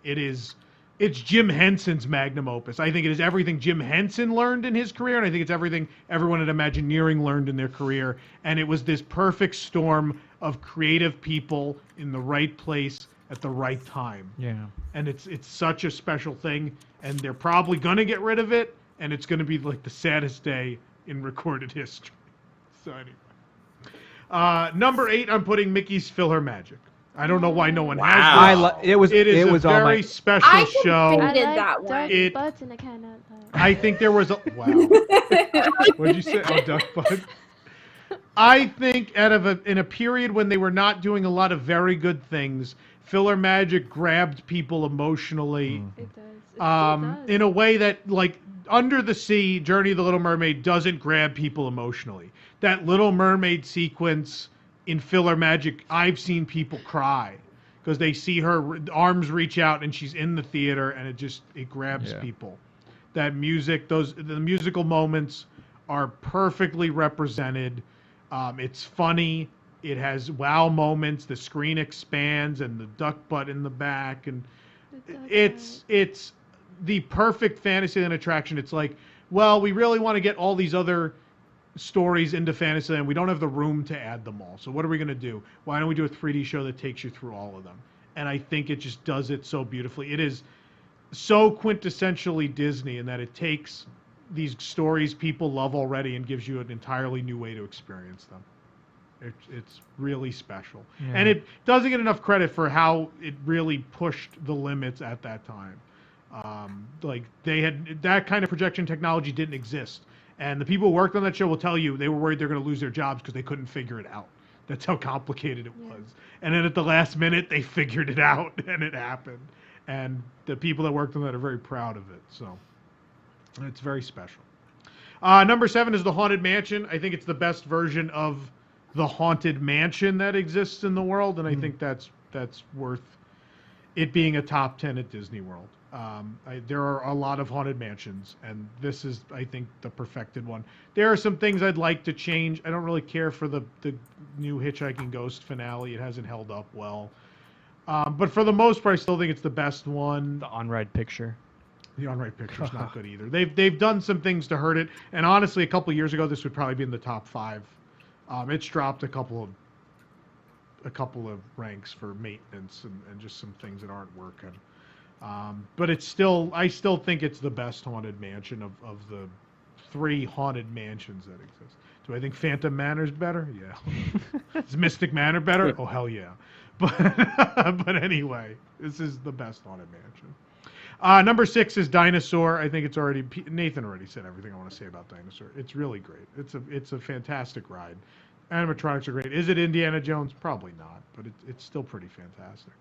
It's Jim Henson's magnum opus. I think it is everything Jim Henson learned in his career, and I think it's everything everyone at Imagineering learned in their career. And it was this perfect storm of creative people in the right place at the right time. Yeah. And it's such a special thing, and they're probably going to get rid of it, and it's going to be the saddest day in recorded history. So anyway. Number 8, I'm putting Mickey's Filler Magic. I don't know why no one has this. It is a very special I show. I Did like that one. duck It- butts and I cannot I think there was a wow. What did you say? Oh, duck butt. I think in a period when they were not doing a lot of very good things, Filler Magic grabbed people emotionally. It does. It still does. In a way that Under the Sea, Journey of the Little Mermaid doesn't grab people emotionally. That Little Mermaid sequence in Filler Magic, I've seen people cry because they see her arms reach out and she's in the theater, and it grabs people. That music, the musical moments are perfectly represented. It's funny. It has wow moments. The screen expands and the duck butt in the back, and it's the perfect Fantasyland attraction. It's we really want to get all these other stories into Fantasyland. We don't have the room to add them all. So what are we going to do? Why don't we do a 3D show that takes you through all of them? And I think it just does it so beautifully. It is so quintessentially Disney in that it takes these stories people love already and gives you an entirely new way to experience them. It's really special. Yeah. And it doesn't get enough credit for how it really pushed the limits at that time. They had that kind of projection technology didn't exist. And the people who worked on that show will tell you they were worried they're going to lose their jobs because they couldn't figure it out. That's how complicated it was. And then at the last minute, they figured it out, and it happened. And the people that worked on that are very proud of it. So, It's very special. Number 7 is the Haunted Mansion. I think it's the best version of the Haunted Mansion that exists in the world, and I think that's worth it being a top 10 at Disney World. There are a lot of Haunted Mansions, and this is, I think, the perfected one. There are some things I'd like to change. I don't really care for the new Hitchhiking Ghost finale. It hasn't held up well. But for the most part, I still think it's the best one. The on-ride picture. The on-ride picture's not good either. They've done some things to hurt it, and honestly, a couple years ago, this would probably be in the top 5. It's dropped a couple of ranks for maintenance and just some things that aren't working. But I still think it's the best Haunted Mansion of the 3 Haunted Mansions that exist. Do I think Phantom Manor's better? Yeah. Is Mystic Manor better? Oh, hell yeah. But anyway, this is the best Haunted Mansion. Number 6 is Dinosaur. I think it's already... Nathan already said everything I want to say about Dinosaur. It's really great. It's a fantastic ride. Animatronics are great. Is it Indiana Jones? Probably not, but it's still pretty fantastic.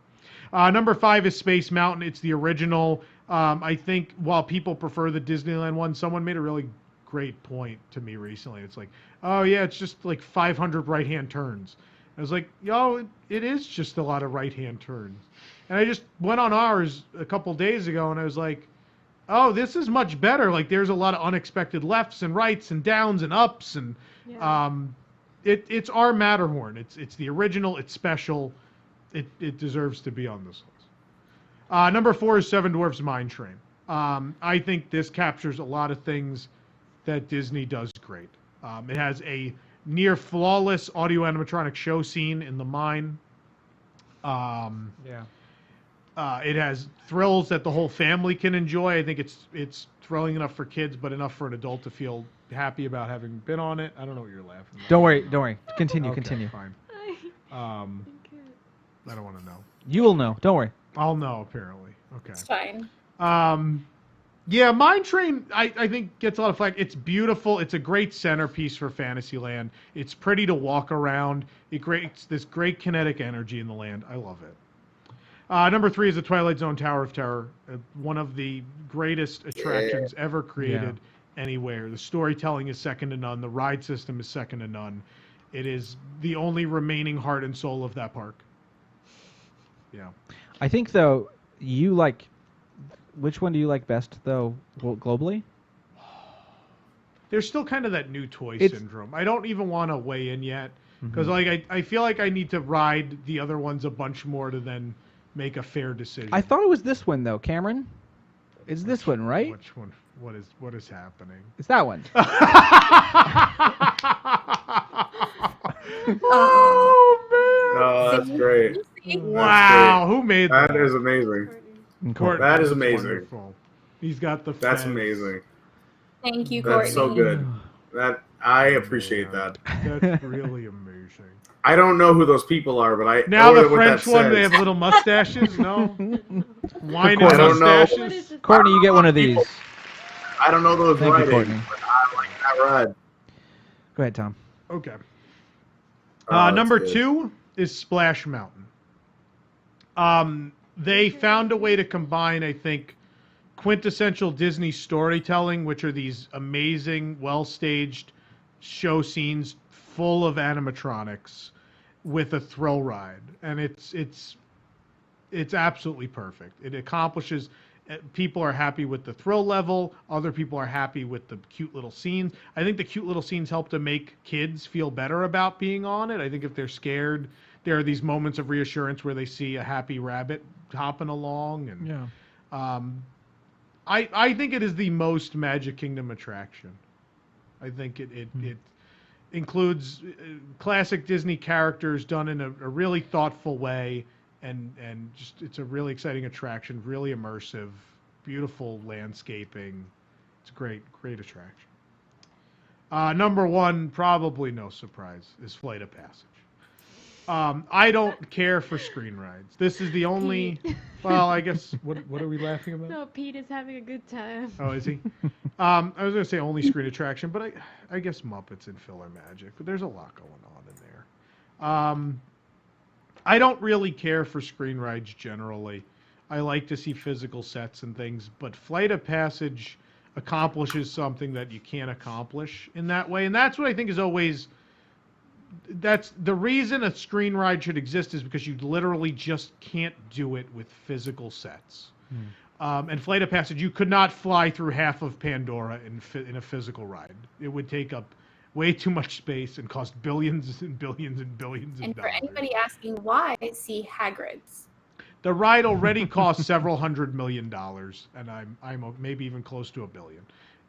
Number 5 is Space Mountain. It's the original. I think while people prefer the Disneyland one, someone made a really great point to me recently. It's like, oh yeah, it's just like 500 right-hand turns. I was like, yo, it is just a lot of right-hand turns. And I just went on ours a couple days ago, and I was like, oh, this is much better. Like, there's a lot of unexpected lefts and rights and downs and ups, and it's our Matterhorn. It's the original. It's special. It deserves to be on this list. Number 4 is Seven Dwarfs Mine Train. I think this captures a lot of things that Disney does great. It has a near flawless audio animatronic show scene in the mine. It has thrills that the whole family can enjoy. I think it's thrilling enough for kids, but enough for an adult to feel happy about having been on it. I don't know what you're laughing at. Don't worry. Continue. Fine. I don't want to know. You will know. Don't worry. I'll know, apparently. Okay. It's fine. Yeah, Mine Train, I think, gets a lot of flack. It's beautiful. It's a great centerpiece for Fantasyland. It's pretty to walk around. It creates this great kinetic energy in the land. I love it. Number 3 is the Twilight Zone Tower of Terror, one of the greatest attractions ever created anywhere. The storytelling is second to none. The ride system is second to none. It is the only remaining heart and soul of that park. Yeah. I think, though, which one do you like best, though, globally? There's still kind of that new toy syndrome. I don't even want to weigh in yet, because I feel like I need to ride the other ones a bunch more to then make a fair decision. I thought it was this one, though, Cameron. It's this one, right? Which one? What is happening? It's that one. Oh man! Oh, that's great. Wow, who made that? That is amazing. Courtney, that is amazing. Wonderful. He's got the. That's fence. amazing. Thank you, Courtney. That's so good. I appreciate that. That's really amazing. I don't know who those people are, but I now know the what French that one. says. They have little mustaches. No, wine and I don't know. mustaches. Courtney, you get one of these. I don't know those Thank you, writings, Courtney. but I like that ride. Go ahead, Tom. Okay. Oh, Number that's good. 2 is Splash Mountain. They found a way to combine, I think, quintessential Disney storytelling, which are these amazing, well-staged show scenes full of animatronics, with a thrill ride, and it's absolutely perfect. It accomplishes. People are happy with the thrill level. Other people are happy with the cute little scenes. I think the cute little scenes help to make kids feel better about being on it. I think if they're scared, there are these moments of reassurance where they see a happy rabbit hopping along. And I think it is the most Magic Kingdom attraction. I think it includes classic Disney characters done in a really thoughtful way. And just it's a really exciting attraction, really immersive, beautiful landscaping. It's a great attraction. Number 1, probably no surprise, is Flight of Passage. I don't care for screen rides. This is the only. Well, I guess what are we laughing about? No, Pete is having a good time. Oh, is he? I was gonna say only screen attraction, but I guess Muppets and Filler Magic. But there's a lot going on in there. I don't really care for screen rides generally. I like to see physical sets and things, but Flight of Passage, accomplishes something that you can't accomplish in that way. And that's what I think is always, that's the reason a screen ride should exist, is because you literally just can't do it with physical sets. And Flight of Passage, you could not fly through half of Pandora in a physical ride. It would take up way too much space and cost billions and billions and billions of And for dollars. anybody asking why, see Hagrid's. The ride already costs several $100 million, and I'm maybe even close to $1 billion.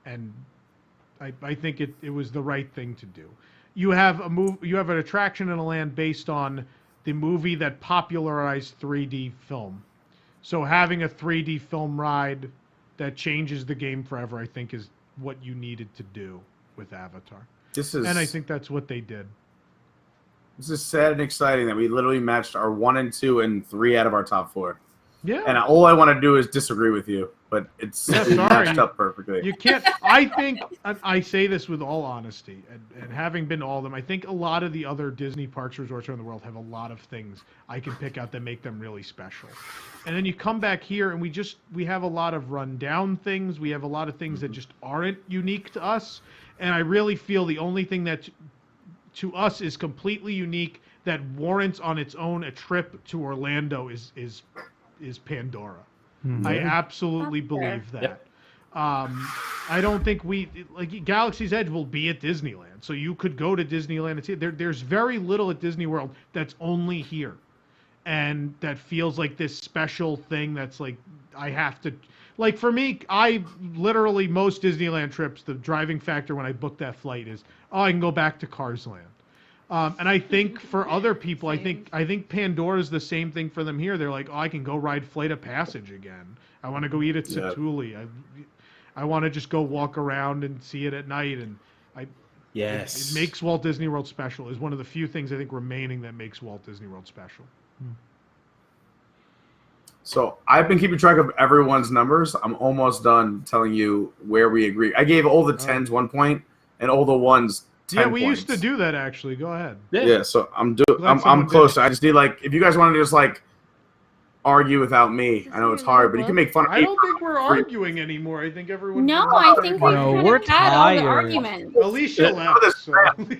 And I think it was the right thing to do. You have an attraction in a land based on the movie that popularized 3D film. So having a 3D film ride that changes the game forever, I think, is what you needed to do with Avatar. And I think that's what they did. This is sad and exciting that we literally matched our 1 and 2 and 3 out of our top 4. Yeah. And all I want to do is disagree with you, but it's matched up perfectly. You can't. I think I say this with all honesty, and having been to all of them, I think a lot of the other Disney parks resorts around the world have a lot of things I can pick out that make them really special. And then you come back here, and we have a lot of rundown things. We have a lot of things that just aren't unique to us. And I really feel the only thing that to us is completely unique that warrants on its own a trip to Orlando is Pandora. I absolutely believe that. Yep. I don't think Galaxy's Edge will be at Disneyland, so you could go to Disneyland and see it. There's very little at Disney World that's only here, and that feels like this special thing that's like I have to. Like for me, most Disneyland trips, the driving factor when I book that flight is, I can go back to Cars Land. And I think for other people, I think Pandora is the same thing for them here. They're like, I can go ride Flight of Passage again. I want to go eat at Satuli. I want to just go walk around and see it at night. And it makes Walt Disney World special. Is one of the few things I think remaining that makes Walt Disney World special. So I've been keeping track of everyone's numbers. I'm almost done telling you where we agree. I gave all the 10s 1 point and all the 1s 10 Yeah, we points. used to do that actually. Go ahead. Yeah, so I'm someone close. did it. I just need if you guys want to just argue without me. I know it's hard, but you can make fun of me. I don't think we're arguing anymore. I think everyone. No, I think we No, kind we're of had all the tired. arguments. Alicia left. So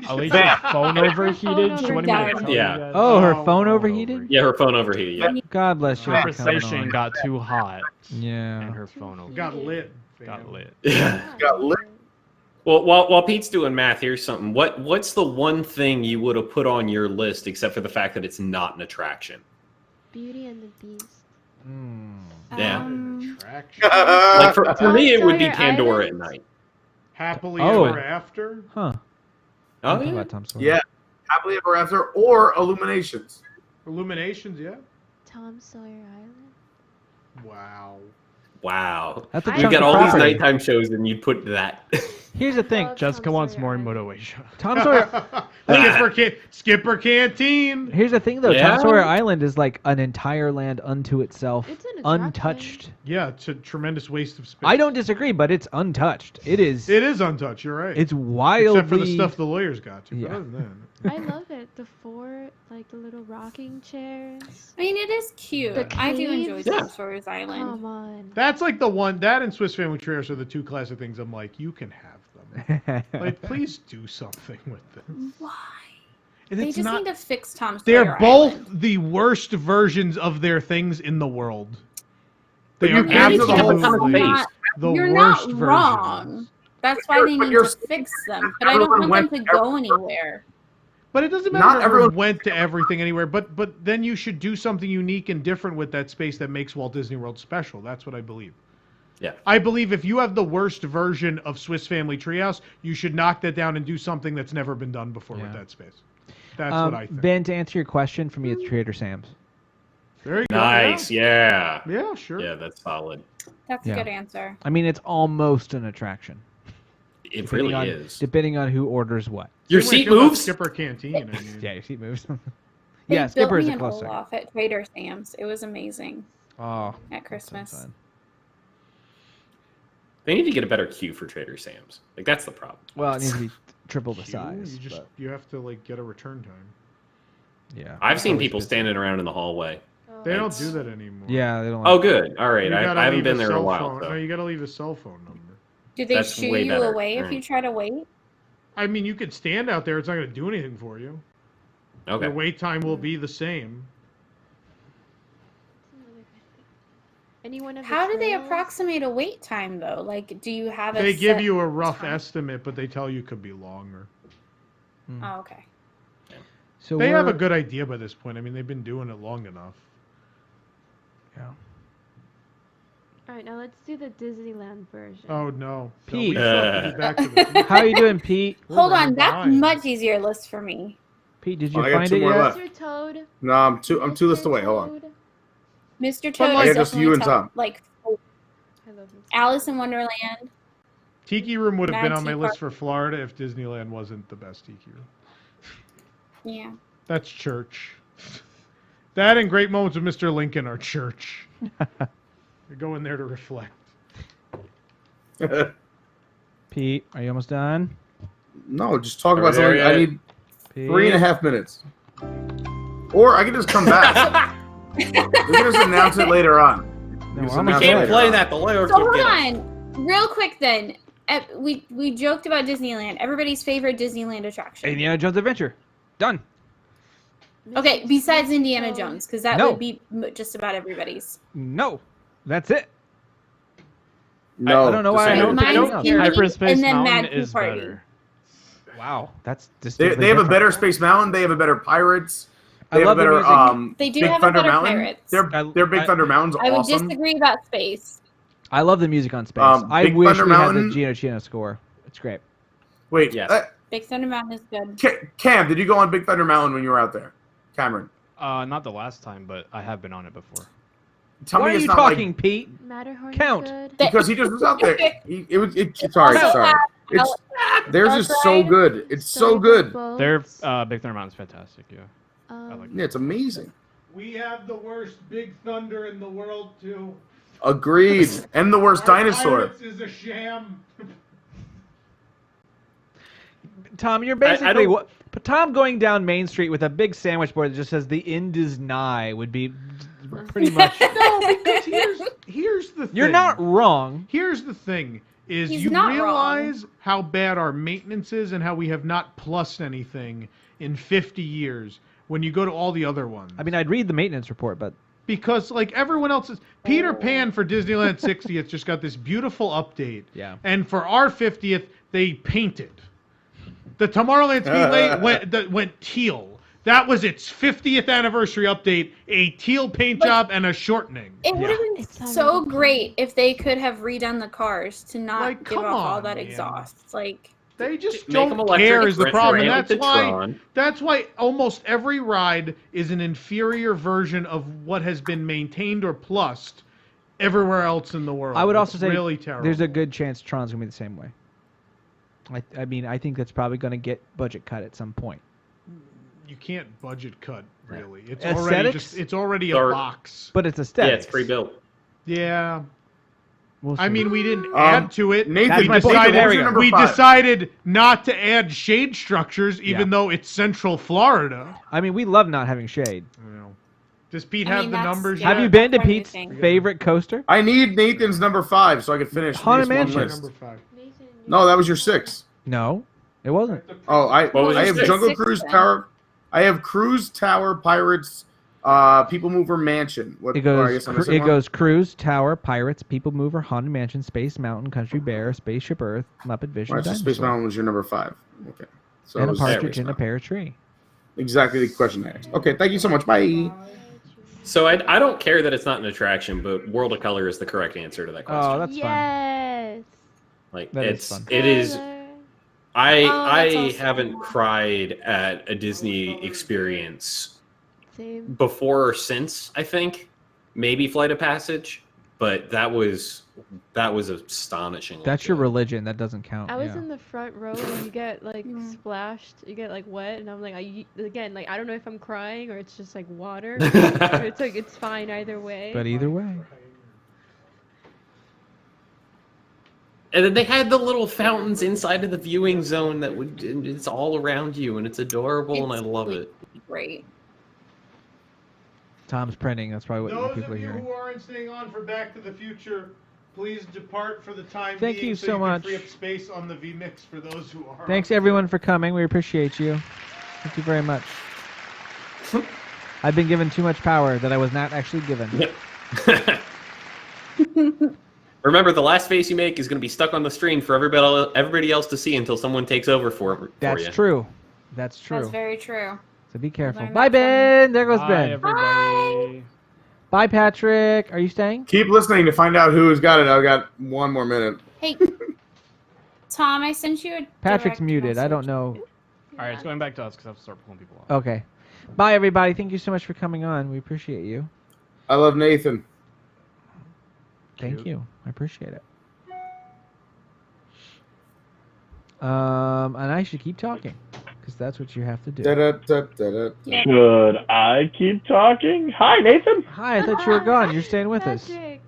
Alicia's phone overheated. She wanted me to tell you Yeah. guys. Oh, her Oh, phone no, overheated? Yeah, her phone overheated. Yeah. God bless you. for coming Conversation on. got too hot, Yeah. and her phone overheated. got lit. Got lit. Yeah. Got lit. Well, while Pete's doing math, here's something. What's the one thing you would have put on your list except for the fact that it's not an attraction? Beauty and the Beast. Yeah. Attraction. Like for me, it would be Sawyer Pandora Island? at night. Happily Oh. ever after. Huh. Oh, I'm talking yeah. about Tom Sawyer. Yeah, Happily Ever After or Illuminations. Illuminations. Yeah. Tom Sawyer Island. Wow. Wow. That's a I- You chunk got of all these property. nighttime shows, and you put that. Here's the thing. Love Jessica Tom wants Sawyer more in Island. Motoasia. Tom Sawyer. Skipper Canteen. Here's the thing, though. Yeah. Tom Sawyer Island is like an entire land unto itself, It's an attraction. untouched. Yeah, it's a tremendous waste of space. I don't disagree, but it's untouched. It is. It is untouched. You're right. It's wildly. Except for the stuff the lawyers got to. But Yeah. other than that. I love it. The fort, like the little rocking chairs. I mean, it is cute. The I do enjoy caves? Tom Sawyer's Island. Come on. That's like the one. That and Swiss Family Treehouse are the two classic things. I'm like, you can have them. Like, please do something with them. Why? And They it's just not. need to fix Tom Sawyer They're both Island. the worst versions of their things in the world. They But are you can't Maybe do the whole Tam's absolutely not- the You're worst not versions. wrong. That's why they But need you're- to fix them. But I don't everyone want them went to go anywhere. But it doesn't matter Not if everyone- everyone went to everything anywhere. But then you should do something unique and different with that space that makes Walt Disney World special. That's what I believe. Yeah. I believe if you have the worst version of Swiss Family Treehouse, you should knock that down and do something that's never been done before with Yeah. that space. That's what I think. Ben, to answer your question, for me, it's Trader Sam's. There you go. Nice. Yeah. Yeah, sure. Yeah, that's solid. That's Yeah. a good answer. I mean, it's almost an attraction. It depending really on, is. Depending on who orders what. Your Same way I seat feel about moves. Skipper Canteen. I mean. Yeah, your seat moves. They Yeah, built Skipper is me a an close second. Olaf at Trader Sam's. It was amazing Oh, at Christmas. They need to get a better queue for Trader Sam's. Like that's the problem. Well, it needs to be triple the Queue, size. You just but, you have to like get a return time. yeah. I've seen Always people busy. standing around in the hallway. They don't It's- do that anymore. Yeah, they don't. Oh, good. All right. You I gotta haven't leave been a there in a cell while. phone. So. No, you gotta leave a cell phone number. Do they That's shoo way you better. away if you try to wait? I mean, you could stand out there. It's not going to do anything for you. Okay. Your wait time will be the same. Anyone have How the do they trails? approximate a wait time though? Like, do you have a They give set you a rough time? estimate, but they tell you it could be longer. Oh, okay. So They have a we're- good idea by this point. I mean, they've been doing it long enough. Yeah. All right, now let's do the Disneyland version. Oh no, Pete. We still have to do Back to the Future. How you doing, Pete? We're Hold running on, that's behind. much easier list for me. Pete, did you I got find two it more yet? left. Mr. Toad. No, I'm two lists away. Hold on. Toad. Mr. But Toad like- is Yeah, just definitely you and top, Tom. like I love Mr. Alice in Wonderland. Tiki Room would have been Mad on my Tea list Party. for Florida if Disneyland wasn't the best Tiki Room. Yeah. That's church. That and Great Moments with Mr. Lincoln are church. You go in there to reflect. Pete, are you almost done? No, just talk Are about we there something. I yet? need Pete? 3.5 minutes. Or I can just come back. We can just announce it later on. No, Just we're almost announce it Can't later play on. that. The lawyers So would hold get us. on, real quick then. We joked about Disneyland. Everybody's favorite Disneyland attraction. Indiana Jones Adventure. Done. Okay, Mr. besides Toad. Indiana Jones, because that No. would be just about everybody's. No. That's it. No, I don't know why I just don't- saying. I don't Mine's care. Indy, Hyperspace and then Mountain Mad Tea is Party. better. Wow, that's They distinctly have a different. better Space Mountain. They have a better Pirates. I They have love a their better music. They do Big have a Thunder better Mountain. Pirates. Their Big Thunder Mountain's I would awesome. disagree about Space. I love the music on Space. I Big wish Thunder we had Mountain- the Gino Chino score. It's great. Wait, Yes. Big Thunder Mountain is good. Cam, did you go on Big Thunder Mountain when you were out there? Cameron, Not the last time, but I have been on it before. tell Why me are it's you not talking, like Pete? Matterhorn is Count. good. because he just was out there. Sorry. Also, It's theirs is so Ride. good. It's so Storybook good. Boats. Their Big Thunder Mountain's fantastic. Yeah. like Yeah, it's amazing. We have the worst Big Thunder in the world, too. Agreed. And the worst dinosaur. Pirates is a sham. Tom, you're I basically don't- what? But Tom going down Main Street with a big sandwich board that just says "The end is nigh" would be pretty much. No, because here's the thing. You're not wrong. Here's the thing: is He's you not realize how bad our maintenance is and how we have not plussed anything in 50 years when you go to all the other ones. I mean, I'd read the maintenance report, but because like everyone else is Peter Pan for Disneyland 60th just got this beautiful update. Yeah. And for our 50th, they painted. The Tomorrowland Speedway went teal. That was its 50th anniversary update, a teal paint job and a shortening. It would have been It's not so really great if they could have redone the cars to not Like, give come off all on, that man. exhaust. Like, They just Make 'em don't electric, care is the problem. And Brand that's with the why Tron. that's why almost every ride is an inferior version of what has been maintained or plussed everywhere else in the world. I would also It's say really terrible. there's a good chance Tron's gonna be the same way. I mean, I think that's probably gonna get budget cut at some point. You can't budget cut, really. It's Aesthetics? already a Or- box. But it's Yeah, aesthetics. it's pre-built. Yeah. We'll I see. mean, we didn't add to it. Nathan, That's my point. decided, There we go. we Number 5. decided not to add shade structures, even Yeah. though it's Central Florida. I mean, we love not having shade. Does Pete I have mean, the that's- numbers yeah. Have yet? you been to That's Pete's everything. favorite coaster? I need Nathan's number 5 so I can finish Haunted this one Mansion. list. Number 5. Nathan, No, that was your 6. No, it wasn't. Oh, I What was I your have six? Jungle Six Cruise then. Tower. I have Cruise Tower Pirates, People Mover Mansion. What? It oh, I goes. guess I'm missing It one. goes Cruise, Tower, Pirates, People Mover, Haunted Mansion, Space Mountain, Country Bear, Spaceship Earth, Muppet Vision, Right, so Space Dinosaur, Mountain was your number 5. Okay. So and it a was partridge Space in a Mountain. pear tree. Exactly the question I asked. Okay, thank you so much. Bye. So I don't care that it's not an attraction, but World of Color is the correct answer to that question. Oh, that's fun. yes. Like that is it's fun. it is. Color. I that's awesome. haven't cried at a Disney experience Same. before or since. I think maybe Flight of Passage, but that was astonishing. That's your religion. That doesn't count. I was yeah. in the front row and you get like Mm. splashed, you get like wet, and I'm like, again, like I don't know if I'm crying or it's just like water. But it's like it's fine either way. But either way, And then they had the little fountains inside of the viewing zone that would it's all around you and it's adorable and I It's love really it. great. Tom's printing. That's probably what Those people of are you hearing. who aren't staying on for Back to the Future, Please depart for the time Thank being you so so you much. can free up space on the VMix for those who are. Thanks everyone for coming. We appreciate you. Thank you very much. I've been given too much power that I was not actually given. Remember, the last face you make is going to be stuck on the screen for everybody else to see until someone takes over for you. That's true. That's true. That's very true. So be careful. Learned Bye, that from- Ben. There goes Bye, Ben. everybody. Bye, Patrick. Are you staying? Keep listening to find out who's got it. I've got 1 more minute. Hey, Tom, I sent you a Patrick's direct muted. I don't message. know. All right, it's going back to us because I have to start pulling people off. Okay. Bye, everybody. Thank you so much for coming on. We appreciate you. I love Nathan. Thank you. I appreciate it. And I should keep talking because that's what you have to do. Da-da-da-da-da. Yeah. Should I keep talking? Hi, Nathan. Hi, I thought you were gone. You're staying with us. Patrick.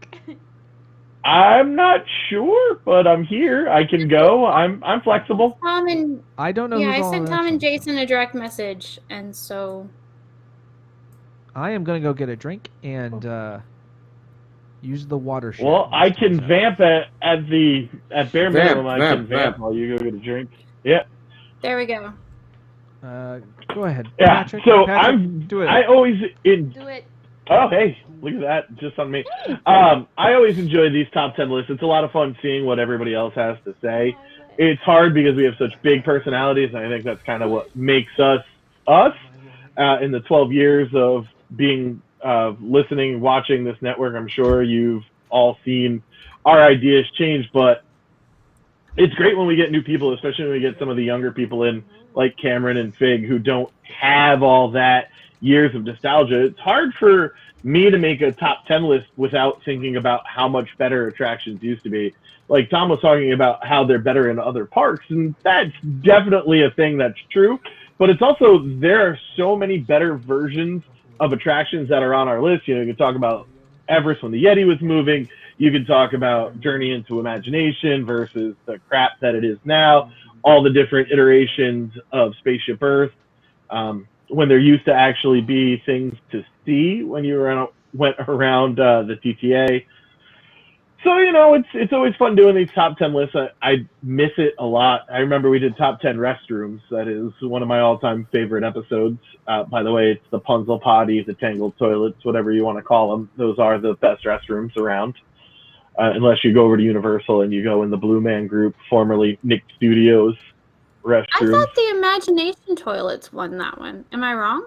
I'm not sure, but I'm here. I can go. I'm flexible. Tom and I don't know yeah, who's I all sent in Tom that and show, so. Jason a direct message, and so I am going to go get a drink and use the water shed. Well, I can vamp at bare minimum. I can vamp. vamp while you go get a drink. Yeah. there we go. Go ahead. Yeah. Patrick, So Patrick, do it. I always Do it. Oh, hey, look at that, just on me. I always enjoy these top 10 lists. It's a lot of fun seeing what everybody else has to say. It's hard because we have such big personalities, and I think that's kind of what makes us us. In the 12 years of being listening and watching this network, I'm sure you've all seen our ideas change, but it's great when we get new people, especially when we get some of the younger people in, like Cameron and Fig, who don't have all that years of nostalgia. It's hard for me to make a top 10 list without thinking about how much better attractions used to be. Like Tom was talking about how they're better in other parks, and that's definitely a thing that's true. But it's also, there are so many better versions of attractions that are on our list. You know, you can talk about Everest when the Yeti was moving. You can talk about Journey into Imagination versus the crap that it is now. All the different iterations of Spaceship Earth. When there used to actually be things to see when you went around the TTA. So, you know, it's always fun doing these top 10 lists. I miss it a lot. I remember we did top 10 restrooms. That is one of my all-time favorite episodes. By the way, it's the Punzel Potty, the Tangled Toilets, whatever you want to call them. Those are the best restrooms around. Unless you go over to Universal and you go in the Blue Man Group, formerly Nick Studios restrooms. I thought the Imagination Toilets won that one. Am I wrong?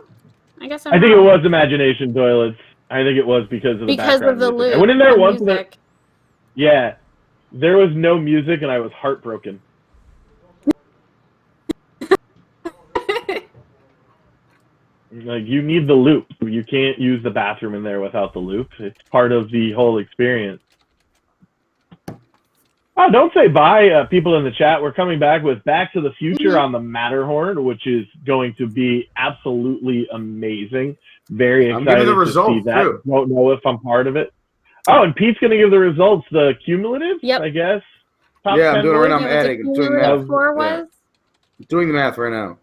I guess I'm I think it wrong. was Imagination Toilets. I think it was because of the because of background the music. loop. I went in there the once. music. Yeah, there was no music, and I was heartbroken. Like, you need the loop. You can't use the bathroom in there without the loop. It's part of the whole experience. Oh, don't say bye, people in the chat. We're coming back with Back to the Future on the Matterhorn, which is going to be absolutely amazing. Very I'm excited giving the to see results, that. too. Don't know if I'm part of it. Oh, and Pete's going to give the results, the cumulative, Yep. I guess. Top Yeah, I'm 10 doing it right now. boys? I'm Yeah, what the adding. I'm doing cumulative math. score Yeah. was? Doing the math right now.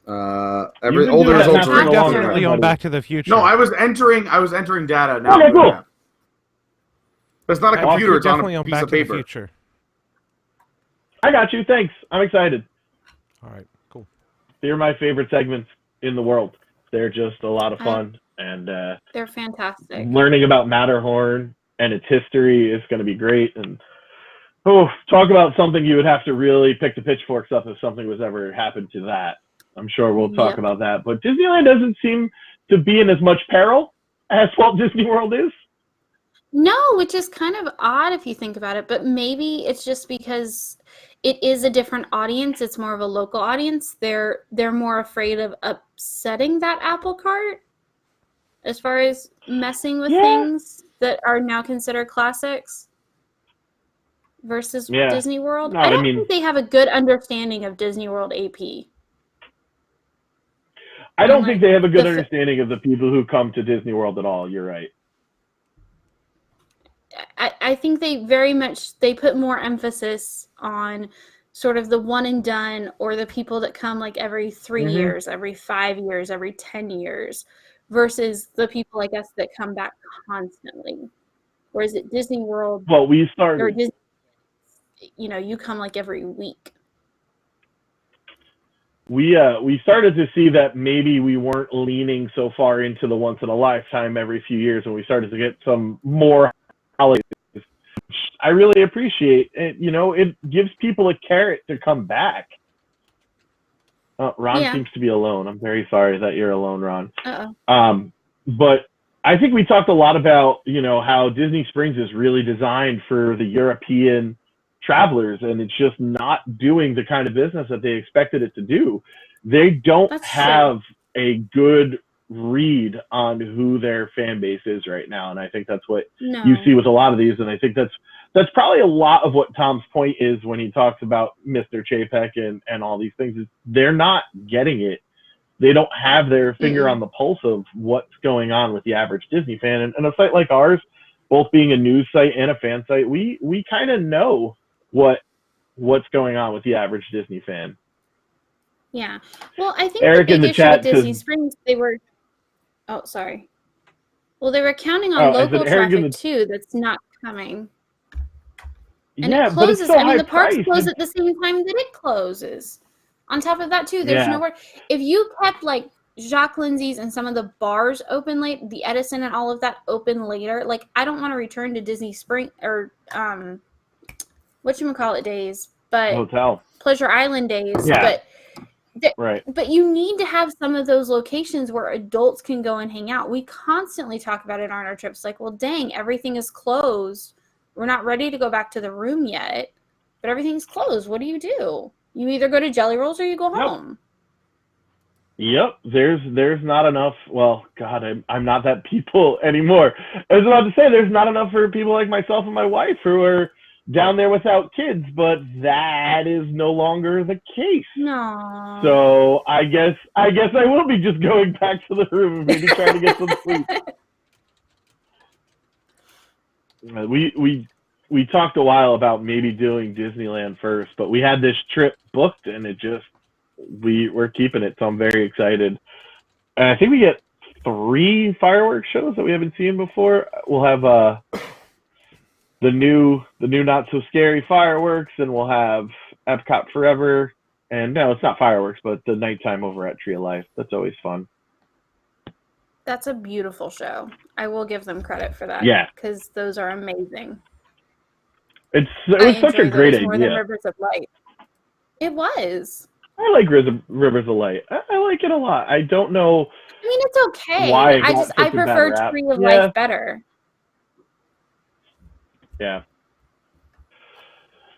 You've All been the doing that results math are for a in long here. Definitely on Back to the Future. No, I was entering data now. Okay, cool. But it's not a Awesome. computer, You're it's on definitely a on piece Back of to the paper. Future. I got you. Thanks. I'm excited. All right, cool. They're my favorite segments in the world. They're just a lot of fun. And They're fantastic. learning about Matterhorn and its history is going to be great. And talk about something you would have to really pick the pitchforks up if something was ever happened to that. I'm sure we'll talk Yep. about that. But Disneyland doesn't seem to be in as much peril as Walt Disney World is. No, which is kind of odd if you think about it, but maybe it's just because it is a different audience. It's more of a local audience. They're more afraid of upsetting that apple cart as far as messing with things that are now considered classics versus Yeah. Disney World. No, I don't I mean- think they have a good understanding of Disney World AP. I don't And, think like, they have a good the- understanding of the people who come to Disney World at all. You're right. I think they put more emphasis on sort of the one and done, or the people that come like every 3 years, every 5 years, every 10 years, versus the people, I guess, that come back constantly. Whereas at Disney World Well, we or started. Disney, you come like every week. We started to see that maybe we weren't leaning so far into the once in a lifetime every few years, and we started to get some more holidays. I really appreciate it. It gives people a carrot to come back. Ron seems to be alone. I'm very sorry that you're alone, Ron. But I think we talked a lot about, how Disney Springs is really designed for the European travelers, and it's just not doing the kind of business that they expected it to do. They don't have a good read on who their fan base is right now, and I think that's what you see with a lot of these, and I think that's probably a lot of what Tom's point is when he talks about Mr. Chapek and all these things. Is they're not getting it. They don't have their finger on the pulse of what's going on with the average Disney fan. And a site like ours, both being a news site and a fan site, we kind of know what's going on with the average Disney fan. Yeah. Well, I think Eric the in big the issue chat with Disney says, Springs, they were. Oh, sorry. Well, they were counting on local traffic too. That's not coming. And it closes. But it's still high the parks price. close at the same time that it closes. On top of that, too, there's nowhere. If you kept like Jacques Lindsay's and some of the bars open late, the Edison and all of that open later, like I don't want to return to Disney Spring or whatchamacallit days, but hotel Pleasure Island days. Yeah. But you need to have some of those locations where adults can go and hang out. We constantly talk about it on our trips. Like, well, dang, everything is closed. We're not ready to go back to the room yet, but everything's closed. What do? You either go to Jelly Rolls or you go home. Yep. There's not enough. Well, God, I'm not that people anymore. I was about to say there's not enough for people like myself and my wife who are down there without kids, but that is no longer the case. No. So I guess I will be just going back to the room and maybe trying to get some sleep. We talked a while about maybe doing Disneyland first, but we had this trip booked and we're keeping it, so I'm very excited. And I think we get 3 fireworks shows that we haven't seen before. We'll have the new Not So Scary fireworks, and we'll have Epcot Forever. And no, it's not fireworks, but the nighttime over at Tree of Life. That's always fun. That's a beautiful show. I will give them credit for that. Yeah. Because those are amazing. It was such a great idea. More than Rivers of Light. It was. I like Rivers of Light. I like it a lot. I don't know. I mean, it's okay. Why I prefer Tree of Life better. Yeah.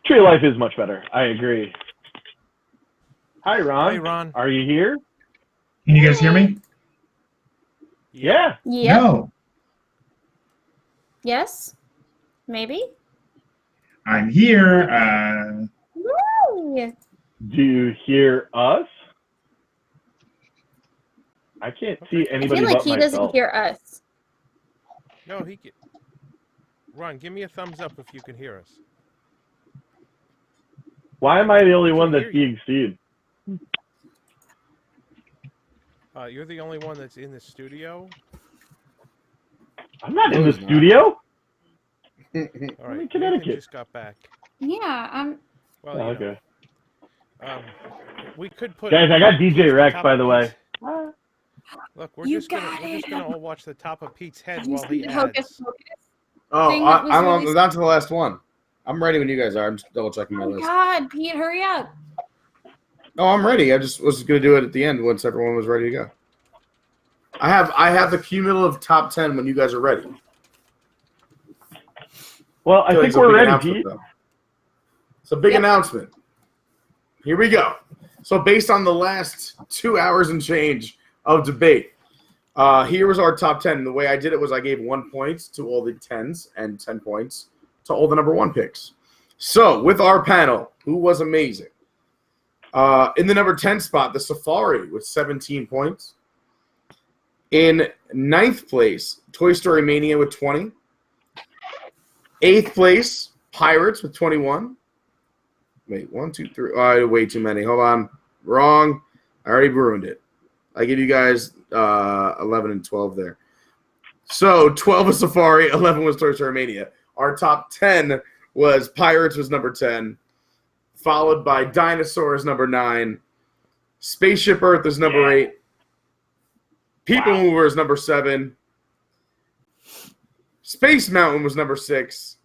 Tree of Life is much better. I agree. Hi, Ron. Hey, Ron. Are you here? Can you guys hear me? Yeah. Yep. No. Yes? Maybe? I'm here. Yay! Do you hear us? I can't see anybody I feel like but he myself. doesn't hear us. No, he can. Ron, give me a thumbs up if you can hear us. Why am I the only one that's being seen? You're the only one that's in the studio. I'm not in the studio. All right, I'm in Connecticut. Nathan just got back. Yeah, Well, okay. We could put. Guys, I got DJ Rex, by the way. Look, we're just gonna all watch the top of Pete's head while he Hocus adds. Oh, thing that was I'm released- down to the last one. I'm ready when you guys are. I'm just double checking my Oh, list. God, Pete, hurry up. Oh, I'm ready. I just was going to do it at the end once everyone was ready to go. I have the cumulative top 10 when you guys are ready. Well, I think we're ready, Pete. It's a big announcement. Here we go. So based on the last 2 hours and change of debate, here was our top 10. The way I did it was I gave 1 point to all the 10s and 10 points to all the number 1 picks. So with our panel, who was amazing? In the number 10 spot, the Safari with 17 points. In 9th place, Toy Story Mania with 20. 8th place, Pirates with 21. Wait, 1, 2, 3. Way too many. Hold on. Wrong. I already ruined it. I give you guys 11 and 12 there. So 12 was Safari, 11 was Toy Story Mania. Our top 10 was Pirates was number 10, followed by Dinosaurs number 9, Spaceship Earth is number 8, People Mover is number 7, Space Mountain was number 6,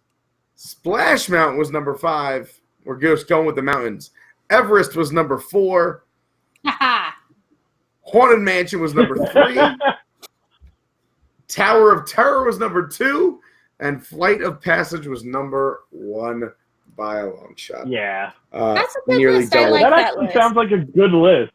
Splash Mountain was number 5. We're just going with the mountains. Everest was number 4. Haunted Mansion was number 3. Tower of Terror was number 2. And Flight of Passage was number 1 by a long shot. Yeah. That's a good nearly list. I double. like That that actually list. sounds like a good list.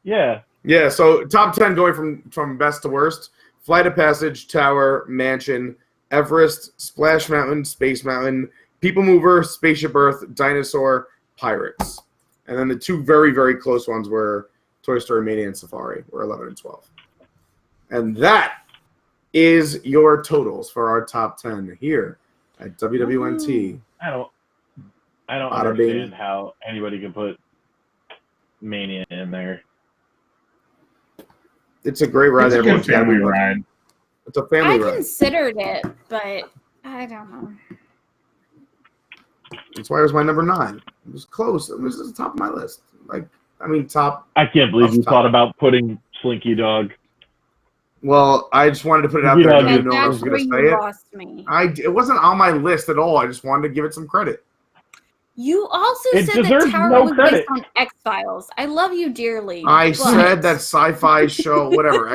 Yeah. Yeah, so top 10 going from best to worst. Flight of Passage, Tower, Mansion, Everest, Splash Mountain, Space Mountain, People Mover, Spaceship Earth, Dinosaur, Pirates. And then the two very, very close ones were Toy Story Mania and Safari, were 11 and 12. And that is your totals for our top 10 here at WDWNT. I don't Bada understand bing. how anybody can put Mania in there. It's a great ride. It's a good Everyone's gotta family be watching. ride. It's a family I ride. considered it, but I don't know. That's why it was my number 9. It was close. It was at the top of my list. Top. I can't believe you Top. thought about putting Slinky Dog. Well, I just wanted to put it out You there. know, I didn't know I That's was where going to say you it. lost me. It wasn't on my list at all. I just wanted to give it some credit. You also It said that deserves Tower no was credit. based on X-Files. I love you dearly. I but- said that sci-fi show, whatever.